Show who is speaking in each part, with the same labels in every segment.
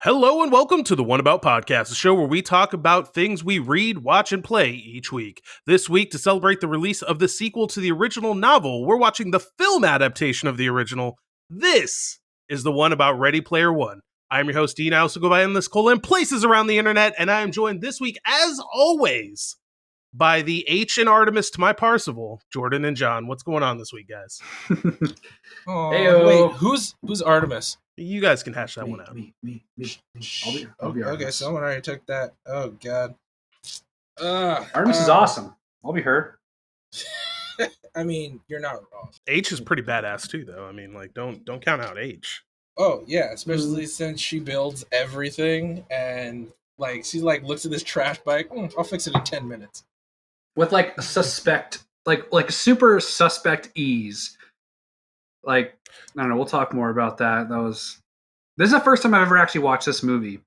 Speaker 1: Hello and welcome to the One About Podcast, a show where we talk about things we read, watch, and play each week. This week, to celebrate the release of the sequel to the original novel, we're watching the film adaptation of the original. This is the One About Ready Player One. I'm your host, Dean. I also go by Endless Colon, places around the internet, and I am joined this week, as always, by the H and Artemis to my Parsival, Jordan and John. What's going on this week, guys?
Speaker 2: Wait, who's Artemis?
Speaker 1: You guys can hash that one out.
Speaker 2: Me. I'll be Artemis. Okay, someone already took that. Oh god.
Speaker 3: Artemis is awesome. I'll be her.
Speaker 2: I mean, you're not wrong.
Speaker 1: H is pretty badass too, though. I mean, like, don't count out H.
Speaker 2: Oh yeah, especially since she builds everything and like she like looks at this trash bike. I'll fix it in 10 minutes.
Speaker 3: With like like super suspect ease. Like, I don't know, we'll talk more about that. This is the first time I've ever actually watched this movie.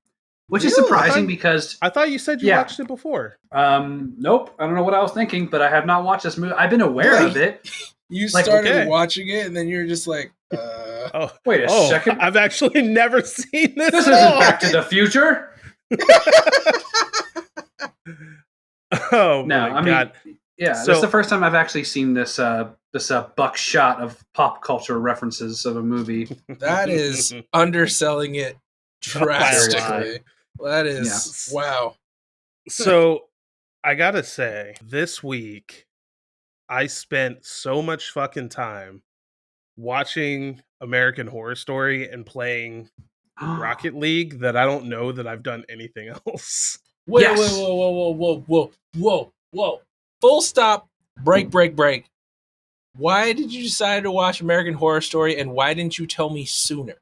Speaker 3: Which is surprising because
Speaker 1: I thought you said you watched it before.
Speaker 3: Nope. I don't know what I was thinking, but I have not watched this movie. I've been aware of it.
Speaker 2: You started watching it and then you're just like,
Speaker 1: Oh,
Speaker 3: wait a second.
Speaker 1: I've actually never seen this.
Speaker 3: This isn't Back to the Future.
Speaker 1: Oh my god!
Speaker 3: Yeah, this is the first time I've actually seen this buckshot of pop culture references of a movie.
Speaker 2: That is underselling it drastically. That is wow.
Speaker 1: So I gotta say, this week I spent so much fucking time watching American Horror Story and playing Rocket League that I don't know that I've done anything else.
Speaker 2: Wait, whoa. Full stop, break. Why did you decide to watch American Horror Story and why didn't you tell me sooner?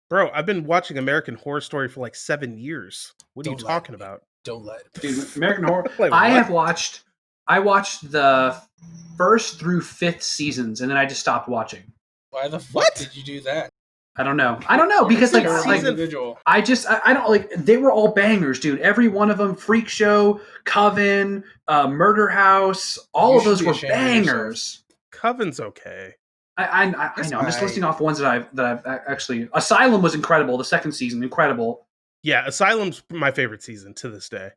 Speaker 1: Bro, I've been watching American Horror Story for like 7 years. What are you talking about?
Speaker 2: Don't lie.
Speaker 3: Dude, American Horror... I watched the first through 5th seasons and then I just stopped watching.
Speaker 2: Why the fuck did you do that?
Speaker 3: I don't know because like I don't like they were all bangers, dude. Every one of them, Freak Show, Coven, Murder House, all of those were bangers.
Speaker 1: Coven's okay.
Speaker 3: I know. I'm just listing off ones that I've actually. Asylum was incredible. The second season, incredible.
Speaker 1: Yeah, Asylum's my favorite season to this day.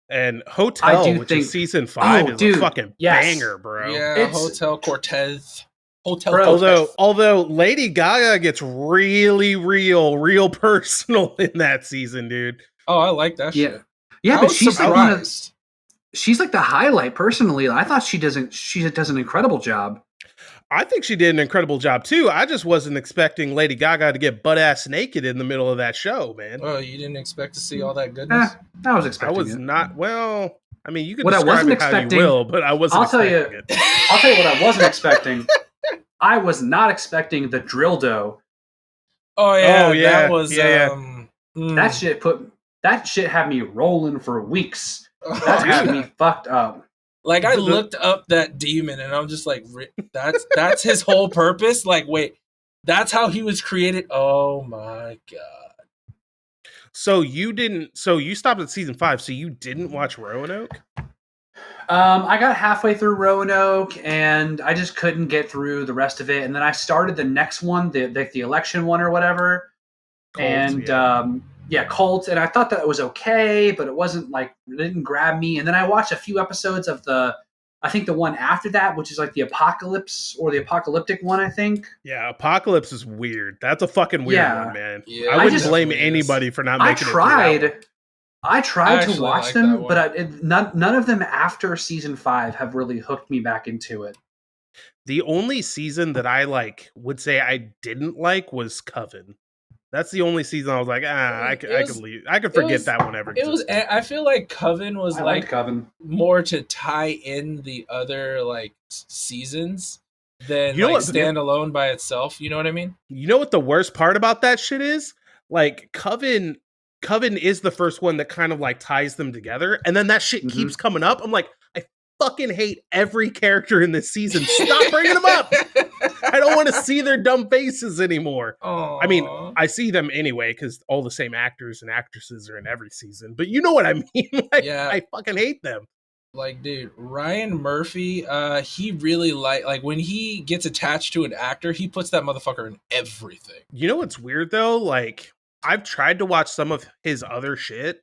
Speaker 1: And Hotel, is season 5, is a fucking banger, bro.
Speaker 2: Yeah, Hotel Cortez.
Speaker 1: Although Lady Gaga gets really real personal in that season, dude.
Speaker 2: Oh, I like that shit.
Speaker 3: Yeah, but she's like she's like the highlight personally. I thought she does an incredible job.
Speaker 1: I think she did an incredible job too. I just wasn't expecting Lady Gaga to get butt ass naked in the middle of that show, man.
Speaker 2: Oh, you didn't expect to see all that goodness?
Speaker 3: I was expecting.
Speaker 1: I was not. Well, I mean, you can
Speaker 3: what
Speaker 1: describe
Speaker 3: I wasn't
Speaker 1: it
Speaker 3: expecting,
Speaker 1: how you will, but I wasn't.
Speaker 3: I'll tell you what I wasn't expecting. I was not expecting the dildo.
Speaker 2: Oh yeah, that was
Speaker 3: that shit had me rolling for weeks. That had me fucked up.
Speaker 2: Like I looked up that demon and I'm just like, that's his whole purpose. Like, wait, that's how he was created. Oh my god.
Speaker 1: So you stopped at season 5. So you didn't watch Roanoke?
Speaker 3: I got halfway through Roanoke and I just couldn't get through the rest of it. And then I started the next one, the election one or whatever. Cult. And I thought that it was okay, but it wasn't like, it didn't grab me. And then I watched a few episodes of I think the one after that, which is like the Apocalypse or the Apocalyptic one, I think.
Speaker 1: Yeah, Apocalypse is weird. That's a fucking weird one, man.
Speaker 2: Yeah,
Speaker 1: I wouldn't blame anybody for not making it.
Speaker 3: I tried to watch them, but none of them after season 5 have really hooked me back into it.
Speaker 1: The only season that I would say I didn't like was Coven. That's the only season I was like, I could leave. I could forget that one ever existed.
Speaker 2: I feel like Coven was
Speaker 3: Coven
Speaker 2: more to tie in the other seasons than stand alone by itself. You know what I mean?
Speaker 1: You know what the worst part about that shit is? Like Coven is the first one that kind of ties them together, and then that shit keeps coming up. I'm like, I fucking hate every character in this season. Stop bringing them up. I don't want to see their dumb faces anymore.
Speaker 2: Aww.
Speaker 1: I mean, I see them anyway because all the same actors and actresses are in every season. But you know what I mean? I fucking hate them.
Speaker 2: Like, dude, Ryan Murphy, he really like when he gets attached to an actor, he puts that motherfucker in everything.
Speaker 1: You know what's weird though? Like, I've tried to watch some of his other shit,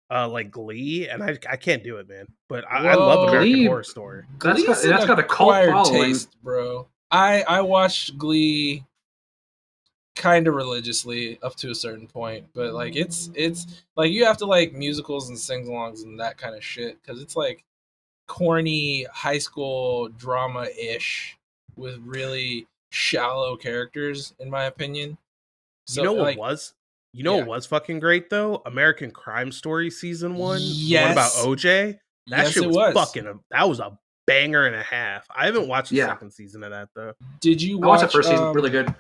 Speaker 1: like Glee, and I can't do it, man. But I love
Speaker 2: Whoa.
Speaker 1: American
Speaker 3: Glee-
Speaker 1: Horror Story.
Speaker 2: Glee's
Speaker 3: that's got a cult
Speaker 2: acquired
Speaker 3: following.
Speaker 2: taste, bro. I watched Glee kind of religiously up to a certain point, but like it's like you have to like musicals and sing-alongs and that kind of shit because it's like corny high school drama-ish with really shallow characters, in my opinion. So,
Speaker 1: You know what
Speaker 2: like,
Speaker 1: was? You know
Speaker 2: yeah.
Speaker 1: what was fucking great though? American Crime Story season 1, the one about
Speaker 2: Yes.
Speaker 1: OJ. That
Speaker 2: Yes,
Speaker 1: shit
Speaker 2: it
Speaker 1: was
Speaker 2: was.
Speaker 1: that was a banger and a half. I haven't watched the
Speaker 3: Yeah.
Speaker 1: second season of that though.
Speaker 2: Did you
Speaker 3: I watched
Speaker 2: watch
Speaker 3: the first season, really good.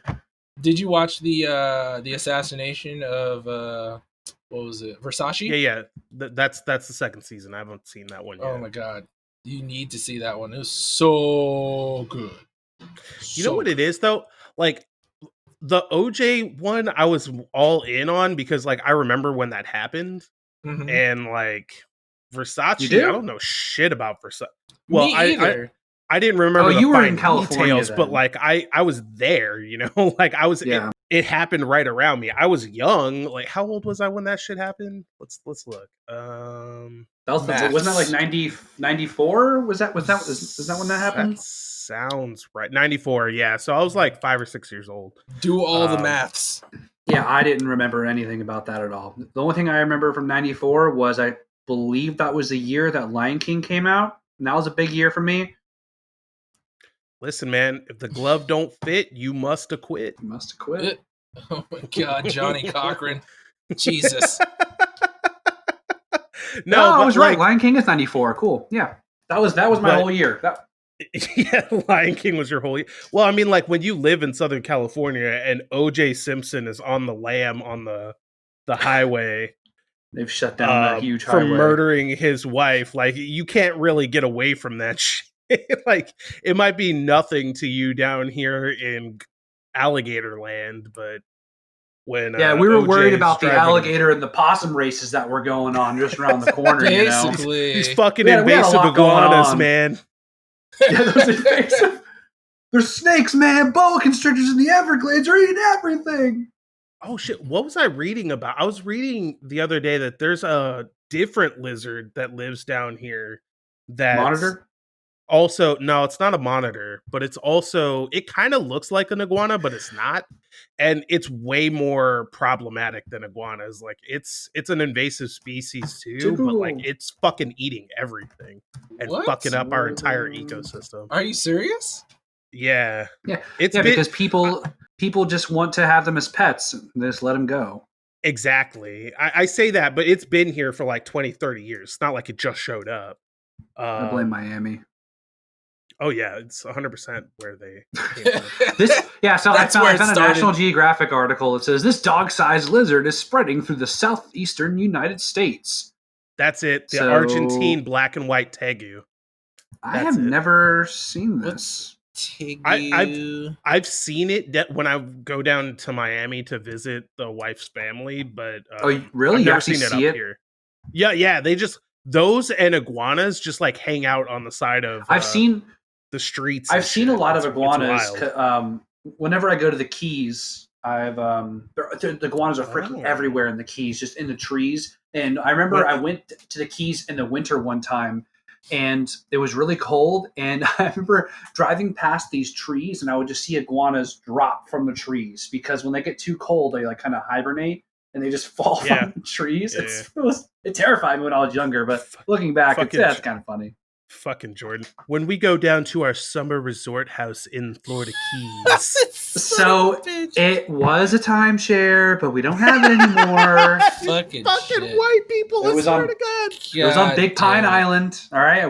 Speaker 2: Did you watch the assassination of what was it, Versace?
Speaker 1: Yeah. That's the second season. I haven't seen that one yet.
Speaker 2: Oh my god, you need to see that one. It was so good.
Speaker 1: You know what it is though? Like the OJ one, I was all in on because like I remember when that happened,
Speaker 2: Mhm.
Speaker 1: and like Versace,
Speaker 3: You do?
Speaker 1: I don't know shit about Versace.
Speaker 2: Me either.
Speaker 1: I didn't remember
Speaker 3: Oh,
Speaker 1: the
Speaker 3: you were in
Speaker 1: fine
Speaker 3: California
Speaker 1: details, but
Speaker 3: then.
Speaker 1: like I was there, you know, like I was.
Speaker 3: Yeah.
Speaker 1: It happened right around me. I was young. Like how old was I when that shit happened? Let's look.
Speaker 3: That was wasn't that like 94? Was that when that happened?
Speaker 1: That sounds right. 94. Yeah. So I was like 5 or 6 years old.
Speaker 2: Do all the maths.
Speaker 3: Yeah, I didn't remember anything about that at all. The only thing I remember from 94 was I believe that was the year that Lion King came out. And that was a big year for me.
Speaker 1: Listen, man, if the glove don't fit, you must acquit.
Speaker 3: You must have quit.
Speaker 2: Oh my god, Johnny Cochran. Jesus.
Speaker 3: No, I
Speaker 1: but
Speaker 3: was right. Lion King is 94. Cool. Yeah. That was my whole year.
Speaker 1: Yeah, Lion King was your whole year. Well, I mean, like when you live in Southern California and OJ Simpson is on the lam on the highway.
Speaker 3: They've shut down that huge
Speaker 1: for
Speaker 3: highway.
Speaker 1: murdering his wife. Like you can't really get away from that shit. Like it might be nothing to you down here in alligator land, but when
Speaker 3: we were
Speaker 1: OJ
Speaker 3: worried about the
Speaker 1: driving-
Speaker 3: alligator and the possum races that were going on just around the corner.
Speaker 2: Basically.
Speaker 1: these fucking
Speaker 3: We had a
Speaker 1: invasive
Speaker 3: lot going
Speaker 1: iguanas,
Speaker 3: on.
Speaker 1: man.
Speaker 3: Yeah, those invasive. There's snakes, man. Boa constrictors in the Everglades are eating everything.
Speaker 1: Oh shit, what was I reading about? I was reading the other day that there's a different lizard that lives down here that
Speaker 3: Monitor?
Speaker 1: Also, no, it's not a monitor, but it's also it kind of looks like an iguana, but it's not. And it's way more problematic than iguanas. Like it's an invasive species too, but like it's fucking eating everything and
Speaker 2: What?
Speaker 1: fucking up our entire ecosystem.
Speaker 2: Are you serious?
Speaker 1: Yeah.
Speaker 3: Yeah,
Speaker 1: It's
Speaker 3: because people just want to have them as pets. They just let them go.
Speaker 1: Exactly. I say that, but it's been here for like 20, 30 years. It's not like it just showed up.
Speaker 3: I blame Miami.
Speaker 1: Oh yeah, it's 100% where they came from.
Speaker 3: I found
Speaker 2: where it
Speaker 3: a
Speaker 2: started.
Speaker 3: National Geographic article that says this dog-sized lizard is spreading through the southeastern United States.
Speaker 1: That's it. The
Speaker 3: So-
Speaker 1: Argentine black and white tegu.
Speaker 3: I
Speaker 1: That's
Speaker 3: have
Speaker 1: it.
Speaker 3: never seen this.
Speaker 1: I've seen it when I go down to Miami to visit the wife's family, but
Speaker 3: Really?
Speaker 1: I've
Speaker 3: You
Speaker 1: never
Speaker 3: actually
Speaker 1: seen it
Speaker 3: see
Speaker 1: up
Speaker 3: it?
Speaker 1: here. Yeah. They just those and iguanas just like hang out on the side of.
Speaker 3: I've seen
Speaker 1: the streets.
Speaker 3: I've seen a lot of iguanas.
Speaker 1: It's wild.
Speaker 3: Whenever I go to the Keys, I've the iguanas are freaking
Speaker 1: Oh.
Speaker 3: everywhere in the Keys, just in the trees. And I remember I went to the Keys in the winter one time, and it was really cold. And I remember driving past these trees, and I would just see iguanas drop from the trees because when they get too cold, they like kind of hibernate and they just fall from the trees.
Speaker 1: Yeah.
Speaker 3: It terrified me when I was younger, but looking back, that's kind of funny.
Speaker 1: Fucking Jordan. When we go down to our summer resort house in Florida Keys.
Speaker 3: So it was a timeshare, but we don't have it anymore.
Speaker 2: Fucking shit.
Speaker 1: white people,
Speaker 3: It
Speaker 1: I
Speaker 3: was
Speaker 1: swear
Speaker 3: on-
Speaker 1: to God.
Speaker 3: It was on Big Pine
Speaker 2: damn.
Speaker 3: Island. All right,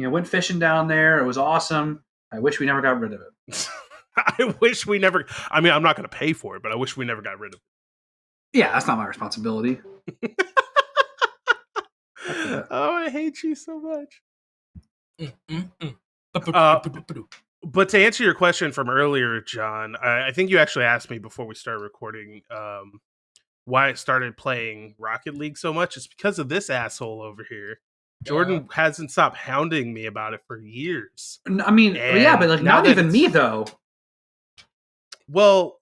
Speaker 3: I went fishing down there. It was awesome. I wish we never got rid of it.
Speaker 1: I wish we never. I mean, I'm not going to pay for it, but I wish we never got rid of it.
Speaker 3: Yeah, that's not my responsibility.
Speaker 1: Oh, I hate you so much.
Speaker 2: Mm.
Speaker 1: But to answer your question from earlier, John, I think you actually asked me before we started recording why I started playing Rocket League so much. It's because of this asshole over here. Jordan hasn't stopped hounding me about it for years.
Speaker 3: I mean,
Speaker 1: And
Speaker 3: yeah, but like
Speaker 1: now
Speaker 3: not
Speaker 1: that
Speaker 3: even me though.
Speaker 1: Well,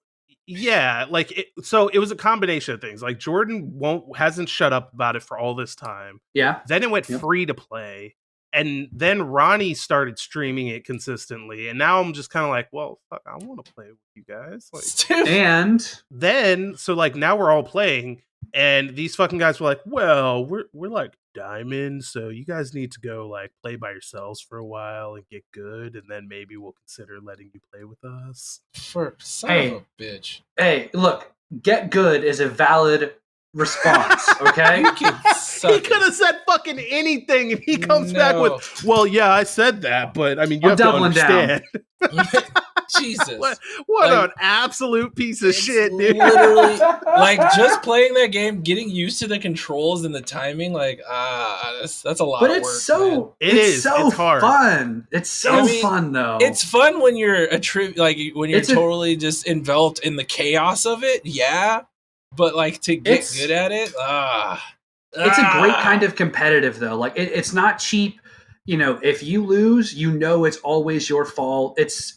Speaker 1: Yeah, like so it was a combination of things. Like Jordan hasn't shut up about it for all this time.
Speaker 3: Yeah.
Speaker 1: Then it went
Speaker 3: Yep.
Speaker 1: free to play. And then Ronnie started streaming it consistently. And now I'm just kind of like, well, fuck, I want to play with you guys. Like,
Speaker 3: And
Speaker 1: then so like now we're all playing, and these fucking guys were like, well, we're like diamond, so you guys need to go like play by yourselves for a while and get good, and then maybe we'll consider letting you play with us.
Speaker 2: For son
Speaker 3: Hey.
Speaker 2: of a bitch.
Speaker 3: hey, look, get good is a valid response, okay?
Speaker 2: You can suck
Speaker 1: He could have said fucking anything, and he comes back
Speaker 2: No.
Speaker 1: with, well, yeah, I said that, but I mean, you
Speaker 3: I'm
Speaker 1: have to
Speaker 3: doubling down.
Speaker 1: understand.
Speaker 2: Jesus.
Speaker 1: What
Speaker 2: Like,
Speaker 1: an absolute piece of
Speaker 2: it's
Speaker 1: shit, dude.
Speaker 2: literally like just playing that game, getting used to the controls and the timing. Like, that's a lot.
Speaker 3: But
Speaker 2: of
Speaker 3: it's
Speaker 2: work,
Speaker 3: so
Speaker 2: man.
Speaker 1: It's hard.
Speaker 3: fun. It's so
Speaker 2: I mean,
Speaker 3: fun though.
Speaker 2: It's fun when you're when you're
Speaker 3: It's a-
Speaker 2: totally just enveloped in the chaos of it. Yeah, but like to get
Speaker 3: It's-
Speaker 2: good at it,
Speaker 3: It's a great kind of competitive though. Like it's not cheap. You know, if you lose, you know it's always your fault. It's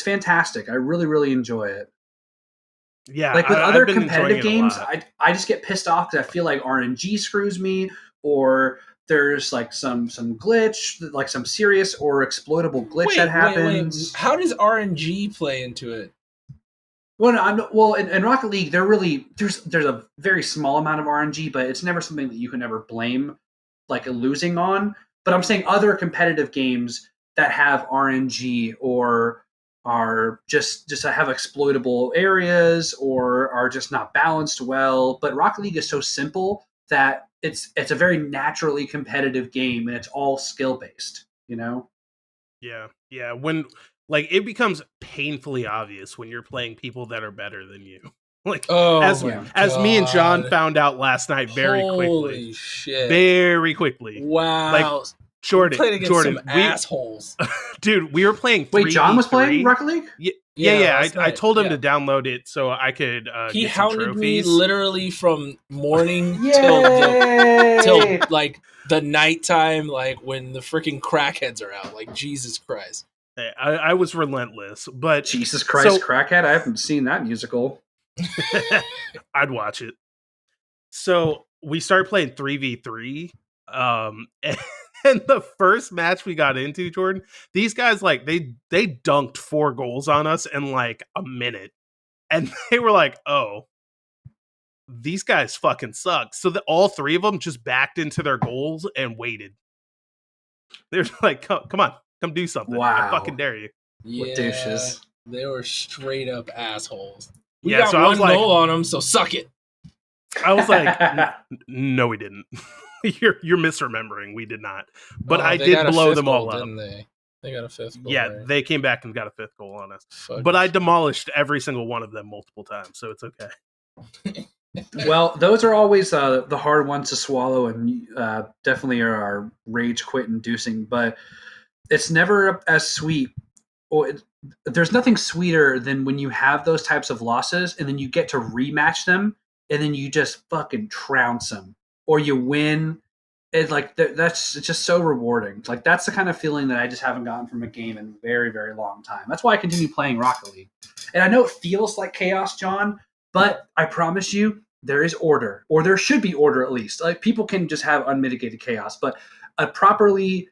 Speaker 3: fantastic. I really, really enjoy it.
Speaker 1: Yeah,
Speaker 3: Like with
Speaker 1: I've
Speaker 3: other
Speaker 1: been
Speaker 3: competitive
Speaker 1: enjoying it a
Speaker 3: games,
Speaker 1: lot.
Speaker 3: I just get pissed off because I feel like RNG screws me, or there's like some glitch, like some serious or exploitable glitch that happens.
Speaker 2: How does RNG play into it?
Speaker 3: Well, in Rocket League, there's a very small amount of RNG, but it's never something that you can ever blame like losing on. But I'm saying other competitive games that have RNG or are just have exploitable areas or are just not balanced well. But Rocket League is so simple that it's a very naturally competitive game, and it's all skill based. You know?
Speaker 1: Yeah. When like it becomes painfully obvious when you're playing people that are better than you. Like as me and John found out last night very quickly.
Speaker 2: Holy shit.
Speaker 1: Very quickly.
Speaker 2: Wow.
Speaker 1: Like Jordan,
Speaker 2: played against some assholes.
Speaker 1: Dude, we were playing 3v3.
Speaker 3: Wait, John was playing Rocket League?
Speaker 1: Yeah. I told him to download it so I could
Speaker 2: he
Speaker 1: get some
Speaker 2: hounded
Speaker 1: trophies.
Speaker 2: me literally from morning
Speaker 3: Yay!
Speaker 2: till like the nighttime, like when the freaking crackheads are out. Like Jesus Christ.
Speaker 1: Hey, I was relentless, but
Speaker 3: Jesus Christ, Crackhead! I haven't seen that musical.
Speaker 1: I'd watch it. So we started playing 3v3. And the first match we got into, Jordan, these guys like they dunked 4 goals on us in like a minute. And they were like, oh, these guys fucking suck. So all 3 of them just backed into their goals and waited. They're like, come on, come do something.
Speaker 3: Wow.
Speaker 1: I fucking dare you.
Speaker 2: Yeah,
Speaker 3: douches.
Speaker 2: they were straight up assholes. We
Speaker 1: Yeah,
Speaker 2: got
Speaker 1: so I
Speaker 2: one
Speaker 1: was like-
Speaker 2: goal on them, so suck it.
Speaker 1: I was like, no, we didn't. You're misremembering. We did not. But I
Speaker 2: they
Speaker 1: did
Speaker 2: got a
Speaker 1: blow
Speaker 2: 5th
Speaker 1: them all
Speaker 2: goal,
Speaker 1: up.
Speaker 2: didn't they? They got a 5th goal.
Speaker 1: Yeah,
Speaker 2: right?
Speaker 1: they came back and got a 5th goal on us.
Speaker 2: Fuck
Speaker 1: But I
Speaker 2: it.
Speaker 1: demolished every single one of them multiple times, so it's okay.
Speaker 3: Well, those are always the hard ones to swallow, and definitely are rage quit inducing. But it's never as sweet. There's nothing sweeter than when you have those types of losses, and then you get to rematch them, and then you just fucking trounce them, or you win. It's like it's just so rewarding. Like that's the kind of feeling that I just haven't gotten from a game in a very, very long time. That's why I continue playing Rocket League. And I know it feels like chaos, John, but I promise you, there is order, or there should be order at least. Like people can just have unmitigated chaos, but a properly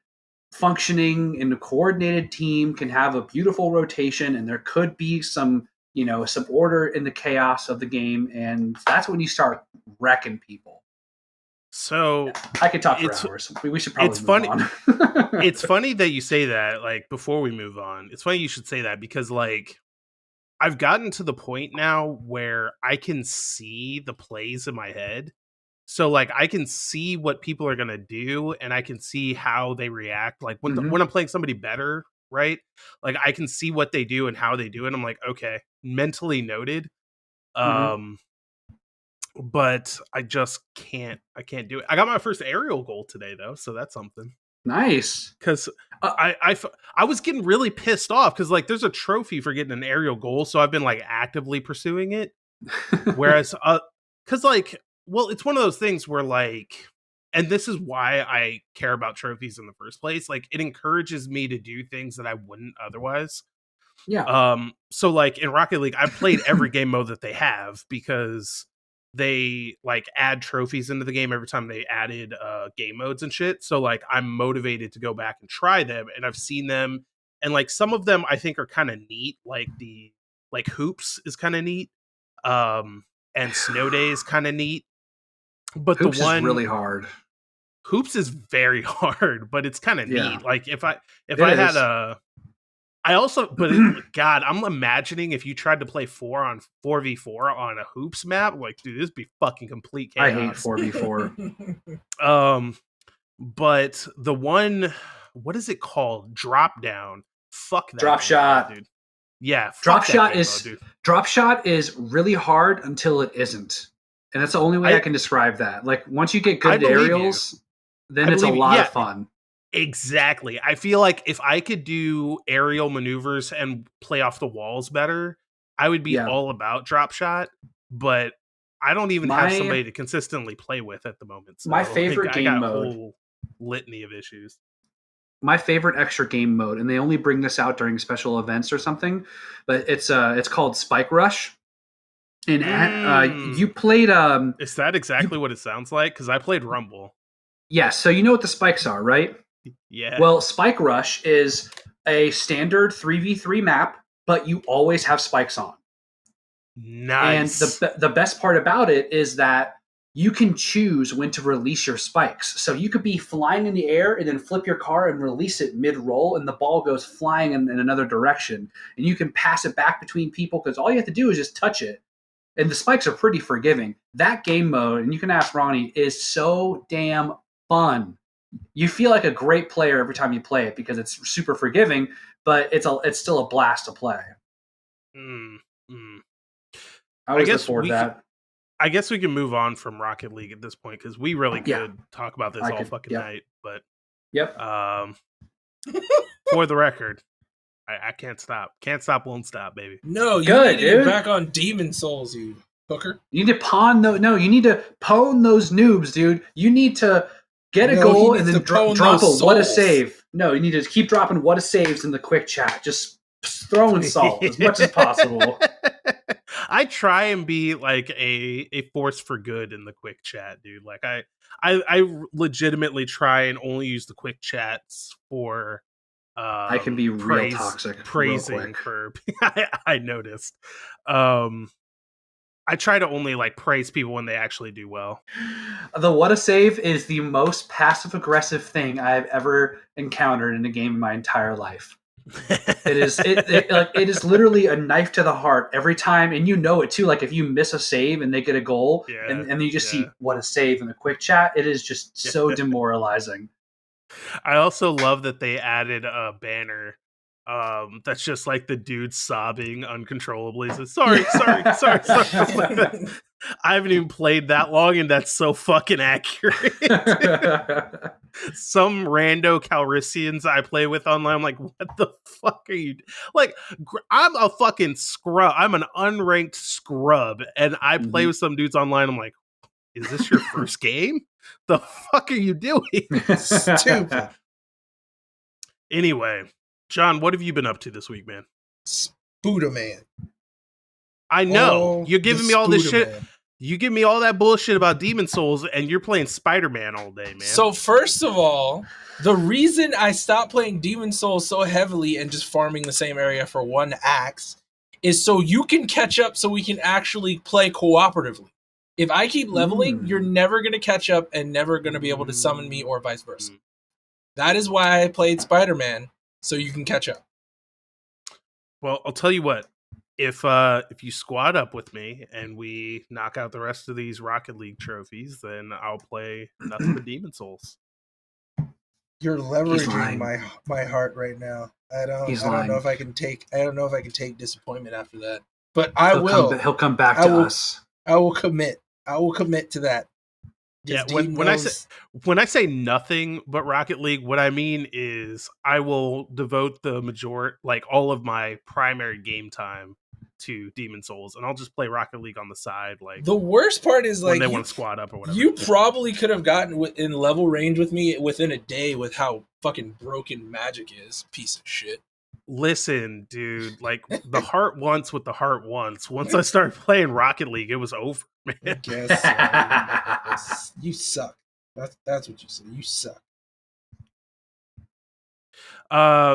Speaker 3: functioning and a coordinated team can have a beautiful rotation, and there could be some order in the chaos of the game, and that's when you start wrecking people.
Speaker 1: So
Speaker 3: I could talk for hours. We should probably move on.
Speaker 1: It's funny that you say that, like, before we move on. It's funny you should say that because, like, I've gotten to the point now where I can see the plays in my head. So, like, I can see what people are going to do, and I can see how they react. Like, when I'm playing somebody better, right? Like, I can see what they do and how they do it. I'm like, okay, mentally noted. But I just can't do it. I got my first aerial goal today though, so that's something.
Speaker 3: Nice.
Speaker 1: Because I was getting really pissed off because like there's a trophy for getting an aerial goal, so I've been like actively pursuing it. Whereas because like, well, it's one of those things where like, and this is why I care about trophies in the first place, like it encourages me to do things that I wouldn't otherwise.
Speaker 3: Yeah.
Speaker 1: So like in Rocket League, I've played every game mode that they have because they like add trophies into the game every time they added game modes and shit. So like I'm motivated to go back and try them, and I've seen them, and like some of them I think are kind of neat. Like the like hoops is kind of neat, and snow day is kind of neat. But
Speaker 3: Hoops
Speaker 1: the one
Speaker 3: is really hard.
Speaker 1: hoops is very hard, but it's kind of
Speaker 3: Yeah.
Speaker 1: neat. Like if I
Speaker 3: It
Speaker 1: had
Speaker 3: is.
Speaker 1: I also, but God, I'm imagining if you tried to play 4v4 on a hoops map, like, dude, this be fucking complete chaos.
Speaker 3: I hate 4v4.
Speaker 1: But the one, what is it called? Drop down. Fuck that.
Speaker 3: Drop shot,
Speaker 1: dude. Yeah,
Speaker 3: drop shot is really hard until it isn't, and that's the only way I can describe that. Like once you get good at aerials, then it's a lot of fun.
Speaker 1: Exactly. I feel like if I could do aerial maneuvers and play off the walls better, I would be all about drop shot, but I don't even have somebody to consistently play with at the moment. So
Speaker 3: my favorite game mode,
Speaker 1: a whole litany of issues.
Speaker 3: My favorite extra game mode, and they only bring this out during special events or something, but it's called Spike Rush. And you played
Speaker 1: is that exactly what it sounds like? Because I played Rumble.
Speaker 3: Yeah, so you know what the spikes are, right?
Speaker 1: Yeah.
Speaker 3: Well, Spike Rush is a standard 3v3 map, but you always have spikes on.
Speaker 1: Nice.
Speaker 3: And the best part about it is that you can choose when to release your spikes. So you could be flying in the air and then flip your car and release it mid-roll, and the ball goes flying in another direction. And you can pass it back between people because all you have to do is just touch it. And the spikes are pretty forgiving. That game mode, and you can ask Ronnie, is so damn fun. You feel like a great player every time you play it because it's super forgiving, but it's still a blast to play. I guess for that.
Speaker 1: I guess we can move on from Rocket League at this point because we really could talk about this all fucking night. But for the record, I can't stop. Can't stop, won't stop, baby.
Speaker 2: No, you need to get back on Demon Souls, you hooker.
Speaker 3: You need to pawn you need to pwn those noobs, dude. You need to get a goal and then drop a what a save. No, you need to keep dropping what a saves in the quick chat. Just throwing salt as much as possible.
Speaker 1: I try and be like a force for good in the quick chat, dude. Like I legitimately try and only use the quick chats for
Speaker 3: I can be real toxic.
Speaker 1: Praising for I noticed. I try to only like praise people when they actually do well.
Speaker 3: The what a save is the most passive aggressive thing I've ever encountered in a game in my entire life. It is literally a knife to the heart every time, and you know it too. Like if you miss a save and they get a goal, and you just see what a save in the quick chat, it is just so demoralizing.
Speaker 1: I also love that they added a banner that's just like the dude sobbing uncontrollably. So sorry. I haven't even played that long, and that's so fucking accurate. Some rando Calrissians I play with online, I'm like, what the fuck are you like? I'm a fucking scrub. I'm an unranked scrub, and I play with some dudes online. I'm like, is this your first game? The fuck are you doing?
Speaker 2: Stupid.
Speaker 1: Anyway, John, what have you been up to this week, man?
Speaker 2: Spooderman.
Speaker 1: I know. You're giving me all this shit. You give me all that bullshit about Demon Souls, and you're playing Spider-Man all day, man.
Speaker 2: So first of all, the reason I stopped playing Demon Souls so heavily and just farming the same area for one axe is so you can catch up so we can actually play cooperatively. If I keep leveling, you're never going to catch up and never going to be able to summon me or vice versa. That is why I played Spider-Man, so you can catch up.
Speaker 1: Well, I'll tell you what. If you squad up with me and we knock out the rest of these Rocket League trophies, then I'll play nothing but Demon Souls.
Speaker 2: You're leveraging my heart right now. I don't know if I can take disappointment after that. But
Speaker 3: he'll come back to us.
Speaker 2: I will commit. I will commit to that.
Speaker 1: When I say nothing but Rocket League, what I mean is I will devote the majority, like all of my primary game time to Demon Souls, and I'll just play Rocket League on the side. Like
Speaker 2: the worst part is like
Speaker 1: when they want to squad up or whatever.
Speaker 2: You probably could have gotten in level range with me within a day with how fucking broken Magic is. Piece of shit.
Speaker 1: Listen, dude, like the heart wants what the heart wants. Once I started playing Rocket League, it was over,
Speaker 2: I
Speaker 1: man.
Speaker 2: guess so. You suck. That's what you say. You suck.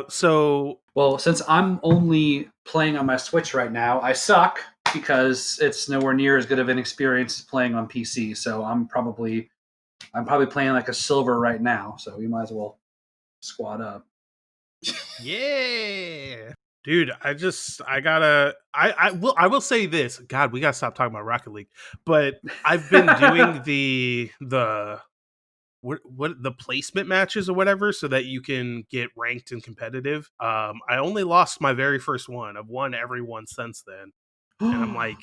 Speaker 1: So
Speaker 3: Well, since I'm only playing on my Switch right now, I suck because it's nowhere near as good of an experience as playing on PC. So I'm probably playing like a silver right now. So you might as well squad up.
Speaker 1: yeah. Dude, I will say this. God, we gotta stop talking about Rocket League. But I've been doing the what the placement matches or whatever so that you can get ranked and competitive. I only lost my very first one. I've won every one since then. And I'm like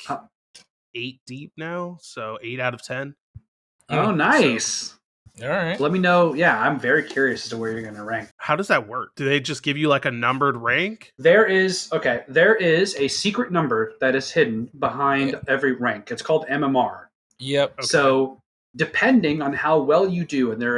Speaker 1: 8 deep now, so 8 out of 10.
Speaker 3: Oh, nice.
Speaker 2: All right.
Speaker 3: Let me know. Yeah, I'm very curious as to where you're going to rank.
Speaker 1: How does that work? Do they just give you like a numbered rank?
Speaker 3: There is a secret number that is hidden behind every rank. It's called MMR.
Speaker 2: Yep.
Speaker 1: Okay.
Speaker 3: So depending on how well you do, and there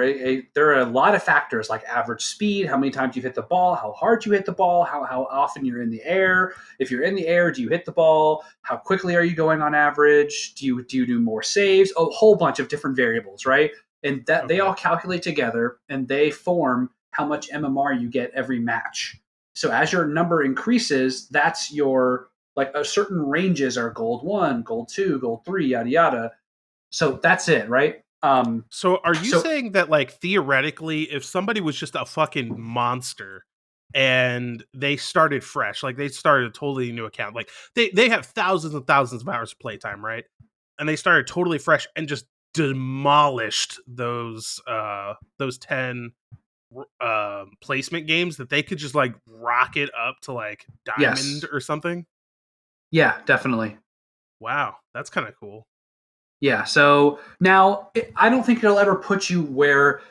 Speaker 3: are a lot of factors like average speed, how many times you hit the ball, how hard you hit the ball, how often you're in the air. If you're in the air, do you hit the ball? How quickly are you going on average? Do you do more saves? A whole bunch of different variables, right? And that they all calculate together and they form how much MMR you get every match. So as your number increases, that's your like a certain ranges are gold 1, gold 2, gold 3, yada yada. So that's it, right?
Speaker 1: So are you saying that like theoretically if somebody was just a fucking monster and they started fresh, like they started a totally new account, like they have thousands and thousands of hours of playtime, right? And they started totally fresh and just demolished those 10 placement games, that they could just like rocket up to like diamond or something?
Speaker 3: Yeah, definitely.
Speaker 1: Wow, that's kind of cool.
Speaker 3: Yeah, so now I don't think it'll ever put you where,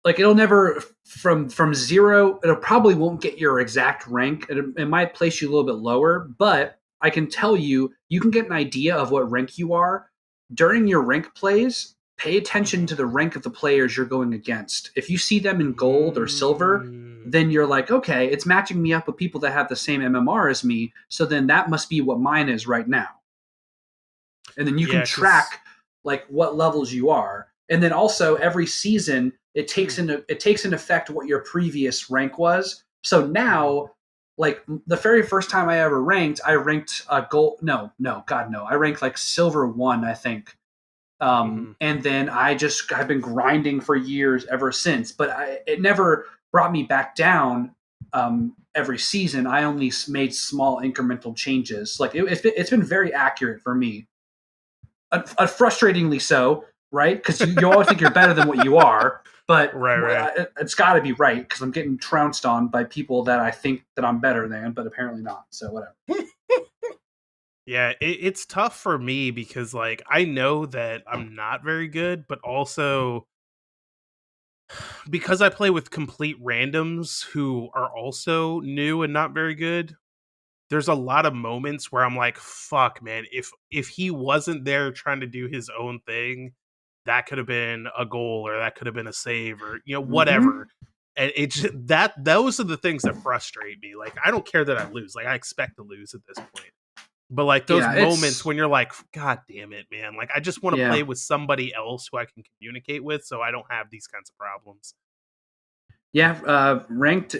Speaker 3: like, it'll never from 0. It'll probably won't get your exact rank. It might place you a little bit lower, but I can tell you, you can get an idea of what rank you are during your rank plays. Pay attention to the rank of the players you're going against. If you see them in gold or silver, then you're like, okay, it's matching me up with people that have the same MMR as me. So then that must be what mine is right now. And then you can track like what levels you are. And then also every season it takes into effect what your previous rank was. So now, like the very first time I ever ranked, I ranked gold. No, God, no. I ranked like silver 1, I think. And then I've been grinding for years ever since. But it never brought me back down. Every season, I only made small incremental changes. Like it's been very accurate for me. Frustratingly so, right? Because you always think you're better than what you are, but
Speaker 1: right.
Speaker 3: It's got to be right because I'm getting trounced on by people that I think that I'm better than, but apparently not. So whatever.
Speaker 1: Yeah, it's tough for me because like I know that I'm not very good, but also because I play with complete randoms who are also new and not very good. There's a lot of moments where I'm like, fuck, man, if he wasn't there trying to do his own thing, that could have been a goal or that could have been a save or whatever. And it just, those are the things that frustrate me. Like I don't care that I lose. Like I expect to lose at this point. But like those moments when you're like, God damn it, man. Like I just want to play with somebody else who I can communicate with so I don't have these kinds of problems.
Speaker 3: Yeah, ranked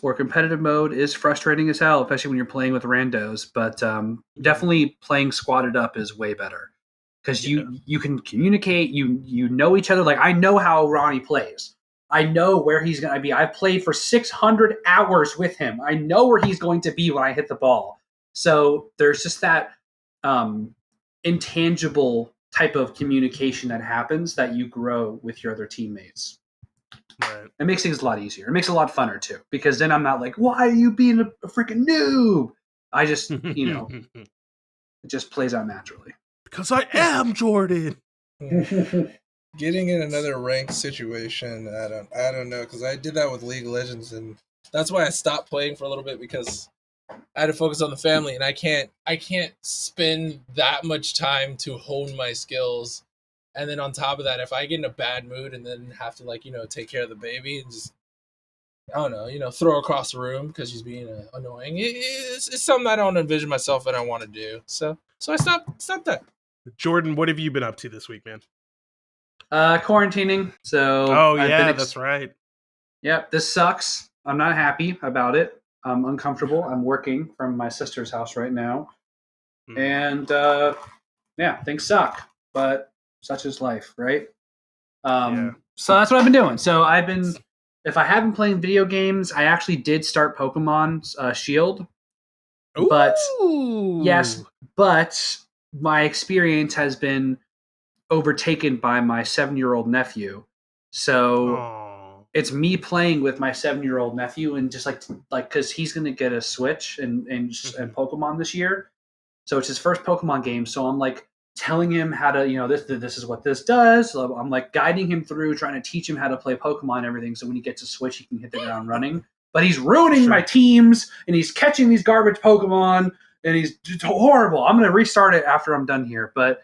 Speaker 3: or competitive mode is frustrating as hell, especially when you're playing with randos. But definitely playing squatted up is way better because you can communicate. You know each other. Like I know how Ronnie plays. I know where he's going to be. I've played for 600 hours with him. I know where he's going to be when I hit the ball. So there's just that intangible type of communication that happens that you grow with your other teammates.
Speaker 1: Right.
Speaker 3: It makes things a lot easier. It makes it a lot funner too, because then I'm not like, why are you being a freaking noob? I just, it just plays out naturally.
Speaker 1: Because I am Jordan.
Speaker 2: Getting in another ranked situation, I don't know, because I did that with League of Legends, and that's why I stopped playing for a little bit because I had to focus on the family, and I can't spend that much time to hone my skills. And then on top of that, if I get in a bad mood and then have to take care of the baby and just I don't know, throw her across the room because she's being annoying. It's something I don't envision myself and I want to do. So I stopped that.
Speaker 1: Jordan, what have you been up to this week, man?
Speaker 3: Quarantining. So
Speaker 1: Oh
Speaker 3: I've
Speaker 1: yeah,
Speaker 3: been
Speaker 1: that's right.
Speaker 3: Yep, this sucks. I'm not happy about it. I'm uncomfortable. I'm working from my sister's house right now, and yeah, things suck. But such is life, right?
Speaker 1: Yeah.
Speaker 3: So that's what I've been doing. So if I haven't played video games, I actually did start Pokemon Shield. But
Speaker 1: Ooh.
Speaker 3: yes, but my experience has been overtaken by my 7-year-old nephew. So
Speaker 1: Aww.
Speaker 3: it's me playing with my 7-year-old nephew, and just like because he's gonna get a Switch and Pokemon this year, so it's his first Pokemon game. So I'm like telling him how to, this is what this does. So I'm like guiding him through, trying to teach him how to play Pokemon and everything. So when he gets a Switch, he can hit the ground running. But he's ruining my teams, and he's catching these garbage Pokemon, and he's horrible. I'm gonna restart it after I'm done here, but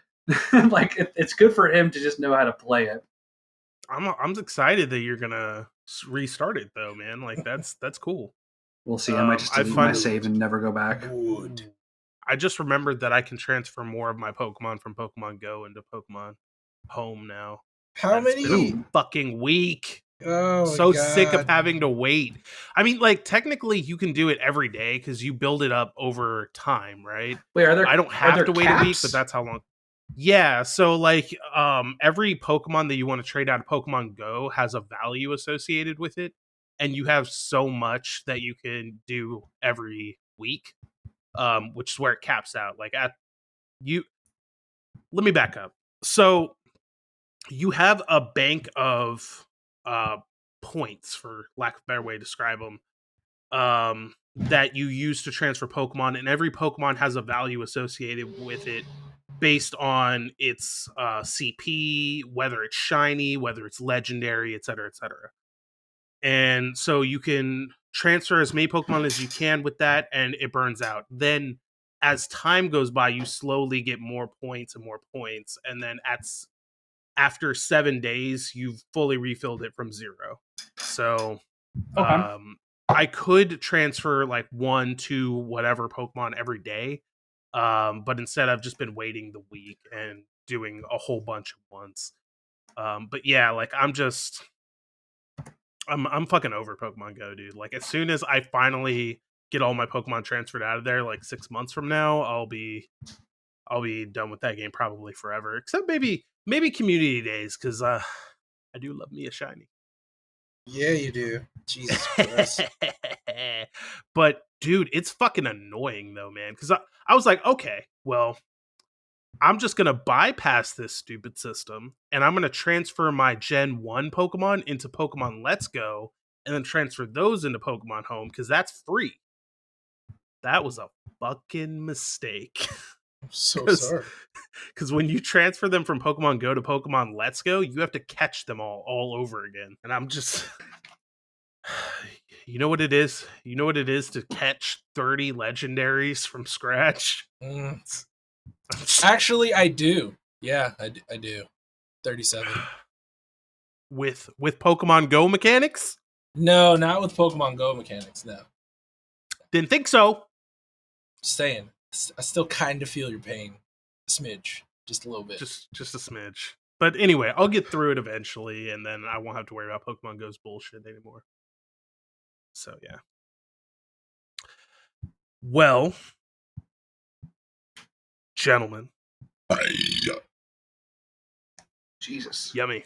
Speaker 3: like it's good for him to just know how to play it.
Speaker 1: I'm excited that you're gonna restart it though, man. Like that's cool.
Speaker 3: We'll see. I might just delete my save and never go back.
Speaker 1: I just remembered that I can transfer more of my Pokemon from Pokemon Go into Pokemon Home now.
Speaker 2: How many?
Speaker 1: Been a fucking week.
Speaker 2: Oh,
Speaker 1: so sick of having to wait. I mean, like technically you can do it every day because you build it up over time, right?
Speaker 3: Wait,
Speaker 1: I don't have to wait a week, but that's how long. Yeah, so like every Pokemon that you want to trade out of Pokemon Go has a value associated with it, and you have so much that you can do every week, which is where it caps out. Like let me back up. So you have a bank of points, for lack of a better way to describe them, that you use to transfer Pokemon, and every Pokemon has a value associated with it based on its CP, whether it's shiny, whether it's legendary, etc., etc. And so you can transfer as many Pokemon as you can with that, and it burns out. Then, as time goes by, you slowly get more points and more points, and then after 7 days, you've fully refilled it from 0. So, I could transfer like 1 to whatever Pokemon every day. But instead I've just been waiting the week and doing a whole bunch at once. But yeah, like I'm fucking over Pokemon Go, dude. Like as soon as I finally get all my Pokemon transferred out of there, like 6 months from now, I'll be done with that game probably forever. Except maybe community days, because I do love me a shiny.
Speaker 2: Yeah, you do. Jesus Christ.
Speaker 1: But dude, it's fucking annoying though, man. Because I was like, okay, well, I'm just gonna bypass this stupid system, and I'm gonna transfer my Gen 1 Pokemon into Pokemon Let's Go, and then transfer those into Pokemon Home, because that's free. That was a fucking mistake.
Speaker 2: I'm so sorry.
Speaker 1: Because when you transfer them from Pokemon Go to Pokemon Let's Go, you have to catch them all over again. And I'm just... You know what it is? You know what it is to catch 30 legendaries from scratch?
Speaker 2: Actually, I do. Yeah, I do. 37.
Speaker 1: With Pokemon Go mechanics?
Speaker 2: No, not with Pokemon Go mechanics, no.
Speaker 1: Didn't think so.
Speaker 2: Just saying. I still kind of feel your pain. A smidge. Just a little bit.
Speaker 1: Just a smidge. But anyway, I'll get through it eventually, and then I won't have to worry about Pokemon Go's bullshit anymore. So, yeah. Well, gentlemen.
Speaker 3: Jesus.
Speaker 1: Yummy.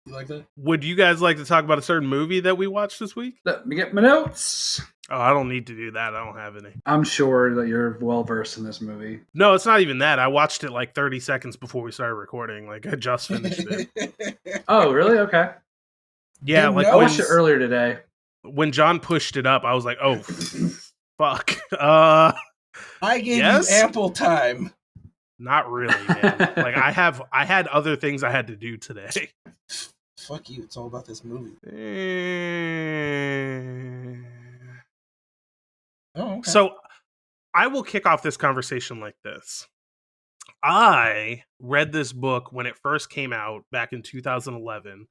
Speaker 2: You like that?
Speaker 1: Would you guys like to talk about a certain movie that we watched this week?
Speaker 3: Let me get my notes.
Speaker 1: Oh, I don't need to do that. I don't have any.
Speaker 3: I'm sure that you're well versed in this movie.
Speaker 1: No, it's not even that. I watched it like 30 seconds before we started recording. Like, I just finished it.
Speaker 3: Oh, really? Okay.
Speaker 1: Yeah, like
Speaker 3: I watched it earlier today.
Speaker 1: When John pushed it up, I was like, oh, fuck.
Speaker 2: I gave you ample time.
Speaker 1: Not really, man. Like, I had other things I had to do today.
Speaker 2: Fuck you. It's all about this movie. Oh, okay.
Speaker 1: So I will kick off this conversation like this. I read this book when it first came out back in 2011,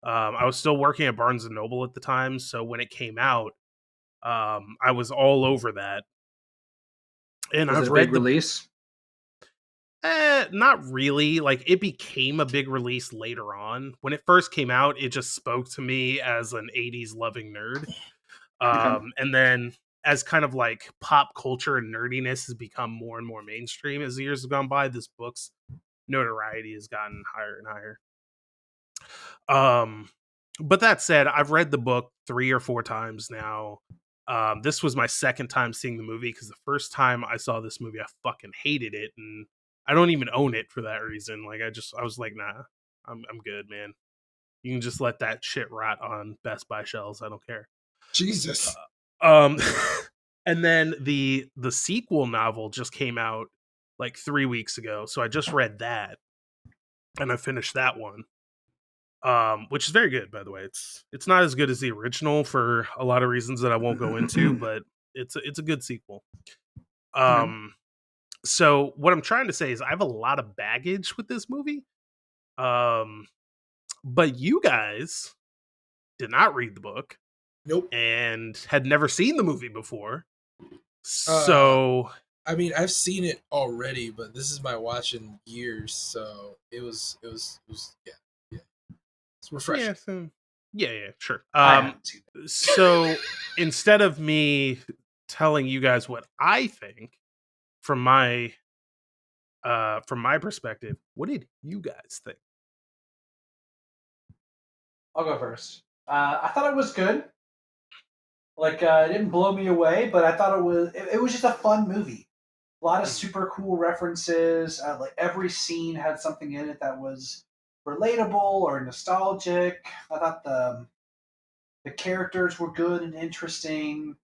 Speaker 1: I was still working at Barnes and Noble at the time, so when it came out, I was all over that. And
Speaker 3: Was
Speaker 1: I've
Speaker 3: it a
Speaker 1: read
Speaker 3: big release?
Speaker 1: Not really. Like, it became a big release later on. When it first came out, it just spoke to me as an 80s loving nerd. And then as kind of like pop culture and nerdiness has become more and more mainstream as the years have gone by, this book's notoriety has gotten higher and higher. But that said, I've read the book 3 or 4 times now. This was my second time seeing the movie because the first time I saw this movie, I fucking hated it, and I don't even own it for that reason. Like, I was like, nah, I'm good, man. You can just let that shit rot on Best Buy shelves. I don't care.
Speaker 2: Jesus.
Speaker 1: Um, and then the sequel novel just came out like 3 weeks ago, so I just read that, and I finished that one. Which is very good, by the way. It's not as good as the original for a lot of reasons that I won't go into, but it's a good sequel. So what I'm trying to say is I have a lot of baggage with this movie. But you guys did not read the book.
Speaker 2: Nope.
Speaker 1: And had never seen the movie before. So
Speaker 2: I mean, I've seen it already, but this is my watch in years, so it was yeah. It's refreshing.
Speaker 1: Yeah, sure.
Speaker 3: I haven't seen it.
Speaker 1: So instead of me telling you guys what I think from my perspective, what did you guys think?
Speaker 3: I'll go first. I thought it was good. Like, it didn't blow me away, but I thought it was just a fun movie. A lot of super cool references. Like, every scene had something in it that was relatable or nostalgic. I thought the characters were good and interesting.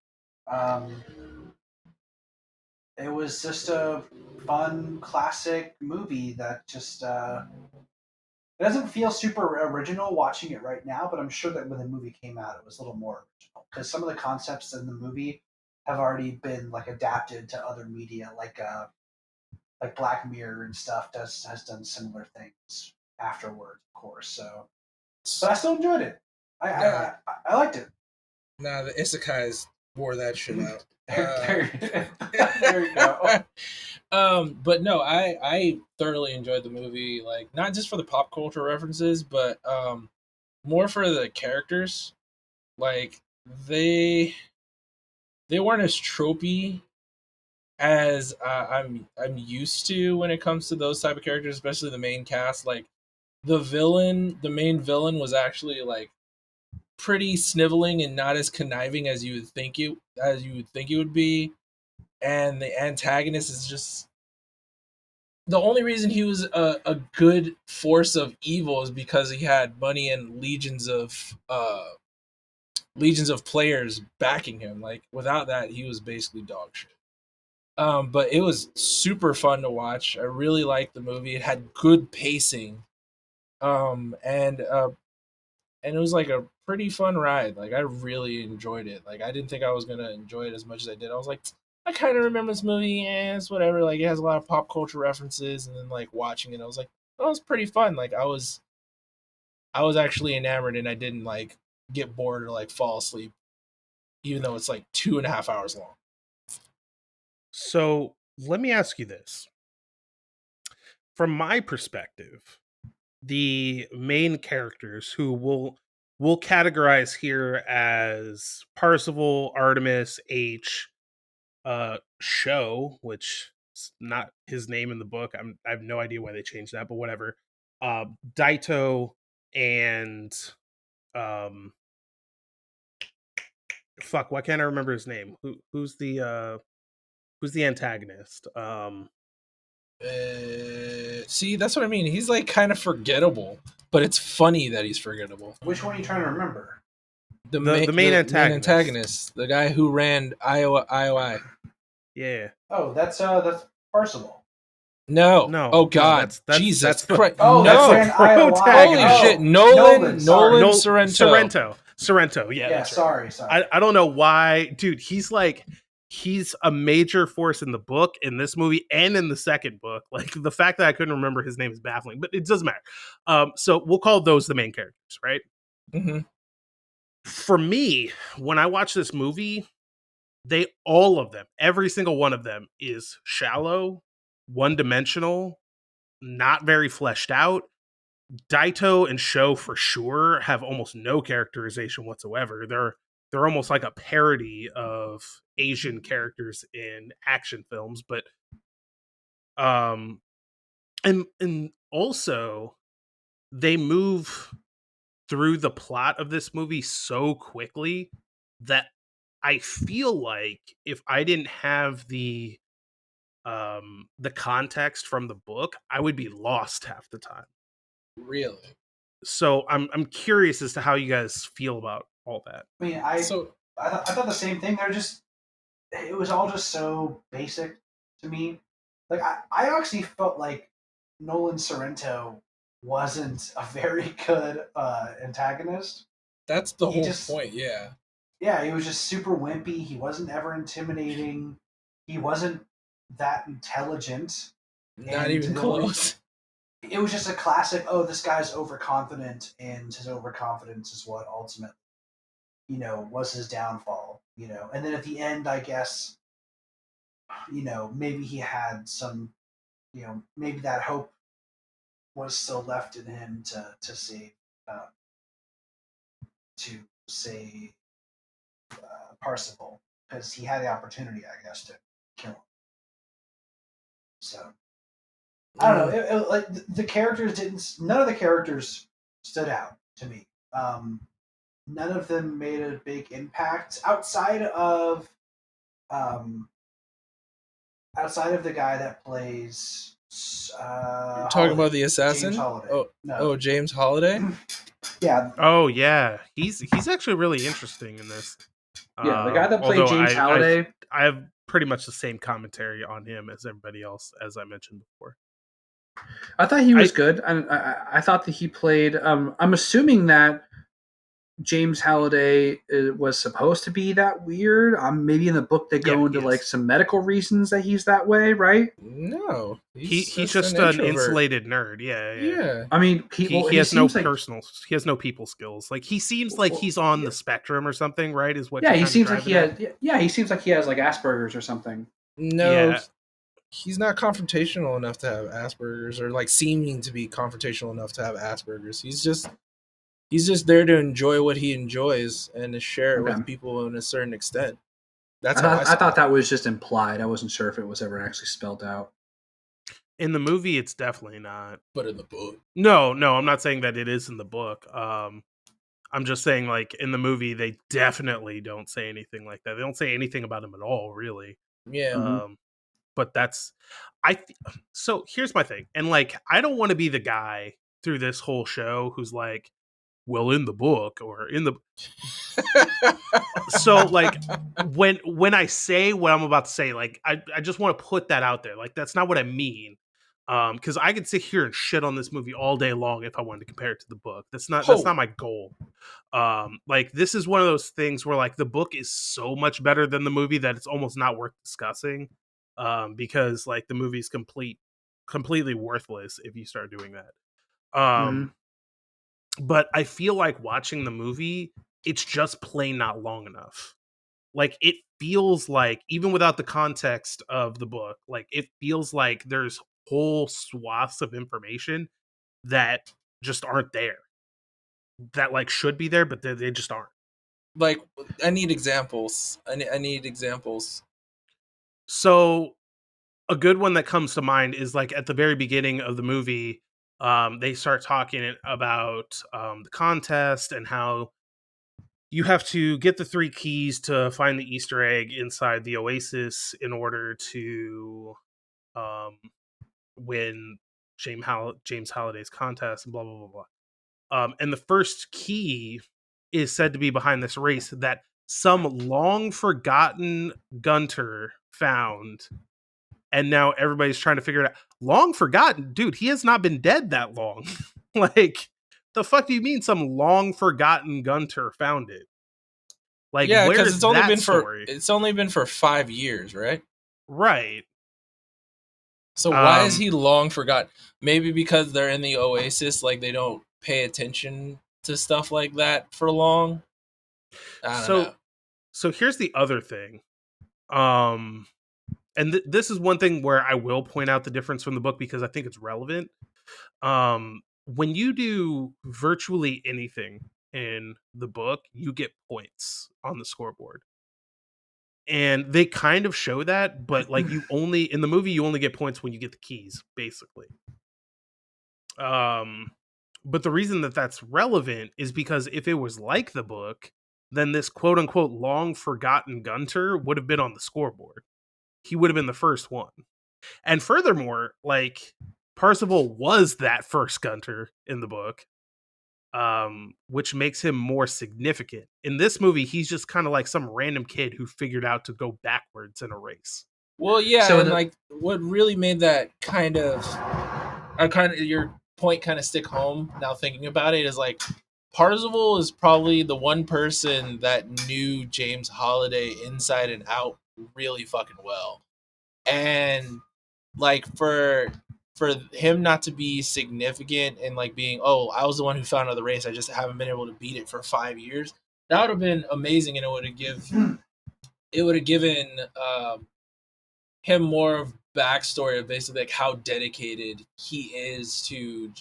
Speaker 3: It was just a fun, classic movie that just it doesn't feel super original watching it right now, but I'm sure that when the movie came out, it was a little more original because some of the concepts in the movie have already been like adapted to other media, like Black Mirror and stuff has done similar things afterwards, of course. So, but I still enjoyed it. I liked it.
Speaker 2: Nah, the isekais wore that shit out.
Speaker 3: There you go.
Speaker 2: But no, I thoroughly enjoyed the movie. Like, not just for the pop culture references, but more for the characters. Like, they weren't as tropey as I'm used to when it comes to those type of characters, especially the main cast. Like, the main villain was actually like pretty sniveling and not as conniving as you would think it would be. And the antagonist is just the only reason he was a good force of evil is because he had money and legions of players backing him. Like, without that, he was basically dog shit. But it was super fun to watch. I really liked the movie. It had good pacing. And it was like a pretty fun ride. Like, I really enjoyed it. Like, I didn't think I was gonna enjoy it as much as I did. I was like, I kind of remember this movie, and it's whatever. Like, it has a lot of pop culture references, and then like watching it, I was like, oh, it's pretty fun. Like, I was actually enamored, and I didn't like get bored or like fall asleep, even though it's like 2.5 hours long.
Speaker 1: So let me ask you this. From my perspective, the main characters who we'll categorize here as Parzival, Artemis, H, Show, which is not his name in the book. I have no idea why they changed that, but whatever. Daito and fuck, why can't I remember his name? Who's the antagonist?
Speaker 2: See, that's what I mean. He's like kind of forgettable, but it's funny that he's forgettable.
Speaker 3: Which one are you trying to remember?
Speaker 1: The main antagonist,
Speaker 2: the guy who ran IOI.
Speaker 1: Yeah.
Speaker 3: Oh, that's Parzival.
Speaker 2: No. Oh God.
Speaker 1: That's
Speaker 2: Jesus
Speaker 1: the,
Speaker 2: Christ.
Speaker 3: Oh,
Speaker 2: no.
Speaker 3: that's
Speaker 2: Holy shit. Nolan
Speaker 1: Sorrento. Yeah.
Speaker 3: Yeah.
Speaker 1: That's
Speaker 3: Sorry.
Speaker 1: right. I don't know why, dude. He's like he's a major force in the book, in this movie, and in the second book. Like, the fact that I couldn't remember his name is baffling, but it doesn't matter. So we'll call those the main characters, right?
Speaker 2: Mm-hmm.
Speaker 1: For me, when I watch this movie, all of them, every single one of them is shallow, one-dimensional, not very fleshed out. Daito and Sho for sure have almost no characterization whatsoever. They're almost like a parody of Asian characters in action films, but and also they move through the plot of this movie so quickly that I feel like if I didn't have the context from the book, I would be lost half the time.
Speaker 2: Really?
Speaker 1: So I'm curious as to how you guys feel about all that.
Speaker 4: I mean, I thought the same thing. It was all just so basic to me. Like I actually felt like Nolan Sorrento wasn't a very good antagonist.
Speaker 2: That's the whole
Speaker 4: just-
Speaker 2: point, yeah.
Speaker 4: Yeah, he was just super wimpy. He wasn't ever intimidating. He wasn't that intelligent.
Speaker 2: Not
Speaker 4: And
Speaker 2: even
Speaker 4: the only-
Speaker 2: close.
Speaker 4: It was just a classic, oh, this guy's overconfident, and his overconfidence is what ultimately, was his downfall, And then at the end, I guess, maybe he had some, maybe that hope was still left in him to save, Parsifal, because he had the opportunity, I guess, to kill him. So I don't know. Like the characters didn't. None of the characters stood out to me. None of them made a big impact outside of the guy that plays.
Speaker 2: You're talking about the assassin?
Speaker 4: James Holiday.
Speaker 2: Oh,
Speaker 4: no.
Speaker 2: Oh, James Holiday?
Speaker 4: Yeah.
Speaker 1: Oh yeah, he's actually really interesting in this.
Speaker 3: Yeah, the guy that played
Speaker 1: although
Speaker 3: James Halliday.
Speaker 1: I have pretty much the same commentary on him as everybody else, as I mentioned before.
Speaker 3: I thought he was good. I thought that he played. I'm assuming that James Halliday was supposed to be that weird. Maybe in the book they go into like some medical reasons that he's that way, right?
Speaker 2: No,
Speaker 1: He's just an insulated nerd. Yeah.
Speaker 3: I mean,
Speaker 1: he has no personal. He has no people skills. Like he seems like he's on the spectrum or something, right? Is what?
Speaker 3: Yeah, he seems like he has. Yeah, he seems like he has like Asperger's or something.
Speaker 2: No. Yeah. He's not confrontational enough to have Asperger's, or like seeming to be confrontational enough to have Asperger's. He's just there to enjoy what he enjoys and to share it with people in a certain extent. That's
Speaker 3: I thought that was just implied. I wasn't sure if it was ever actually spelled out.
Speaker 1: In the movie, it's definitely not.
Speaker 2: But in the book,
Speaker 1: no, I'm not saying that it is in the book. I'm just saying, like, in the movie, they definitely don't say anything like that. They don't say anything about him at all, really.
Speaker 2: Yeah.
Speaker 1: But so here's my thing. And like, I don't want to be the guy through this whole show who's like, well, in the book or in the. So like when I say what I'm about to say, like, I just want to put that out there. Like, that's not what I mean. Because I could sit here and shit on this movie all day long if I wanted to compare it to the book. That's not my goal. Like, this is one of those things where like the book is so much better than the movie that it's almost not worth discussing. Because like the movie's completely worthless if you start doing that. But I feel like watching the movie, it's just plain not long enough. Like, it feels like, even without the context of the book, like, it feels like there's whole swaths of information that just aren't there. That, like, should be there, but they just aren't.
Speaker 2: Like, I need examples. I need examples.
Speaker 1: So, a good one that comes to mind is, like, at the very beginning of the movie, they start talking about the contest and how you have to get the 3 keys to find the Easter egg inside the Oasis in order to win James Halliday's contest and blah, blah, blah, blah. And the first key is said to be behind this race that some long forgotten Gunter found. And now everybody's trying to figure it out. Long forgotten? Dude, he has not been dead that long. Like, the fuck do you mean some long forgotten Gunter found it? Like,
Speaker 2: Yeah, because
Speaker 1: where's
Speaker 2: it's only
Speaker 1: that
Speaker 2: been
Speaker 1: story?
Speaker 2: it's only been for 5 years, right?
Speaker 1: Right.
Speaker 2: So why is he long forgotten? Maybe because they're in the Oasis, like they don't pay attention to stuff like that for long. I don't know.
Speaker 1: So here's the other thing. And this is one thing where I will point out the difference from the book because I think it's relevant. When you do virtually anything in the book, you get points on the scoreboard. And they kind of show that, but like you only in the movie you only get points when you get the keys, basically. But the reason that that's relevant is because if it was like the book, then this quote unquote long forgotten Gunter would have been on the scoreboard. He would have been the first one. And furthermore, like Parzival was that first Gunter in the book, which makes him more significant. In this movie, he's just kind of like some random kid who figured out to go backwards in a race.
Speaker 2: Well, yeah,
Speaker 3: So
Speaker 2: and
Speaker 3: the-
Speaker 2: like what really made that kind of your point kind of stick home now thinking about it is like Parzival is probably the one person that knew James Holiday inside and out really fucking well. And like for him not to be significant and like being, oh, I was the one who found out the race, I just haven't been able to beat it for 5 years. That would have been amazing, and it would have given him more of backstory of basically like how dedicated he is to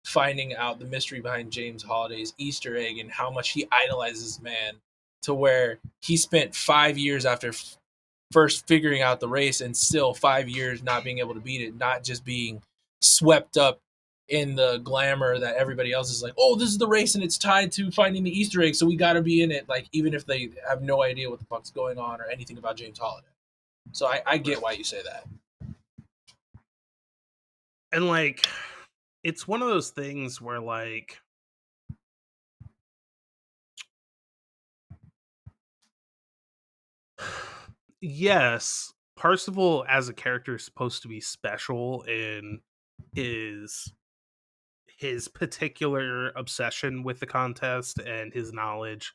Speaker 2: finding out the mystery behind James Holiday's Easter egg and how much he idolizes man to where he spent 5 years after first figuring out the race and still 5 years not being able to beat it, not just being swept up in the glamour that everybody else is like, oh, this is the race and it's tied to finding the Easter egg, so we got to be in it. Like, even if they have no idea what the fuck's going on or anything about James Holiday. So I get why you say that.
Speaker 1: And like, it's one of those things where like, yes, Parzival as a character is supposed to be special in his particular obsession with the contest and his knowledge,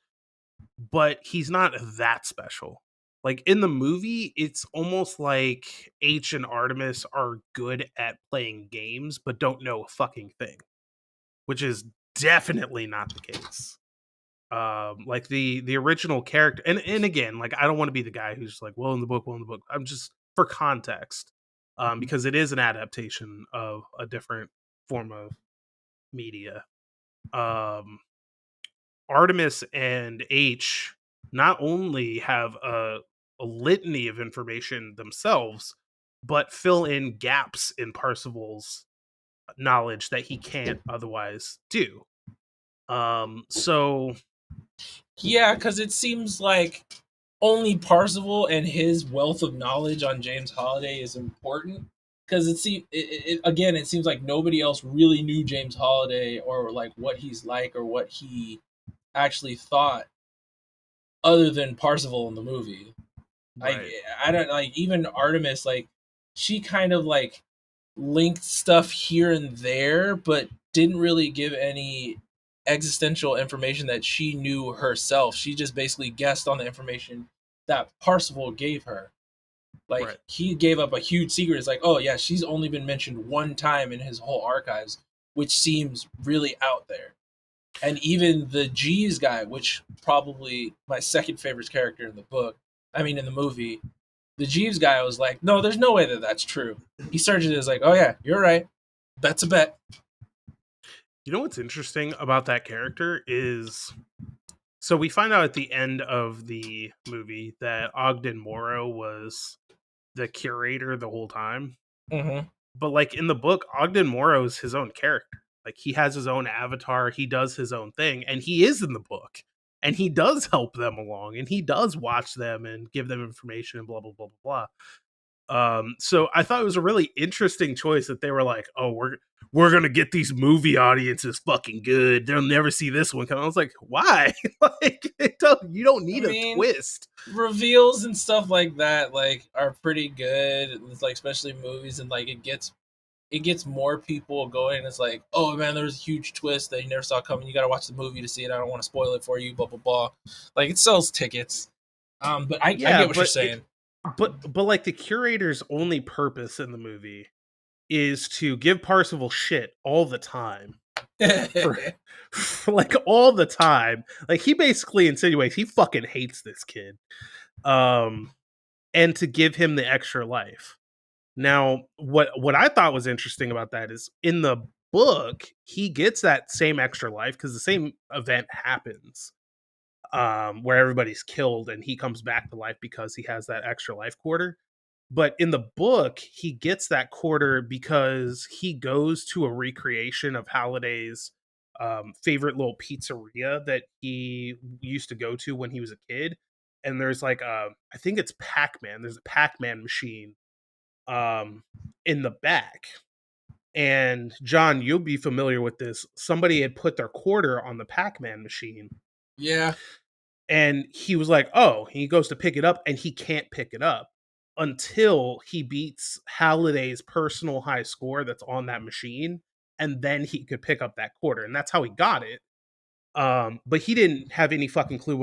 Speaker 1: but he's not that special. Like in the movie, it's almost like H and Artemis are good at playing games but don't know a fucking thing, which is definitely not the case. Like the original character, and again, like I don't want to be the guy who's like, well in the book, I'm just for context, because it is an adaptation of a different form of media. Artemis and H not only have a litany of information themselves, but fill in gaps in Parzival's knowledge that he can't otherwise do. So
Speaker 2: Yeah, because it seems like only Parzival and his wealth of knowledge on James Holiday is important. Because it seems like nobody else really knew James Holiday or like what he's like or what he actually thought, other than Parzival in the movie.
Speaker 1: right.
Speaker 2: I don't like even Artemis. Like she kind of like linked stuff here and there, but didn't really give any existential information that she knew herself. She just basically guessed on the information that Parzival gave her. Like
Speaker 1: Right.
Speaker 2: he gave up a huge secret. It's like, oh yeah, she's only been mentioned one time in his whole archives, which seems really out there. And even the Jeeves guy, which probably my second favorite character in the book, I mean in the movie, the Jeeves guy was like, no, there's no way that that's true. He started it as like, oh yeah, you're right. Bet's a bet.
Speaker 1: You know what's interesting about that character is, so we find out at the end of the movie that Ogden Morrow was the curator the whole time.
Speaker 2: Mm-hmm.
Speaker 1: But like in the book, Ogden Morrow is his own character. Like he has his own avatar, he does his own thing, and he is in the book. And he does help them along, and he does watch them and give them information and blah blah blah blah blah. So I thought it was a really interesting choice that they were like, "Oh, we're gonna get these movie audiences fucking good. They'll never see this one come." I was like, "Why? Like, you don't need a twist."
Speaker 2: Reveals and stuff like that like are pretty good. It's like especially movies, and like it gets it gets more people going. It's like, oh man, there was a huge twist that you never saw coming. You got to watch the movie to see it. I don't want to spoil it for you. Blah blah blah. Like it sells tickets. But I
Speaker 1: Yeah,
Speaker 2: get what you're saying.
Speaker 1: but like the curator's only purpose in the movie is to give Parsifal shit all the time. For like all the time. Like he basically insinuates he fucking hates this kid. And to give him the extra life. Now, what I thought was interesting about that is in the book, he gets that same extra life because the same event happens. Where everybody's killed and he comes back to life because he has that extra life quarter. But in the book, he gets that quarter because he goes to a recreation of Halliday's favorite little pizzeria that he used to go to when he was a kid. And there's like I think it's Pac-Man. There's a Pac-Man machine in the back. And John, you'll be familiar with this. Somebody had put their quarter on the Pac-Man machine.
Speaker 2: Yeah.
Speaker 1: And he was like, oh, he goes to pick it up and he can't pick it up until he beats Halliday's personal high score that's on that machine. And then he could pick up that quarter. And that's how he got it. But he didn't have any fucking clue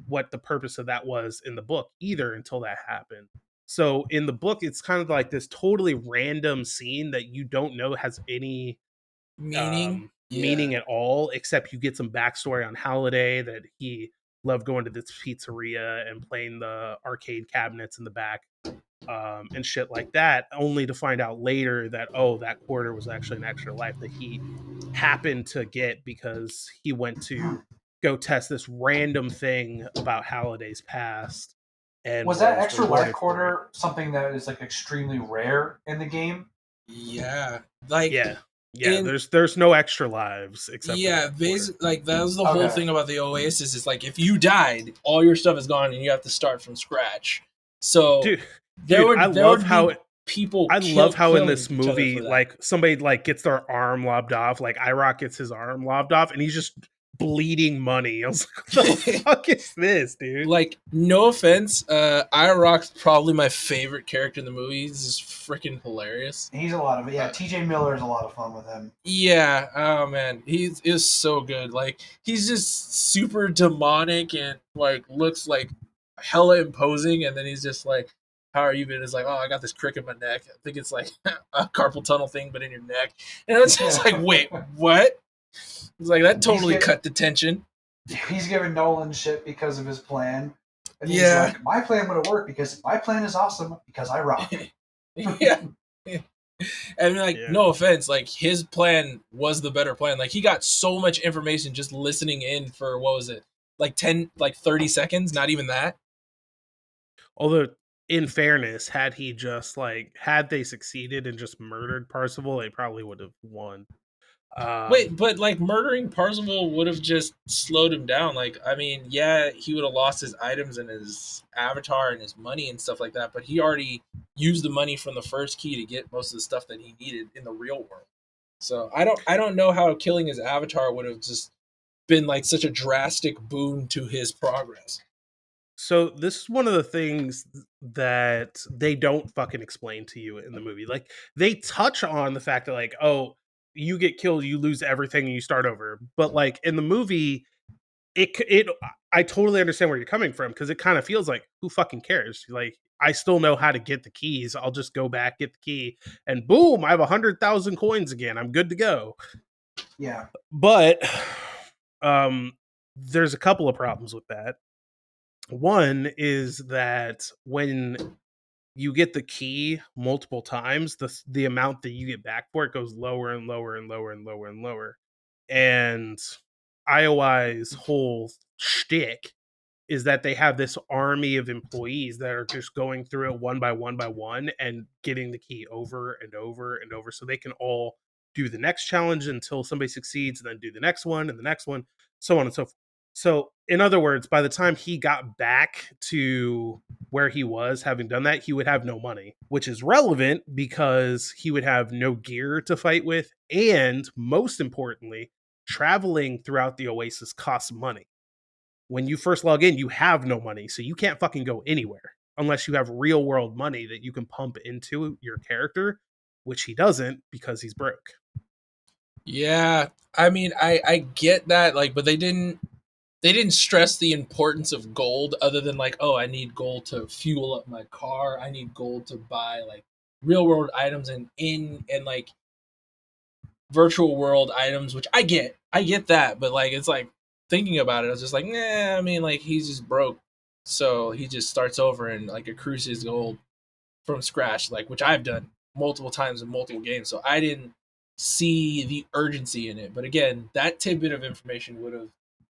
Speaker 1: what the purpose of that was in the book either until that happened. So in the book, it's kind of like this totally random scene that you don't know has any meaning at all, except you get some backstory on Halliday that he loved going to this pizzeria and playing the arcade cabinets in the back and shit like that, only to find out later that, oh, that quarter was actually an extra life that he happened to get because he went to go test this random thing about Halliday's past. And
Speaker 4: was that extra life
Speaker 1: rewarded for
Speaker 4: quarter something that is like extremely rare in the game?
Speaker 2: Yeah. Like
Speaker 1: it. Yeah, there's no extra lives except
Speaker 2: basically, like that was the whole thing about the Oasis. Is like if you died, all your stuff is gone, and you have to start from scratch. So,
Speaker 1: I love how in this
Speaker 2: each other
Speaker 1: movie,
Speaker 2: for that.
Speaker 1: like somebody like gets their arm lobbed off, like IROC gets his arm lobbed off, and he's just bleeding money. I was like, what the fuck is this, dude?
Speaker 2: Like, no offense, IROC's probably my favorite character in the movie. He's just freaking hilarious.
Speaker 4: He's a lot of it. Yeah, TJ Miller is a lot of fun with him.
Speaker 2: Yeah, oh man, he is so good. Like, he's just super demonic and like looks like hella imposing, and then he's just like, how are you been? It's like, oh, I got this crick in my neck. I think it's like a carpal tunnel thing, but in your neck. And it's just like, wait, what? It's like, that totally cut the tension.
Speaker 4: He's giving Nolan shit because of his plan. And he's like, my plan would have worked because my plan is awesome because I rock.
Speaker 2: Yeah. And like, no offense, like his plan was the better plan. Like he got so much information just listening in for, what was it? Like 30 seconds, not even that.
Speaker 1: Although, in fairness, had they succeeded and just murdered Parsifal, they probably would have won.
Speaker 2: Wait, but like murdering Parsifal would have just slowed him down. Like, I mean, yeah, he would have lost his items and his avatar and his money and stuff like that, but he already used the money from the first key to get most of the stuff that he needed in the real world. So I don't know how killing his avatar would have just been like such a drastic boon to his progress.
Speaker 1: So this is one of the things that they don't fucking explain to you in the movie. Like, they touch on the fact that, like, oh, you get killed, you lose everything, and you start over. But like in the movie, I totally understand where you're coming from because it kind of feels like, who fucking cares? Like, I still know how to get the keys. I'll just go back, get the key, and boom, I have 100,000 coins again. I'm good to go.
Speaker 4: Yeah,
Speaker 1: but there's a couple of problems with that. One is that when you get the key multiple times, the amount that you get back for it goes lower and lower and lower and lower and lower. And IOI's whole shtick is that they have this army of employees that are just going through it one by one and getting the key over and over and over so they can all do the next challenge until somebody succeeds and then do the next one and the next one, so on and so forth. So, in other words, by the time he got back to where he was, having done that, he would have no money, which is relevant because he would have no gear to fight with. And most importantly, traveling throughout the Oasis costs money. When you first log in, you have no money, so you can't fucking go anywhere unless you have real world money that you can pump into your character. which he doesn't because he's broke.
Speaker 2: Yeah, I mean, I get that, like, but they didn't stress the importance of gold other than like, oh, I need gold to fuel up my car. I need gold to buy like real world items and like virtual world items, which I get. I get that, but like it's like thinking about it, I was just like, nah, I mean like he's just broke. So he just starts over and like accrues his gold from scratch, like which I've done multiple times in multiple games. So I didn't see the urgency in it. But again, that tidbit of information would have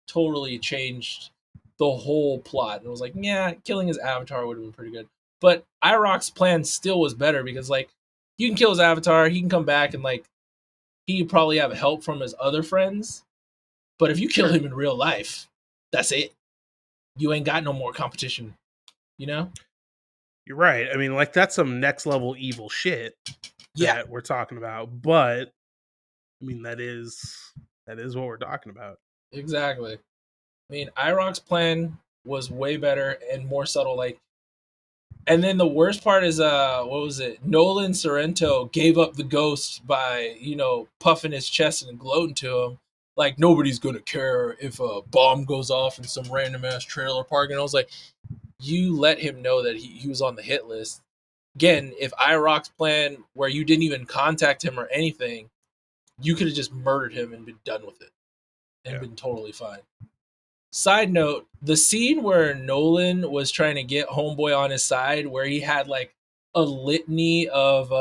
Speaker 2: totally changed the whole plot. And it was like, yeah, killing his avatar would have been pretty good. But IROC's plan still was better because like you can kill his avatar, he can come back and like he could probably have help from his other friends. But if you kill him in real life, that's it. You ain't got no more competition, you know?
Speaker 1: You're right. I mean, like that's some next level evil shit
Speaker 2: Yeah,
Speaker 1: that we're talking about. But I mean, that is what we're talking about.
Speaker 2: exactly. I mean, IROC's plan was way better and more subtle. Like, and then the worst part is, what was it? Nolan Sorrento gave up the ghost by, puffing his chest and gloating to him. Like, nobody's gonna care if a bomb goes off in some random ass trailer park. And I was like, you let him know that he was on the hit list. Again, if IROC's plan, where you didn't even contact him or anything, you could have just murdered him and been done with it and been totally fine. Side note, the scene where Nolan was trying to get Homeboy on his side, where he had like a litany of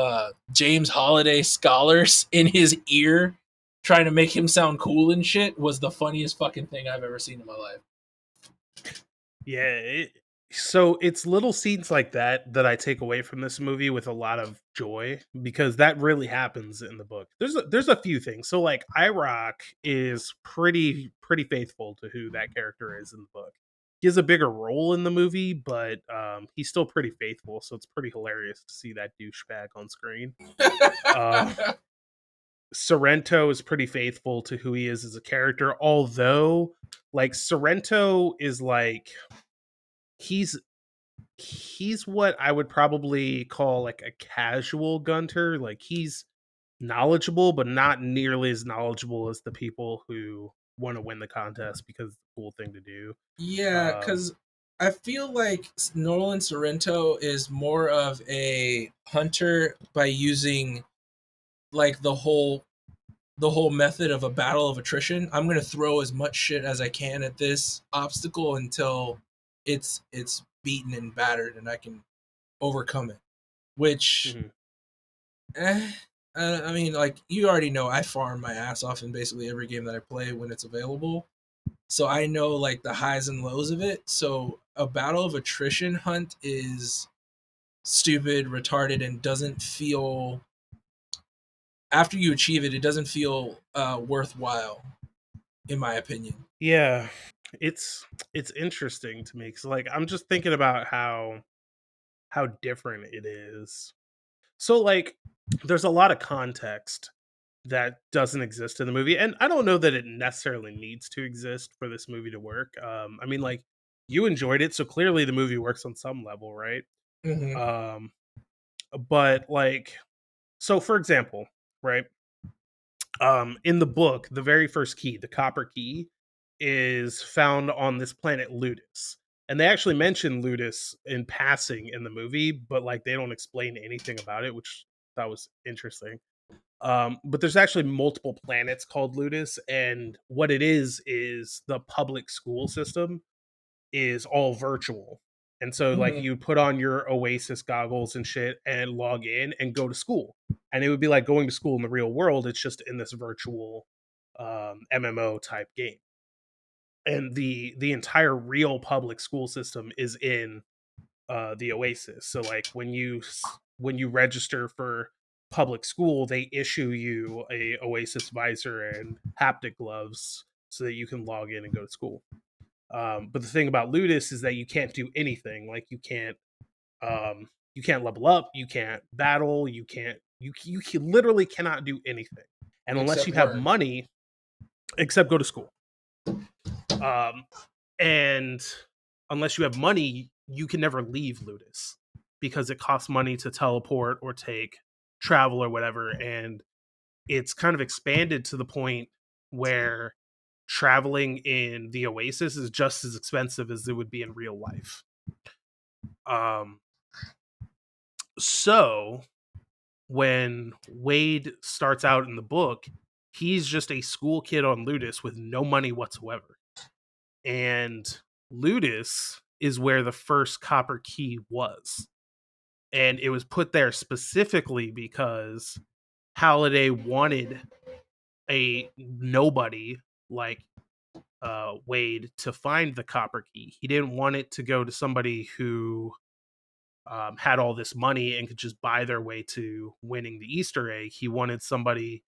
Speaker 2: James Holiday scholars in his ear trying to make him sound cool and shit, was the funniest fucking thing I've ever seen in my life.
Speaker 1: Yeah. So it's little scenes like that I take away from this movie with a lot of joy because that really happens in the book. There's a few things. So like IROC is pretty faithful to who that character is in the book. He has a bigger role in the movie, but he's still pretty faithful. So it's pretty hilarious to see that douchebag on screen. Sorrento is pretty faithful to who he is as a character, although like Sorrento is like he's what I would probably call like a casual Gunter. Like he's knowledgeable, but not nearly as knowledgeable as the people who want to win the contest because it's a cool thing to do.
Speaker 2: Yeah, because I feel like Nolan Sorrento is more of a hunter by using like the whole method of a battle of attrition. I'm gonna throw as much shit as I can at this obstacle until it's beaten and battered and I can overcome it. Which, I mean, like you already know, I farm my ass off in basically every game that I play when it's available. So I know like the highs and lows of it. So a battle of attrition hunt is stupid, retarded, and doesn't feel, after you achieve it, it doesn't feel worthwhile, in my opinion.
Speaker 1: Yeah, it's interesting to me because like I'm just thinking about how different it is. So like there's a lot of context that doesn't exist in the movie, and I don't know that it necessarily needs to exist for this movie to work. I mean, like you enjoyed it, so clearly the movie works on some level, right?
Speaker 2: Mm-hmm.
Speaker 1: But like, so for example, right? In the book, the very first key, the copper key, is found on this planet Ludus. And they actually mention Ludus in passing in the movie, but like they don't explain anything about it, which I thought was interesting. But there's actually multiple planets called Ludus, and what it is the public school system is all virtual. And so like
Speaker 2: Mm-hmm.
Speaker 1: you put on your Oasis goggles and shit and log in and go to school. And it would be like going to school in the real world. It's just in this virtual MMO type game. And the entire real public school system is in the Oasis. So like when you register for public school, they issue you a Oasis visor and haptic gloves so that you can log in and go to school. But the thing about Ludus is that you can't do anything. Like you can't level up, you can't battle, you literally cannot do anything. And unless
Speaker 2: Except
Speaker 1: you have
Speaker 2: learn.
Speaker 1: money, except go to school. And unless you have money, you can never leave Ludus because it costs money to teleport or take travel or whatever, and it's kind of expanded to the point where traveling in the Oasis is just as expensive as it would be in real life. So when Wade starts out in the book, he's just a school kid on Ludus with no money whatsoever. And Ludus is where the first copper key was. And it was put there specifically because Halliday wanted a nobody like Wade to find the copper key. He didn't want it to go to somebody who had all this money and could just buy their way to winning the Easter egg. He wanted somebody.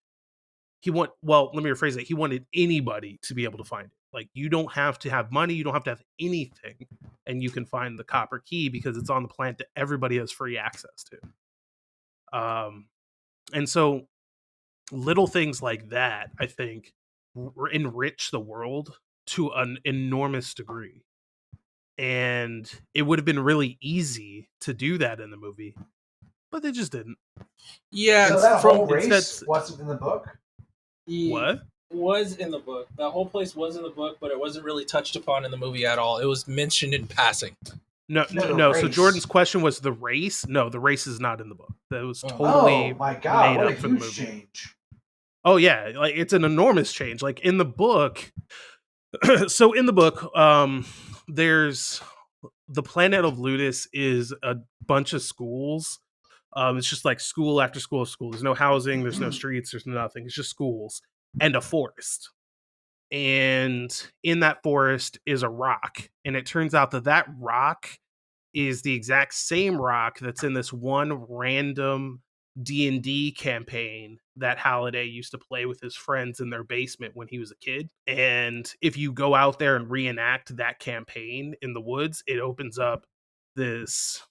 Speaker 1: Well, let me rephrase it. He wanted anybody to be able to find it. Like, you don't have to have money, you don't have to have anything, and you can find the copper key because it's on the planet that everybody has free access to. And so little things like that, I think, enrich the world to an enormous degree. And it would have been really easy to do that in the movie, but they just didn't.
Speaker 2: Yeah,
Speaker 4: So that whole race
Speaker 1: instead-
Speaker 4: wasn't in the book?
Speaker 1: What?
Speaker 2: Was in the book. That whole place was in the book, but it wasn't really touched upon in the movie at all. It was mentioned in passing.
Speaker 1: No. So
Speaker 4: race.
Speaker 1: Jordan's question was the race. No, the race is not in the book. That was totally
Speaker 4: Oh my god!
Speaker 1: made
Speaker 4: What
Speaker 1: up
Speaker 4: a
Speaker 1: for the
Speaker 4: huge
Speaker 1: movie.
Speaker 4: change.
Speaker 1: Oh yeah, like it's an enormous change. Like in the book, so in the book, there's the planet of Ludus is a bunch of schools. It's just like school after school of school. There's no housing, there's no streets, there's nothing. It's just schools and a forest. And in that forest is a rock, and it turns out that rock is the exact same rock that's in this one random D&D campaign that Halliday used to play with his friends in their basement when he was a kid. And if you go out there and reenact that campaign in the woods, it opens up this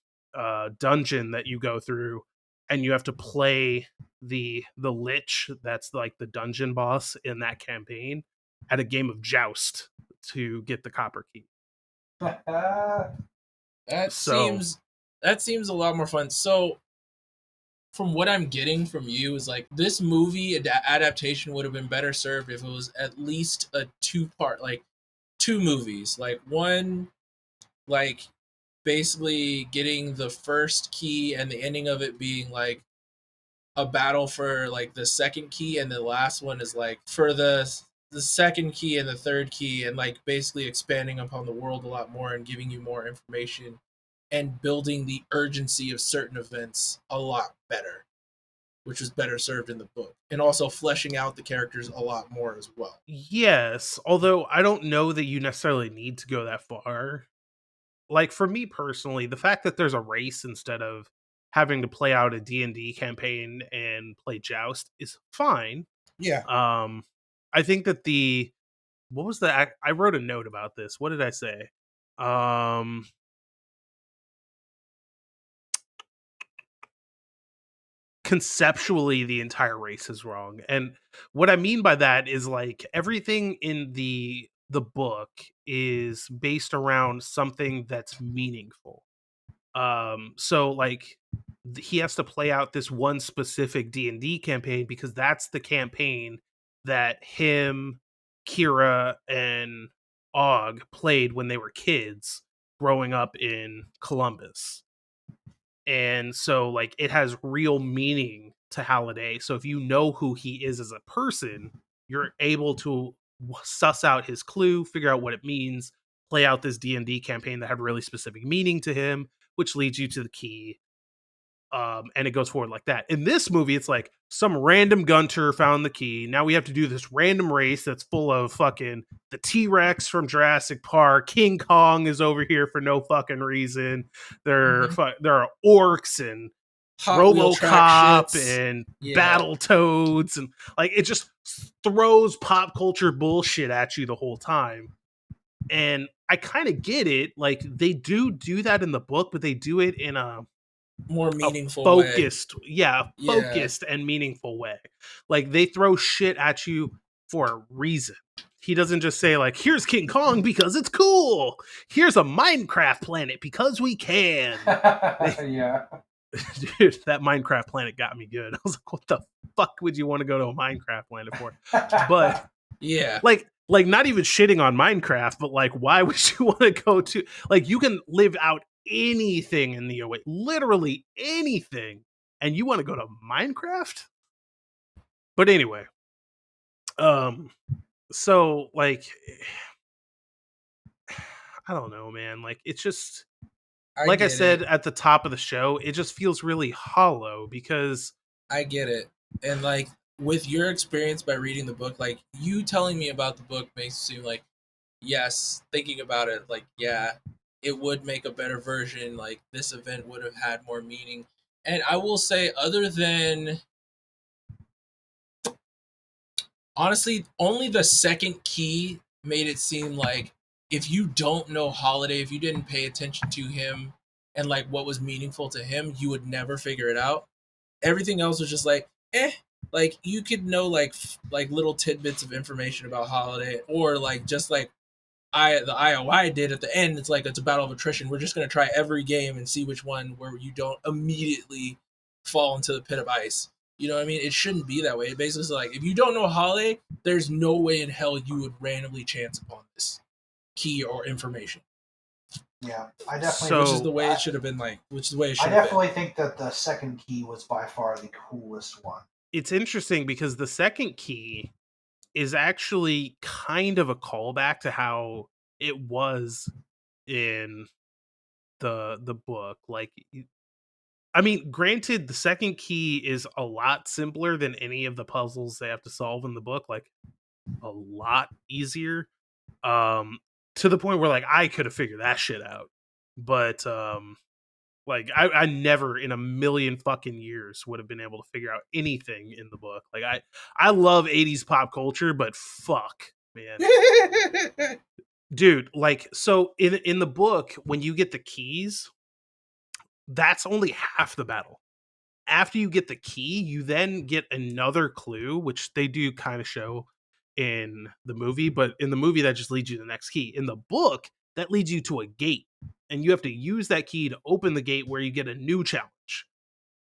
Speaker 1: dungeon that you go through, and you have to play the lich that's like the dungeon boss in that campaign at a game of joust to get the copper key.
Speaker 2: That seems a lot more fun. So, from what I'm getting from you is like this movie adaptation would have been better served if it was at least a two-part, like 2 movies, like one, like basically getting the first key and the ending of it being like a battle for like the second key, and the last one is like for the second key and the third key, and like basically expanding upon the world a lot more and giving you more information and building the urgency of certain events a lot better, which was better served in the book, and also fleshing out the characters a lot more as well.
Speaker 1: Yes, although I don't know that you necessarily need to go that far. Like for me personally, the fact that there's a race instead of having to play out a D&D campaign and play Joust is fine.
Speaker 2: Yeah.
Speaker 1: I think that what was the I wrote a note about this. What did I say? Conceptually, the entire race is wrong. And what I mean by that is like everything in the book is based around something that's meaningful. So like he has to play out this one specific D&D campaign because that's the campaign that him, Kira, and Og played when they were kids growing up in Columbus. And so like it has real meaning to Halliday. So if you know who he is as a person, you're able to suss out his clue, figure out what it means, play out this D&D campaign that had really specific meaning to him, which leads you to the key. And it goes forward like that. In this movie, it's like some random Gunter found the key. Now we have to do this random race that's full of fucking the T-Rex from Jurassic Park. King Kong is over here for no fucking reason. There are orcs and RoboCop and Battletoads, and like it just throws pop culture bullshit at you the whole time. And I kind of get it. Like they do that in the book, but they do it in a
Speaker 2: more meaningful
Speaker 1: focused
Speaker 2: way.
Speaker 1: And meaningful way. Like they throw shit at you for a reason. He doesn't just say like, here's King Kong because it's cool, here's a Minecraft planet because we can.
Speaker 4: Yeah.
Speaker 1: dude, that Minecraft planet got me good. I was like, what the fuck would you want to go to a Minecraft planet for? But
Speaker 2: Yeah.
Speaker 1: like not even shitting on Minecraft, but like, why would you want to go to, like, you can live out anything in the OA, literally anything, and you want to go to Minecraft? But anyway, so like, I don't know, man. Like, it's just, like I said at the top of the show, it just feels really hollow because
Speaker 2: I get it. And like with your experience by reading the book, like you telling me about the book makes it seem like, yes, thinking about it, like, yeah, it would make a better version. Like this event would have had more meaning. And I will say, other than honestly, only the second key made it seem like if you don't know Holiday, if you didn't pay attention to him and like what was meaningful to him, you would never figure it out. Everything else was just like, like you could know like little tidbits of information about Holiday, or like just like the IOI did at the end. It's like it's a battle of attrition. We're just gonna try every game and see which one where you don't immediately fall into the pit of ice. You know what I mean? It shouldn't be that way. It basically is like if you don't know Holiday, there's no way in hell you would randomly chance upon this key or information.
Speaker 4: Yeah, I definitely.
Speaker 2: Which is the way it should have been. Like, which is the way it should.
Speaker 4: I definitely think that the second key was by far the coolest one.
Speaker 1: It's interesting because the second key is actually kind of a callback to how it was in the book. Like, I mean, granted, the second key is a lot simpler than any of the puzzles they have to solve in the book. Like, a lot easier. To the point where like I could have figured that shit out, but like I never in a million fucking years would have been able to figure out anything in the book. Like I love 80s pop culture, but fuck, man. Dude, like, so in the book, when you get the keys, that's only half the battle. After you get the key, you then get another clue, which they do kind of show in the movie, but in the movie that just leads you to the next key. In the book, that leads you to a gate, and you have to use that key to open the gate where you get a new challenge.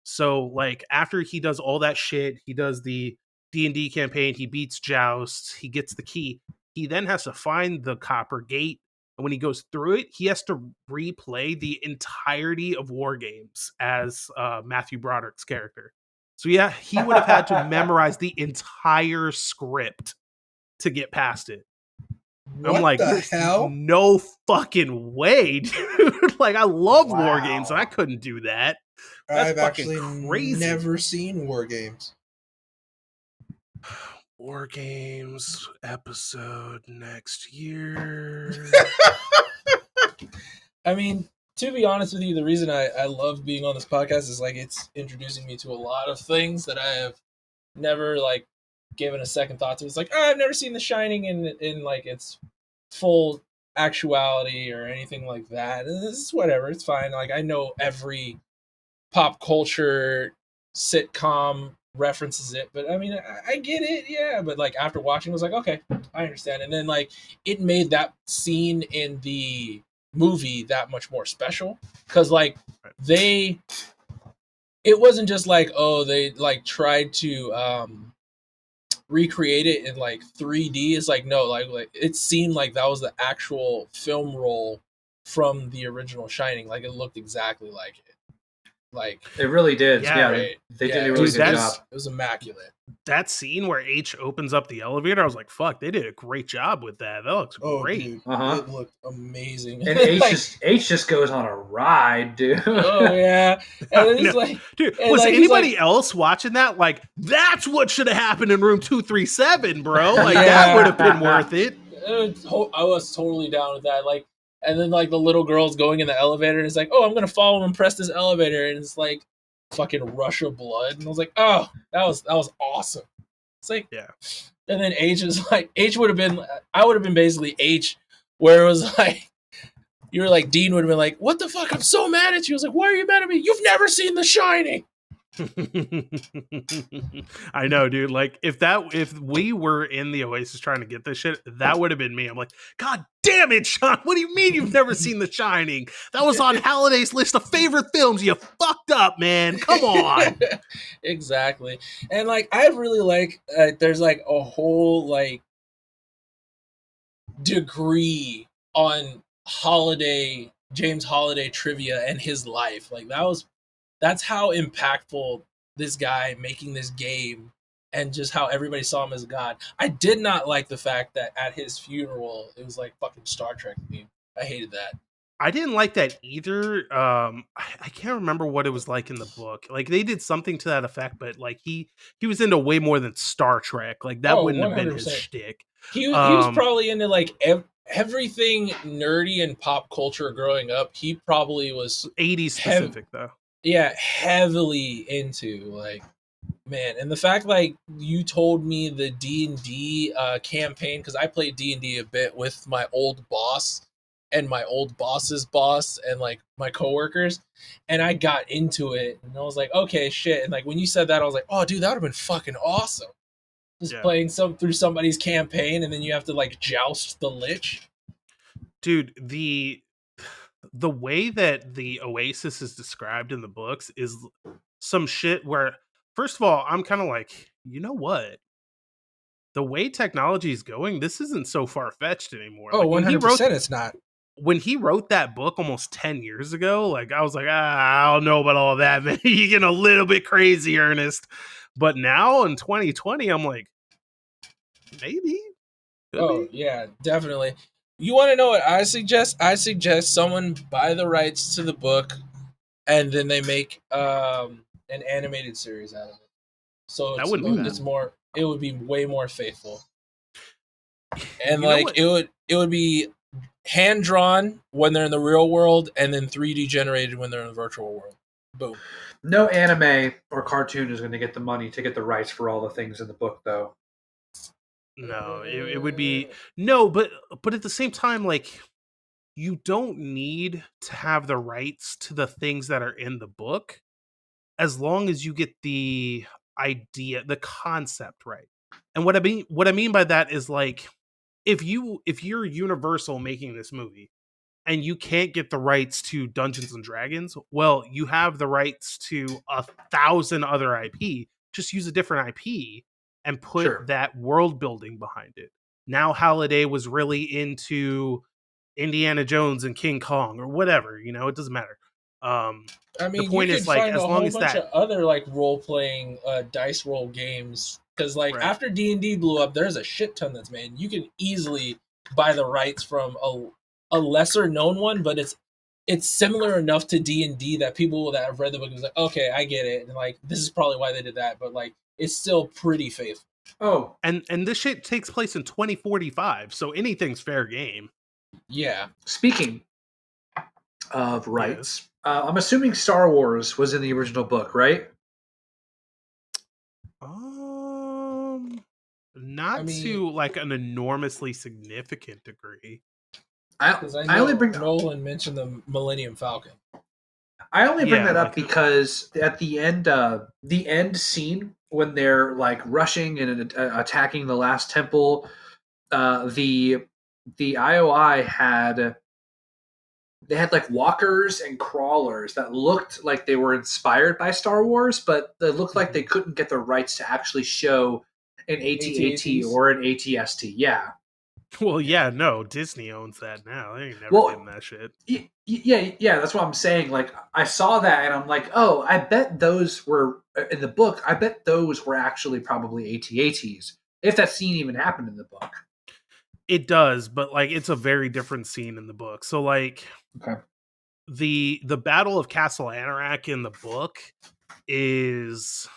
Speaker 1: So like after he does all that shit, he does the D&D campaign, he beats Joust, he gets the key. He then has to find the copper gate, and when he goes through it, he has to replay the entirety of War Games as Matthew Broderick's character. So yeah, he would have had to memorize the entire script to get past it.
Speaker 2: What
Speaker 1: I'm like,
Speaker 2: the
Speaker 1: there's
Speaker 2: hell?
Speaker 1: no fucking way, dude. Like, I love War Games, and I couldn't do that. That's
Speaker 2: I've
Speaker 1: fucking
Speaker 2: actually
Speaker 1: crazy.
Speaker 2: never seen War Games.
Speaker 1: War Games episode next year.
Speaker 2: I mean, to be honest with you, the reason I love being on this podcast is like it's introducing me to a lot of things that I have never like given a second thought to. It's like, oh, I've never seen The Shining in like its full actuality or anything like that. And this is whatever, it's fine. Like I know every pop culture sitcom references it, but I mean I get it, yeah. But like after watching, I was like, okay, I understand. And then like it made that scene in the movie that much more special because like it wasn't just like, oh, they like tried to recreate it in like 3D. It's like no, like it seemed like that was the actual film roll from the original Shining. Like it looked exactly like it. Like
Speaker 3: it really did.
Speaker 1: Yeah,
Speaker 3: Yeah,
Speaker 2: right.
Speaker 3: they did a really good job.
Speaker 2: It was immaculate.
Speaker 1: That scene where H opens up the elevator, I was like, fuck, they did a great job with that. That looks great.
Speaker 2: Dude,
Speaker 3: Uh-huh.
Speaker 2: It looked amazing.
Speaker 3: And H
Speaker 2: like,
Speaker 3: H just goes on a ride, dude.
Speaker 2: oh yeah. And then it's like,
Speaker 1: dude,
Speaker 2: and
Speaker 1: was
Speaker 2: like,
Speaker 1: anybody else watching that? Like, that's what should have happened in room 237, bro. Like,
Speaker 2: Yeah.
Speaker 1: that would have been worth it.
Speaker 2: I was totally down with that. Like, and then like the little girl's going in the elevator, and it's like, oh, I'm gonna follow him and press this elevator, and it's like fucking rush of blood, and I was like, oh, that was awesome. It's like,
Speaker 1: yeah.
Speaker 2: And then H is like, H would have been, I would have been basically H, where it was like, you were like, Dean would have been like, what the fuck? I'm so mad at you. I was like, why are you mad at me? You've never seen The Shining.
Speaker 1: I know, dude. Like if we were in the Oasis trying to get this shit, that would have been me. I'm like, God damn it, Sean. What do you mean you've never seen The Shining? That was on Halliday's list of favorite films. You fucked up, man. Come on.
Speaker 2: Exactly. And like I really like there's like a whole like degree on James Holiday trivia and his life. Like that's how impactful this guy making this game and just how everybody saw him as a god. I did not like the fact that at his funeral it was like fucking Star Trek theme. I hated that.
Speaker 1: I didn't like that either. I can't remember what it was like in the book. Like they did something to that effect, but like he was into way more than Star Trek. Like that wouldn't have been his
Speaker 2: 100%.
Speaker 1: shtick.
Speaker 2: He was probably into like everything nerdy and pop culture growing up. He probably was
Speaker 1: 80s specific though.
Speaker 2: Yeah, heavily into like man, and the fact like you told me the D&D campaign because I played D&D a bit with my old boss and my old boss's boss and like my coworkers, and I got into it and I was like, okay, shit. And like when you said that, I was like, oh, dude, that would have been fucking awesome. Just playing through somebody's campaign and then you have to like joust the lich.
Speaker 1: Dude, the way that the Oasis is described in the books is some shit where, first of all, I'm kind of like, you know what? The way technology is going, this isn't so far-fetched anymore.
Speaker 2: Oh,
Speaker 1: like,
Speaker 2: 100% it's not.
Speaker 1: When he wrote that book almost 10 years ago, like, I was like, I don't know about all that, man. You're getting a little bit crazy, Ernest. But now in 2020, I'm like, maybe.
Speaker 2: Oh, yeah, definitely. You want to know what I suggest? I suggest someone buy the rights to the book and then they make an animated series out of it. So it's more. It would be way more faithful. And like it would be hand drawn when they're in the real world, and then 3D generated when they're in the virtual world. Boom.
Speaker 3: No anime or cartoon is going to get the money to get the rights for all the things in the book, though.
Speaker 1: No, it would be no, but at the same time, like you don't need to have the rights to the things that are in the book, as long as you get the idea, the concept right. And what I mean by that is like if you're Universal making this movie and you can't get the rights to Dungeons and Dragons, well, you have the rights to 1,000 other IP. Just use a different IP and put that world building behind it. Now Halliday was really into Indiana Jones and King Kong or whatever, it doesn't matter.
Speaker 2: I mean,
Speaker 1: the point
Speaker 2: you
Speaker 1: is
Speaker 2: can
Speaker 1: like
Speaker 2: find
Speaker 1: as
Speaker 2: a
Speaker 1: long
Speaker 2: whole
Speaker 1: as
Speaker 2: bunch
Speaker 1: that
Speaker 2: of other like role playing dice roll games because like after D&D blew up, there's a shit ton that's made. You can easily buy the rights from a lesser known one, but it's similar enough to D&D that people that have read the book is like, okay, I get it, and like this is probably why they did that, but like it's still pretty faithful.
Speaker 3: Oh,
Speaker 1: and this shit takes place in 2045, so anything's fair game.
Speaker 2: Yeah.
Speaker 3: Speaking of rights, I'm assuming Star Wars was in the original book, right?
Speaker 1: Not to like an enormously significant degree.
Speaker 2: I only bring Nolan mentioned the Millennium Falcon.
Speaker 3: I only bring that up because at the end scene when they're like rushing and attacking the last temple, the IOI had like walkers and crawlers that looked like they were inspired by Star Wars, but they looked like they couldn't get the rights to actually show an AT-AT or an AT-ST. Yeah.
Speaker 1: Well, yeah, no, Disney owns that now. They ain't never getting that shit.
Speaker 3: Yeah, that's what I'm saying. Like, I saw that and I'm like, oh, I bet those were in the book. I bet those were actually probably AT-ATs, if that scene even happened in the book.
Speaker 1: It does, but like it's a very different scene in the book. So like the Battle of Castle Anorak in the book is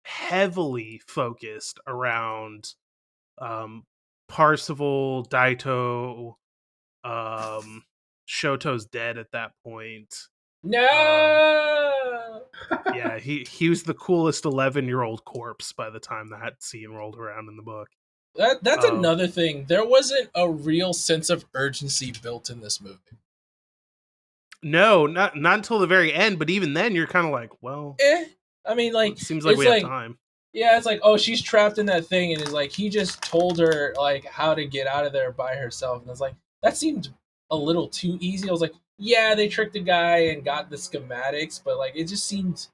Speaker 1: heavily focused around Parsifal, Daito, Shoto's dead at that point.
Speaker 2: No.
Speaker 1: Yeah, he was the coolest 11-year-old corpse by the time that scene rolled around in the book.
Speaker 2: That's another thing. There wasn't a real sense of urgency built in this movie.
Speaker 1: No, not until the very end. But even then, you're kind of like, well,
Speaker 2: I mean, like,
Speaker 1: It seems like
Speaker 2: it's
Speaker 1: we have
Speaker 2: like,
Speaker 1: time.
Speaker 2: yeah, it's like, oh, she's trapped in that thing, and it's like he just told her like how to get out of there by herself, and it's like that seemed a little too easy. I was like, yeah, they tricked the guy and got the schematics, but like it just seemed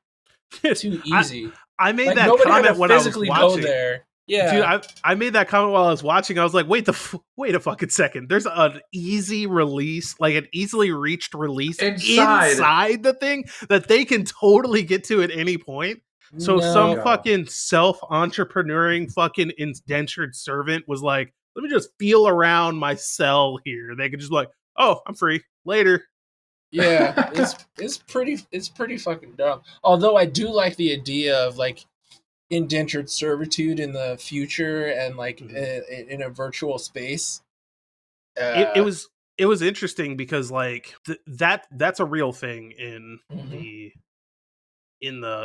Speaker 2: too
Speaker 1: I
Speaker 2: easy.
Speaker 1: I made
Speaker 2: Like
Speaker 1: that
Speaker 2: nobody had to
Speaker 1: comment when I was
Speaker 2: physically go
Speaker 1: watching.
Speaker 2: there.
Speaker 1: Dude,
Speaker 2: Yeah,
Speaker 1: I made that comment while I was watching. I was like, wait a fucking second. There's an easy release, like an easily reached release inside the thing that they can totally get to at any point. So some
Speaker 2: no,
Speaker 1: fucking self-entrepreneuring fucking indentured servant was like, let me just feel around my cell here. They could just be like, oh, I'm free. Later.
Speaker 2: yeah, it's pretty fucking dumb. Although I do like the idea of like indentured servitude in the future and like
Speaker 1: Mhm.
Speaker 2: in a virtual space.
Speaker 1: It was interesting because like that's a real thing in
Speaker 2: Mhm.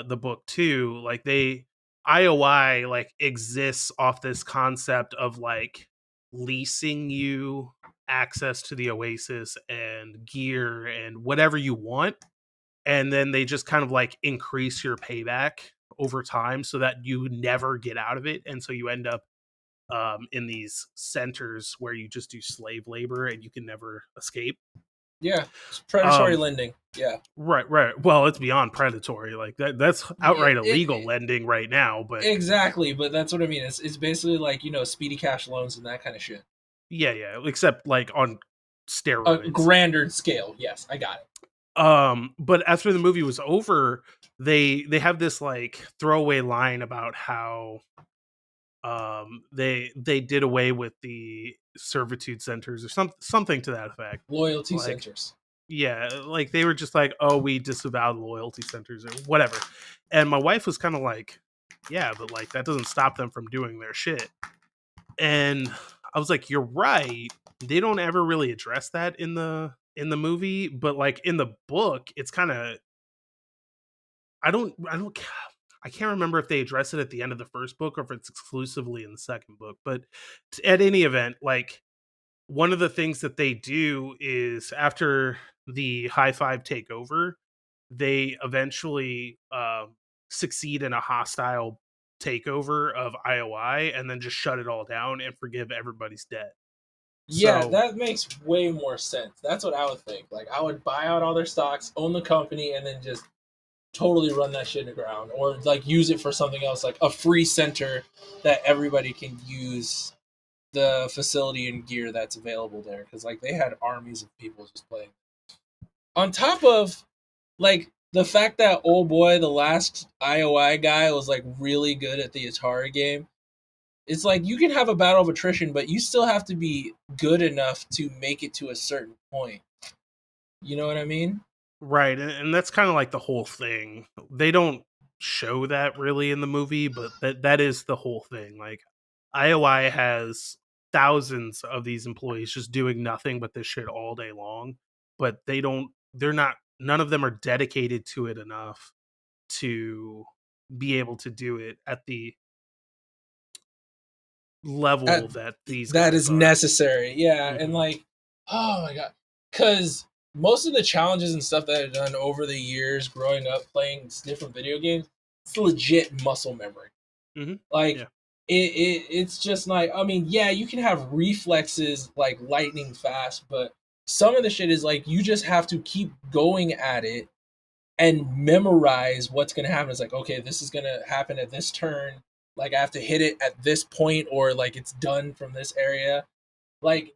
Speaker 1: the book too. Like they IOI like exists off this concept of like leasing you access to the oasis and gear and whatever you want, and then they just kind of like increase your payback over time so that you never get out of it, and so you end up in these centers where you just do slave labor and you can never escape.
Speaker 2: Yeah, it's predatory
Speaker 1: um
Speaker 2: lending. Yeah,
Speaker 1: right, well, it's beyond predatory, like that's
Speaker 2: yeah,
Speaker 1: outright illegal lending right now, but
Speaker 2: exactly. But that's what I mean. It's basically like speedy cash loans and that kind of shit.
Speaker 1: yeah, except like on
Speaker 2: A
Speaker 1: steroids.
Speaker 2: grander scale. Yes, I got it.
Speaker 1: But after the movie was over, they have this like throwaway line about how they did away with the servitude centers or something to that effect.
Speaker 2: Loyalty
Speaker 1: Like,
Speaker 2: centers.
Speaker 1: yeah, like they were just like, oh, we disavowed loyalty centers or whatever. And my wife was kind of like, yeah, but like that doesn't stop them from doing their shit. And I was like, you're right. They don't ever really address that in the movie, but like in the book, it's kind of I don't I can't remember if they address it at the end of the first book or if it's exclusively in the second book. But at any event, like one of the things that they do is after the high five takeover, they eventually succeed in a hostile takeover of IOI and then just shut it all down and forgive everybody's debt.
Speaker 2: Yeah,
Speaker 1: So
Speaker 2: that makes way more sense. That's what I would think. Like I would buy out all their stocks, own the company, and then just totally run that shit in the ground, or like use it for something else, like a free center that everybody can use the facility and gear that's available there. Because like they had armies of people just playing. On top of like the fact that old boy, the last IOI guy, was like really good at the Atari game. It's like you can have a battle of attrition, but you still have to be good enough to make it to a certain point. You know what I mean?
Speaker 1: right, and that's kind of like the whole thing. They don't show that really in the movie, but that is the whole thing. Like IOI has thousands of these employees just doing nothing but this shit all day long, but they're not none of them are dedicated to it enough to be able to do it at the level
Speaker 2: At,
Speaker 1: that these
Speaker 2: that
Speaker 1: guys
Speaker 2: is
Speaker 1: are.
Speaker 2: necessary. Yeah, and
Speaker 1: Mhm.
Speaker 2: like, oh my god, because most of the challenges and stuff that I've done over the years growing up playing different video games, it's legit muscle memory.
Speaker 1: Mhm.
Speaker 2: Like
Speaker 1: Yeah.
Speaker 2: it's just like, I mean, yeah, you can have reflexes like lightning fast, but some of the shit is like you just have to keep going at it and memorize what's gonna happen. It's like, okay, this is gonna happen at this turn. Like I have to hit it at this point, or like it's done from this area. Like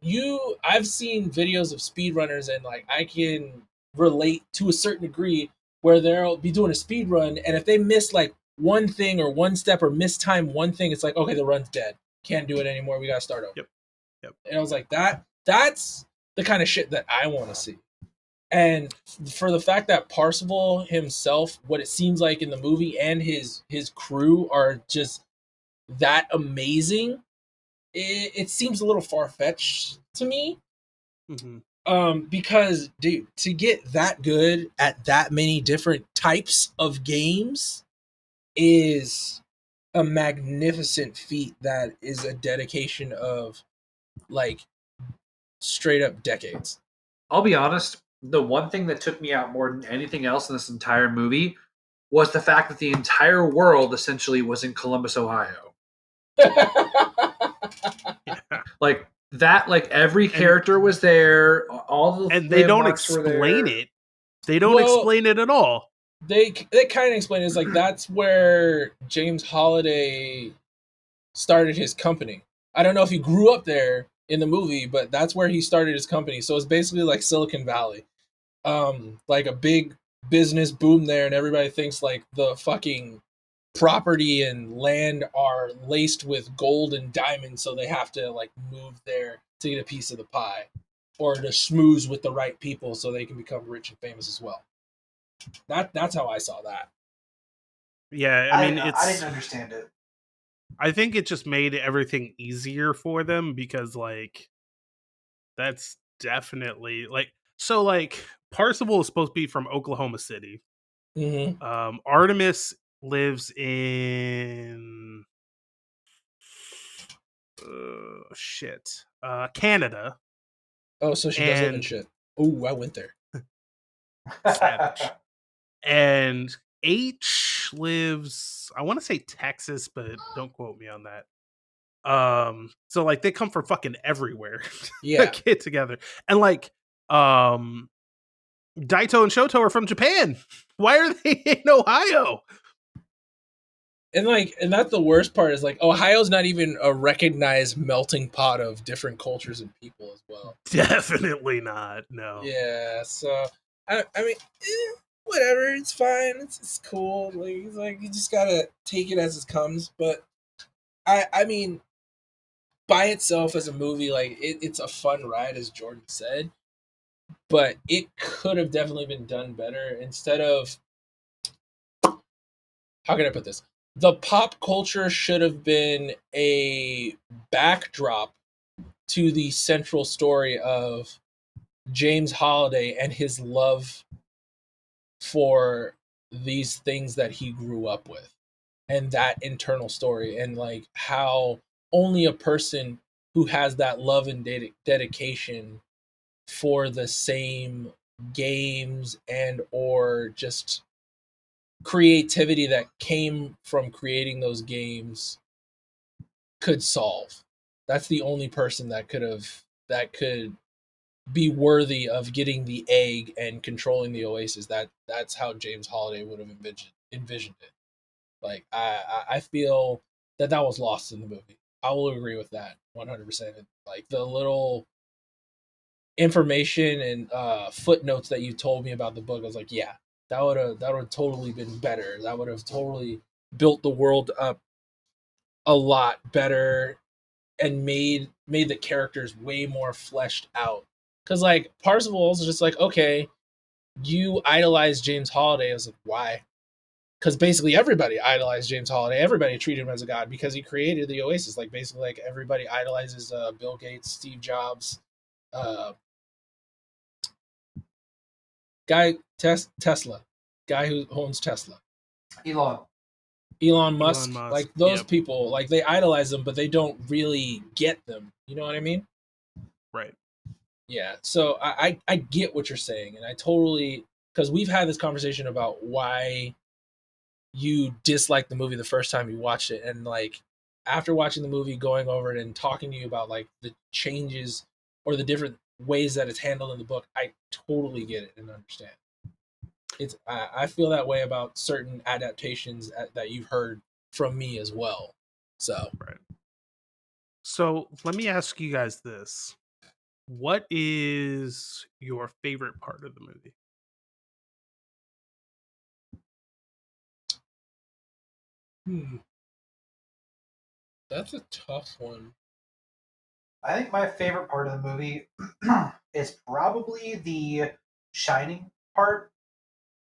Speaker 2: I've seen videos of speedrunners, and like I can relate to a certain degree where they'll be doing a speed run, and if they miss like one thing or one step or miss time one thing, it's like, okay, the run's dead. Can't do it anymore. We gotta start over.
Speaker 1: Yep. Yep.
Speaker 2: And I was like, that's the kind of shit that I want to see. And for the fact that Parsifal himself, what it seems like in the movie, and his crew are just that amazing, it seems a little far fetched to me.
Speaker 1: Mhm.
Speaker 2: Because dude, to get that good at that many different types of games is a magnificent feat that is a dedication of like straight up decades.
Speaker 3: I'll be honest, the one thing that took me out more than anything else in this entire movie was the fact that the entire world essentially was in Columbus, Ohio.
Speaker 1: Yeah.
Speaker 3: Like that, like every character was there. All the
Speaker 1: And they don't
Speaker 3: landmarks were
Speaker 1: explain
Speaker 3: there.
Speaker 1: it. They don't explain it at all.
Speaker 2: They kind of explain it. It's like that's where James Holiday started his company. I don't know if he grew up there in the movie, but that's where he started his company. So it's basically like Silicon Valley, like a big business boom there, and everybody thinks like the fucking property and land are laced with gold and diamonds, so they have to like move there to get a piece of the pie, or to schmooze with the right people so they can become rich and famous as well. That's how I saw that.
Speaker 1: Yeah, I mean,
Speaker 4: I didn't understand it.
Speaker 1: I think it just made everything easier for them because, like, that's definitely like so. Like, Parzival is supposed to be from Oklahoma City.
Speaker 2: Mm-hmm.
Speaker 1: Artemis lives in Canada.
Speaker 2: Oh, so she does live in
Speaker 1: And
Speaker 2: shit. Oh, I went there.
Speaker 1: savage. And H lives, I want to say Texas, but don't quote me on that. So like they come from fucking everywhere.
Speaker 2: Yeah.
Speaker 1: Get together. And like Daito and Shoto are from Japan. Why are they in Ohio?
Speaker 2: And that's the worst part is like Ohio's not even a recognized melting pot of different cultures and people as well.
Speaker 1: Definitely not. No.
Speaker 2: Yeah, so I mean, whatever, it's fine, it's cool. Like it's like you just gotta take it as it comes. But I mean, by itself as a movie, like it's a fun ride, as Jordan said. But it could have definitely been done better. Instead of, how can I put this? The pop culture should have been a backdrop to the central story of James Holiday and his love for these things that he grew up with, and that internal story, and like how only a person who has that love and dedication for the same games and or just creativity that came from creating those games could solve. That's the only person that could be worthy of getting the egg and controlling the Oasis. That's how James Holiday would have envisioned it. Like I feel that was lost in the movie. I will agree with that 100%. Like the little information and footnotes that you told me about the book, I was like, yeah, that would have totally been better. That would have totally built the world up a lot better and made the characters way more fleshed out. Because like Parzival was just like, okay, you idolize James Holiday. I was like, why? Because basically everybody idolized James Holiday. Everybody treated him as a god because he created the Oasis. Like basically, like everybody idolizes Bill Gates, Steve Jobs, uh, Tesla, guy who owns Tesla, Elon Musk. Like those
Speaker 1: Yep.
Speaker 2: people, like they idolize them, but they don't really get them. You know what I mean?
Speaker 1: Right.
Speaker 2: Yeah. So I get what you're saying, and I totally, because we've had this conversation about why you disliked the movie the first time you watched it, and like after watching the movie, going over it and talking to you about like the changes or the different ways that it's handled in the book, I totally get it and understand. It's I feel that way about certain adaptations that you've heard from me as well. So
Speaker 1: Right. So let me ask you guys this. What is your favorite part of the movie?
Speaker 2: that's a tough one.
Speaker 4: I think my favorite part of the movie is probably the Shining part.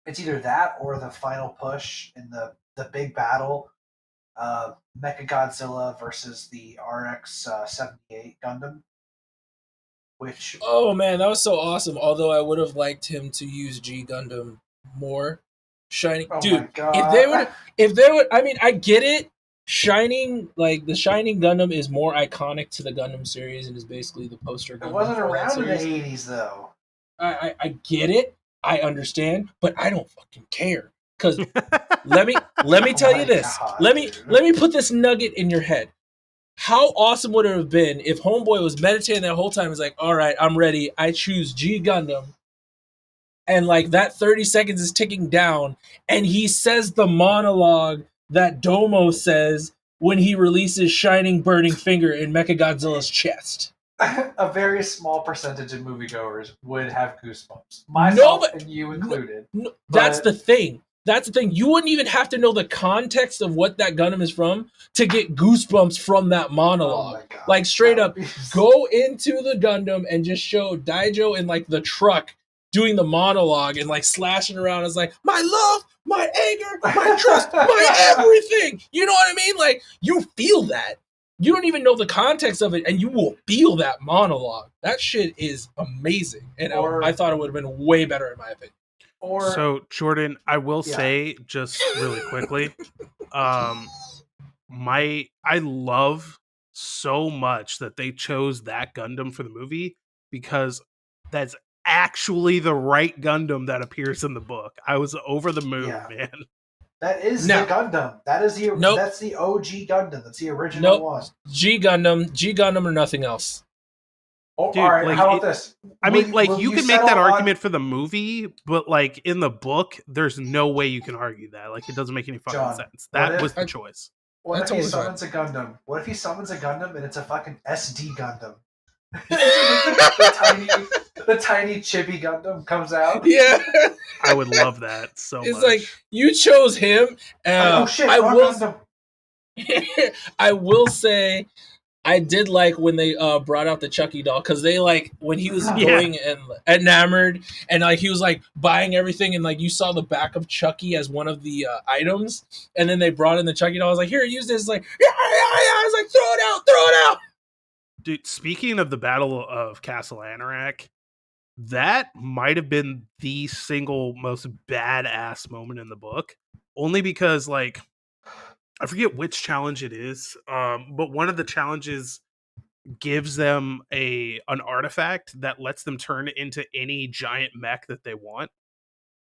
Speaker 4: It's either that or the final push in the big battle, Mecha Godzilla versus the RX 78 Gundam. Which
Speaker 2: Oh man, that was so awesome. Although I would have liked him to use G Gundam more. Shining,
Speaker 4: oh
Speaker 2: dude.
Speaker 4: my god!
Speaker 2: If they would, I mean, I get it. Shining, like the Shining Gundam, is more iconic to the Gundam series and is basically the poster Gundam.
Speaker 4: It wasn't
Speaker 2: for that
Speaker 4: around in the
Speaker 2: series.
Speaker 4: '80s though.
Speaker 2: I get it. I understand, but I don't fucking care. Because let me tell
Speaker 4: my
Speaker 2: you this.
Speaker 4: God,
Speaker 2: let me
Speaker 4: dude.
Speaker 2: put this nugget in your head. How awesome would it have been if Homeboy was meditating that whole time? He's like, all right, I'm ready. I choose G Gundam. And like that 30 seconds is ticking down. And he says the monologue that Domo says when he releases Shining Burning Finger in Mechagodzilla's chest.
Speaker 4: A very small percentage of moviegoers would have goosebumps. Myself and you included.
Speaker 2: No, that's the thing. That's the thing. You wouldn't even have to know the context of what that Gundam is from to get goosebumps from that monologue.
Speaker 4: Oh my God.
Speaker 2: Like straight
Speaker 4: That
Speaker 2: up,
Speaker 4: would be-
Speaker 2: go into the Gundam and just show Daijo in like the truck doing the monologue and like slashing around. It's like, my love, my anger, my trust, my everything. You know what I mean? Like, you feel that. You don't even know the context of it, and you will feel that monologue. That shit is amazing. And I thought it would have been way better, in my opinion.
Speaker 1: So, Jordan, I will
Speaker 4: Yeah.
Speaker 1: say just really quickly, I love so much that they chose that Gundam for the movie because that's actually the right Gundam that appears in the book. I was over the moon,
Speaker 4: Yeah.
Speaker 1: man.
Speaker 4: That is
Speaker 2: No.
Speaker 4: the Gundam. That is the
Speaker 2: Nope.
Speaker 4: That's the OG Gundam. That's the original one.
Speaker 2: G Gundam or nothing else.
Speaker 4: Oh,
Speaker 1: Dude,
Speaker 4: all right.
Speaker 1: like,
Speaker 4: How about this?
Speaker 1: I mean, like,
Speaker 4: Will
Speaker 1: you can make
Speaker 4: settle
Speaker 1: that
Speaker 4: on-
Speaker 1: argument for the movie, but like in the book, there's no way you can argue that. Like, it doesn't make any fucking
Speaker 4: John,
Speaker 1: sense.
Speaker 4: what
Speaker 1: That
Speaker 4: if-
Speaker 1: was the choice.
Speaker 4: What
Speaker 2: That's
Speaker 4: if he
Speaker 2: totally
Speaker 4: summons a Gundam? What if he summons a Gundam and it's a fucking SD Gundam? the tiny chibi Gundam comes out.
Speaker 2: Yeah.
Speaker 1: I would love that so much.
Speaker 2: It's like, you chose him.
Speaker 4: Oh shit!
Speaker 2: I
Speaker 4: wrong
Speaker 2: will
Speaker 4: Gundam.
Speaker 2: I will say I did like when they brought out the Chucky doll, because they like when he was
Speaker 1: Yeah.
Speaker 2: going and enamored and like he was like buying everything and like you saw the back of Chucky as one of the items, and then they brought in the Chucky doll. I was like, here, use this. Like, yeah. I was like, throw it out.
Speaker 1: Dude, speaking of the Battle of Castle Anorak, that might have been the single most badass moment in the book. Only because, like, I forget which challenge it is, but one of the challenges gives them an artifact that lets them turn into any giant mech that they want.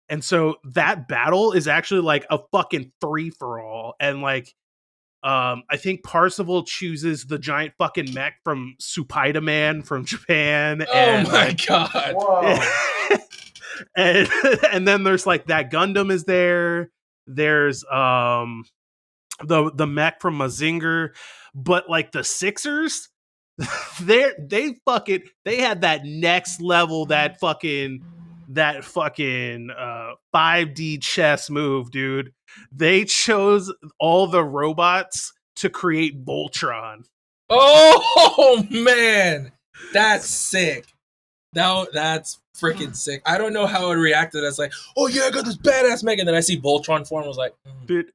Speaker 1: And so that battle is actually like a fucking free for all. And like, I think Parsifal chooses the giant fucking mech from Supaida Man from Japan.
Speaker 2: Oh my god!
Speaker 4: Whoa!
Speaker 1: and then there's like that Gundam is there. There's the mech from Mazinger, but like the Sixers, they had that next level, that fucking 5D chess move, dude. They chose all the robots to create Voltron.
Speaker 2: Oh man, that's sick. That's freaking sick. I don't know how I reacted. I was like, oh yeah, I got this badass mech, and then I see Voltron form. I was like,
Speaker 1: Dude,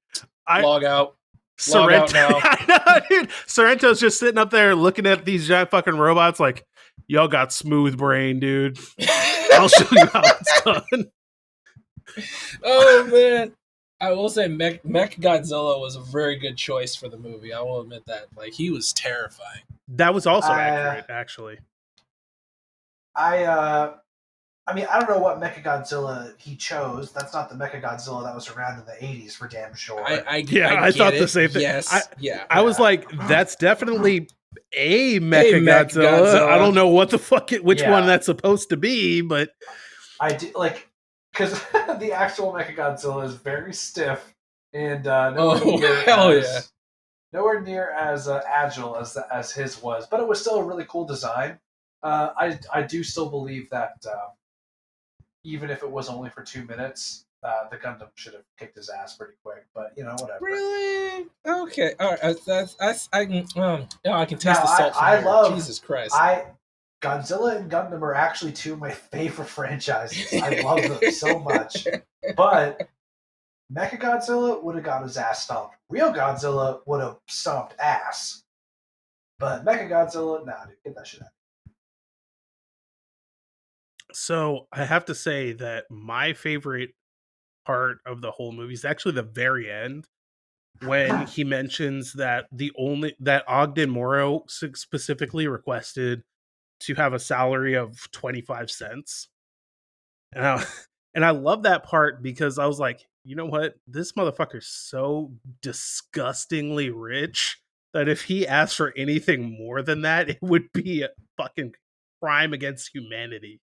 Speaker 2: log out.
Speaker 1: Sorrento,
Speaker 2: now.
Speaker 1: I know, dude. Sorrento's just sitting up there looking at these giant fucking robots like, y'all got smooth brain, dude. I'll show you how it's done.
Speaker 2: Oh man, I will say Mech Godzilla was a very good choice for the movie. I will admit that. Like, he was terrifying.
Speaker 1: That was also accurate, actually.
Speaker 4: I mean, I don't know what Mechagodzilla he chose. That's not the Mechagodzilla that was around in the 80s, for damn sure.
Speaker 1: I thought the same thing.
Speaker 2: Yes,
Speaker 1: I was like, that's definitely a Mechagodzilla. I don't know what the fuck which one that's supposed to be, but
Speaker 4: I do like, because the actual Mechagodzilla is very stiff and nowhere near as agile as his was, but it was still a really cool design. I do still believe that even if it was only for 2 minutes, the Gundam should have kicked his ass pretty quick. But you know, whatever.
Speaker 2: Really? Okay. All right. I can taste the salt.
Speaker 4: I love
Speaker 2: Jesus Christ.
Speaker 4: Godzilla and Gundam are actually two of my favorite franchises. I love them so much. But Mechagodzilla would have got his ass stomped. Real Godzilla would have stomped ass. But Mechagodzilla, nah, dude, get that shit out.
Speaker 1: So I have to say that my favorite part of the whole movie is actually the very end, when he mentions that that Ogden Morrow specifically requested to have a salary of 25 cents. And I love that part because I was like, you know what? This motherfucker's so disgustingly rich that if he asked for anything more than that, it would be a fucking crime against humanity.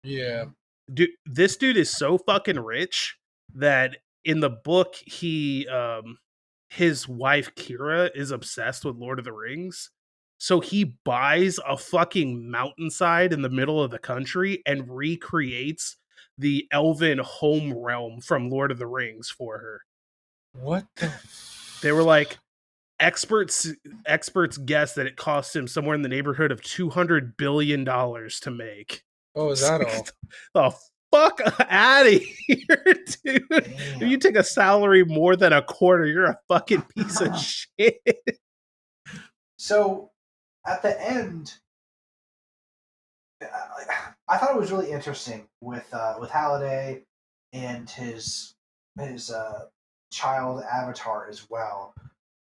Speaker 2: Yeah.
Speaker 1: Dude, this dude is so fucking rich that in the book his wife Kira is obsessed with Lord of the Rings. So he buys a fucking mountainside in the middle of the country and recreates the elven home realm from Lord of the Rings for her.
Speaker 2: What the?
Speaker 1: They were like, experts guess that it cost him somewhere in the neighborhood of $200 billion to make.
Speaker 2: Oh, is that all?
Speaker 1: The fuck out of here, dude. If you take a salary more than a quarter, you're a fucking piece of shit.
Speaker 4: So at the end, I thought it was really interesting with Halliday and his child Avatar as well.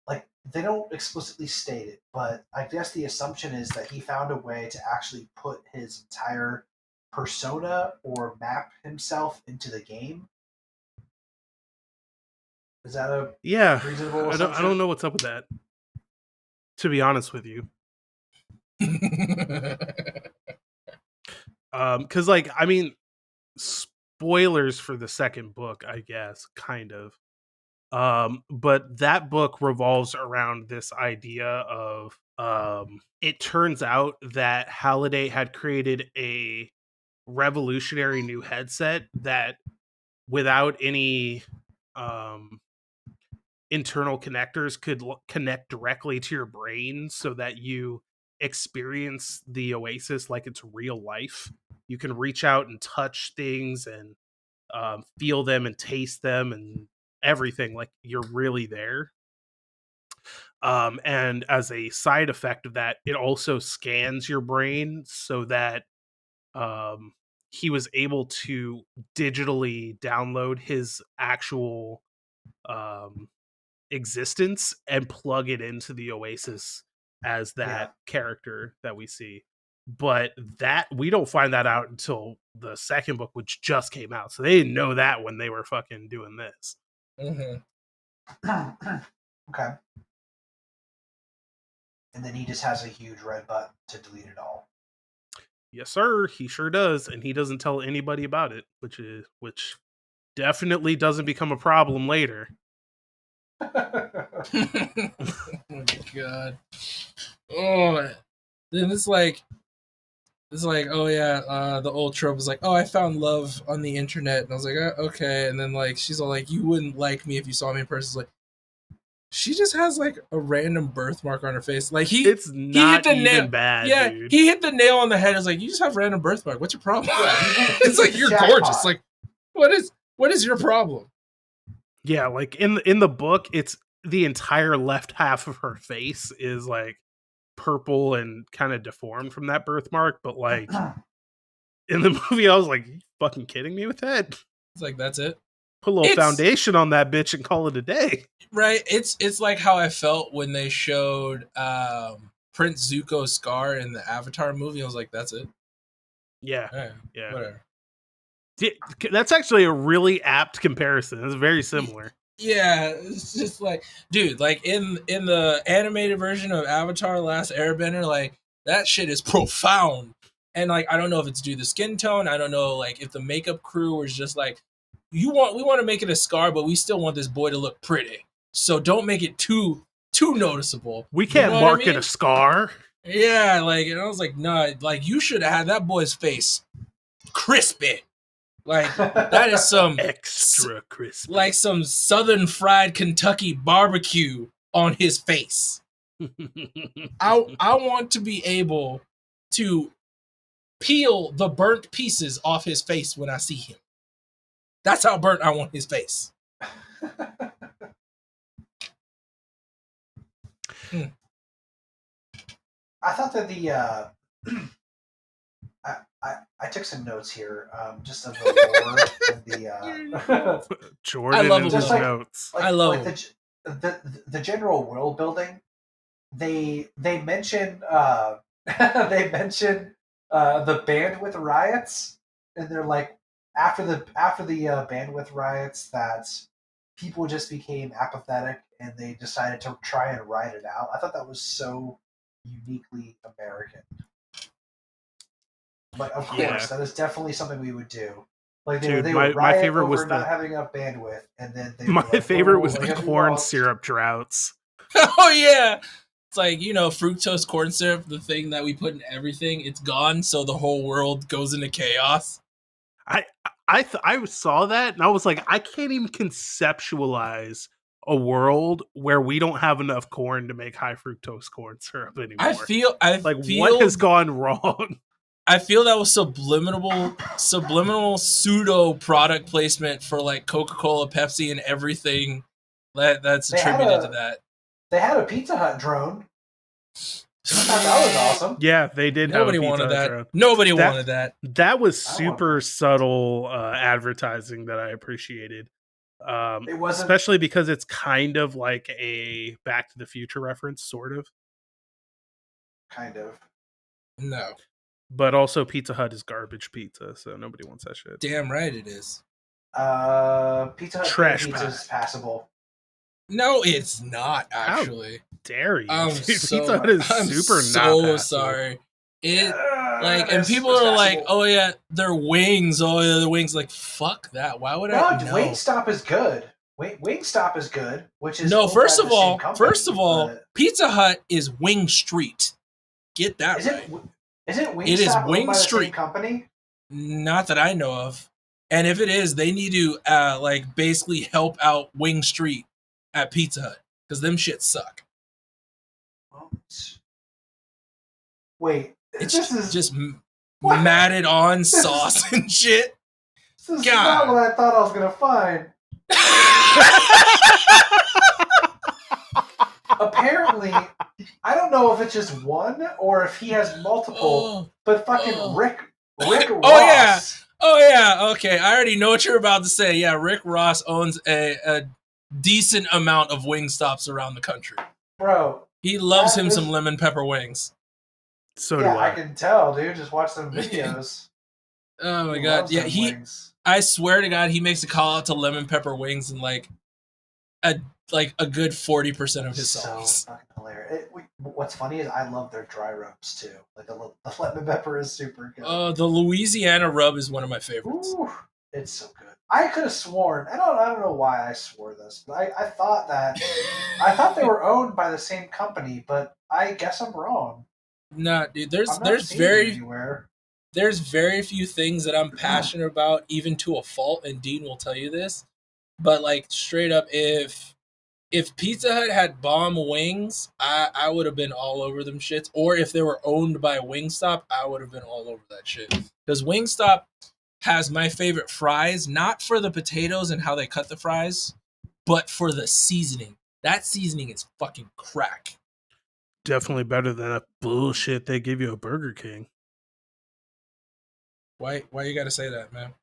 Speaker 4: Like, they don't explicitly state it, but I guess the assumption is that he found a way to actually put his entire persona or map himself into the game. Is that a reasonable assumption?
Speaker 1: I don't know what's up with that, to be honest with you. Because, like, I mean, spoilers for the second book, I guess, kind of. But that book revolves around this idea of it turns out that Halliday had created a revolutionary new headset that without any internal connectors could connect directly to your brain so that you experience the oasis like it's real life. You can reach out and touch things and feel them and taste them and everything, like you're really there. And as a side effect of that, it also scans your brain so that he was able to digitally download his actual existence and plug it into the Oasis as that character that we see. But that we don't find that out until the second book, which just came out. So they didn't know that when they were fucking doing this.
Speaker 4: Okay. And then he just has a huge red button to delete it all.
Speaker 1: Yes, sir. He sure does, and he doesn't tell anybody about it, which definitely doesn't become a problem later.
Speaker 2: Oh my god. Oh, then it's like, oh yeah, the old trope is like, oh, I found love on the internet, and I was like, okay, and then like she's all like, you wouldn't like me if you saw me in person. It's like, she just has like a random birthmark on her face. Like
Speaker 1: it's not
Speaker 2: he hit the
Speaker 1: even
Speaker 2: nail.
Speaker 1: bad.
Speaker 2: Yeah,
Speaker 1: dude.
Speaker 2: he hit the nail on the head. It's like, you just have a random birthmark. What's your problem? It's like, you're
Speaker 4: Jackpot.
Speaker 2: gorgeous. Like, what is your problem?
Speaker 1: Yeah, like in the book, it's the entire left half of her face is like purple and kind of deformed from that birthmark. But like in the movie, I was like, you fucking kidding me with that?
Speaker 2: It's like, that's it.
Speaker 1: Put a little foundation on that bitch and call it a day.
Speaker 2: Right. It's like how I felt when they showed Prince Zuko's scar in the Avatar movie. I was like, that's it.
Speaker 1: Yeah.
Speaker 2: Whatever.
Speaker 1: That's actually a really apt comparison. It's very similar.
Speaker 2: Yeah, it's just like, dude, like in the animated version of Avatar: Last Airbender, like that shit is profound. And like, I don't know if it's due to the skin tone. I don't know, like, if the makeup crew was just like, we want to make it a scar, but we still want this boy to look pretty. So don't make it too noticeable.
Speaker 1: We can't market a scar.
Speaker 2: Yeah, like, and I was like, nah, like you should have had that boy's face crispy. Like, that is some
Speaker 1: extra crispy,
Speaker 2: like some Southern fried Kentucky barbecue on his face. I want to be able to peel the burnt pieces off his face when I see him. That's how burnt I want his face.
Speaker 4: I thought that I took some notes here, just of the lore and the
Speaker 1: Jordan
Speaker 2: I love
Speaker 1: and
Speaker 2: his
Speaker 1: notes.
Speaker 2: I love
Speaker 4: the general world building. They mention the bandwidth riots, and they're like, after the bandwidth riots, that people just became apathetic and they decided to try and ride it out. I thought that was so uniquely American. But of course, that is definitely something we would do. Like
Speaker 1: Dude,
Speaker 4: they
Speaker 1: my
Speaker 4: would riot
Speaker 1: favorite
Speaker 4: over
Speaker 1: was
Speaker 4: not having enough bandwidth, and then they
Speaker 1: my
Speaker 4: were like,
Speaker 1: favorite
Speaker 4: "Whoa,
Speaker 1: was
Speaker 4: like,
Speaker 1: the
Speaker 4: as we
Speaker 1: corn
Speaker 4: lost."
Speaker 1: syrup droughts.
Speaker 2: Oh yeah, it's like fructose corn syrup, the thing that we put in everything. It's gone, so the whole world goes into chaos.
Speaker 1: I saw that and I was like, I can't even conceptualize a world where we don't have enough corn to make high fructose corn syrup anymore.
Speaker 2: I feel
Speaker 1: what has gone wrong?
Speaker 2: I feel that was subliminal pseudo product placement for like Coca-Cola, Pepsi, and everything that's attributed to that.
Speaker 4: They had a Pizza Hut drone. I thought that was awesome.
Speaker 1: Yeah, they did.
Speaker 2: Nobody
Speaker 1: have a
Speaker 2: wanted that.
Speaker 1: drone.
Speaker 2: Nobody wanted that.
Speaker 1: That was super subtle advertising that I appreciated.
Speaker 4: It wasn't,
Speaker 1: especially because it's kind of like a Back to the Future reference, sort of.
Speaker 4: Kind of.
Speaker 2: No.
Speaker 1: But also, Pizza Hut is garbage pizza, so nobody wants that shit.
Speaker 2: Damn right it is.
Speaker 4: Pizza Hut
Speaker 1: trash
Speaker 4: pizza is passable.
Speaker 2: No, it's not actually.
Speaker 1: How dare you?
Speaker 2: Pizza
Speaker 1: Hut is super not passable.
Speaker 2: Sorry. And people are like, "Oh yeah, they're wings. Oh yeah, the wings." Like, fuck that. Why would I? No,
Speaker 4: Wingstop is good. Wingstop is good. Which is
Speaker 2: First of all, Pizza Hut is Wing Street. Get that right.
Speaker 4: Isn't Wingstop
Speaker 2: it is Wing
Speaker 4: owned by
Speaker 2: Street.
Speaker 4: the same company?
Speaker 2: Not that I know of. And if it is, they need to basically help out Wing Street at Pizza Hut because them shits suck.
Speaker 4: Wait,
Speaker 2: it's just matted on sauce and shit.
Speaker 4: This is not what I thought I was gonna find. Apparently, I don't know if it's just one or if he has multiple. But fucking Rick Ross.
Speaker 2: Oh yeah. Okay, I already know what you're about to say. Yeah, Rick Ross owns a decent amount of Wingstops around the country.
Speaker 4: Bro,
Speaker 2: he loves him some lemon pepper wings.
Speaker 1: So do I.
Speaker 4: I can tell, dude. Just watch some videos.
Speaker 2: Oh my god, yeah.
Speaker 4: Wings.
Speaker 2: I swear to God, he makes a call out to lemon pepper wings in like a good 40% of his songs.
Speaker 4: So fucking hilarious. What's funny is I love their dry rubs too. Like the lemon pepper is super good.
Speaker 2: The Louisiana rub is one of my favorites.
Speaker 4: Ooh, it's so good. I could have sworn. I don't know why I swore this, but I thought they were owned by the same company, but I guess I'm wrong.
Speaker 2: Nah, dude. There's very few things that I'm passionate about, even to a fault, and Dean will tell you this. But like straight up, if Pizza Hut had bomb wings, I would have been all over them shits. Or if they were owned by Wingstop, I would have been all over that shit. Because Wingstop has my favorite fries, not for the potatoes and how they cut the fries, but for the seasoning. That seasoning is fucking crack.
Speaker 1: Definitely better than that bullshit they give you at Burger King.
Speaker 2: Why you gotta say that, man?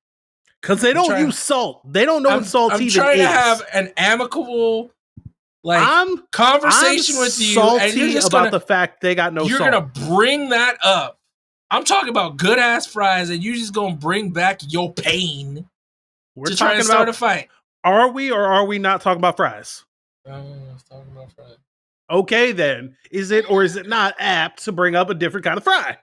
Speaker 1: Because they don't use salt. They don't know what salt even is. I'm
Speaker 2: trying to have an amicable conversation with you. And you're just
Speaker 1: about the fact they got no salt.
Speaker 2: You're gonna bring that up. I'm talking about good ass fries, and you're just gonna bring back your pain to try and start a fight.
Speaker 1: Are we or are we not talking about fries?
Speaker 2: Talking about fries.
Speaker 1: Okay, then. Is it or is it not apt to bring up a different kind of fry?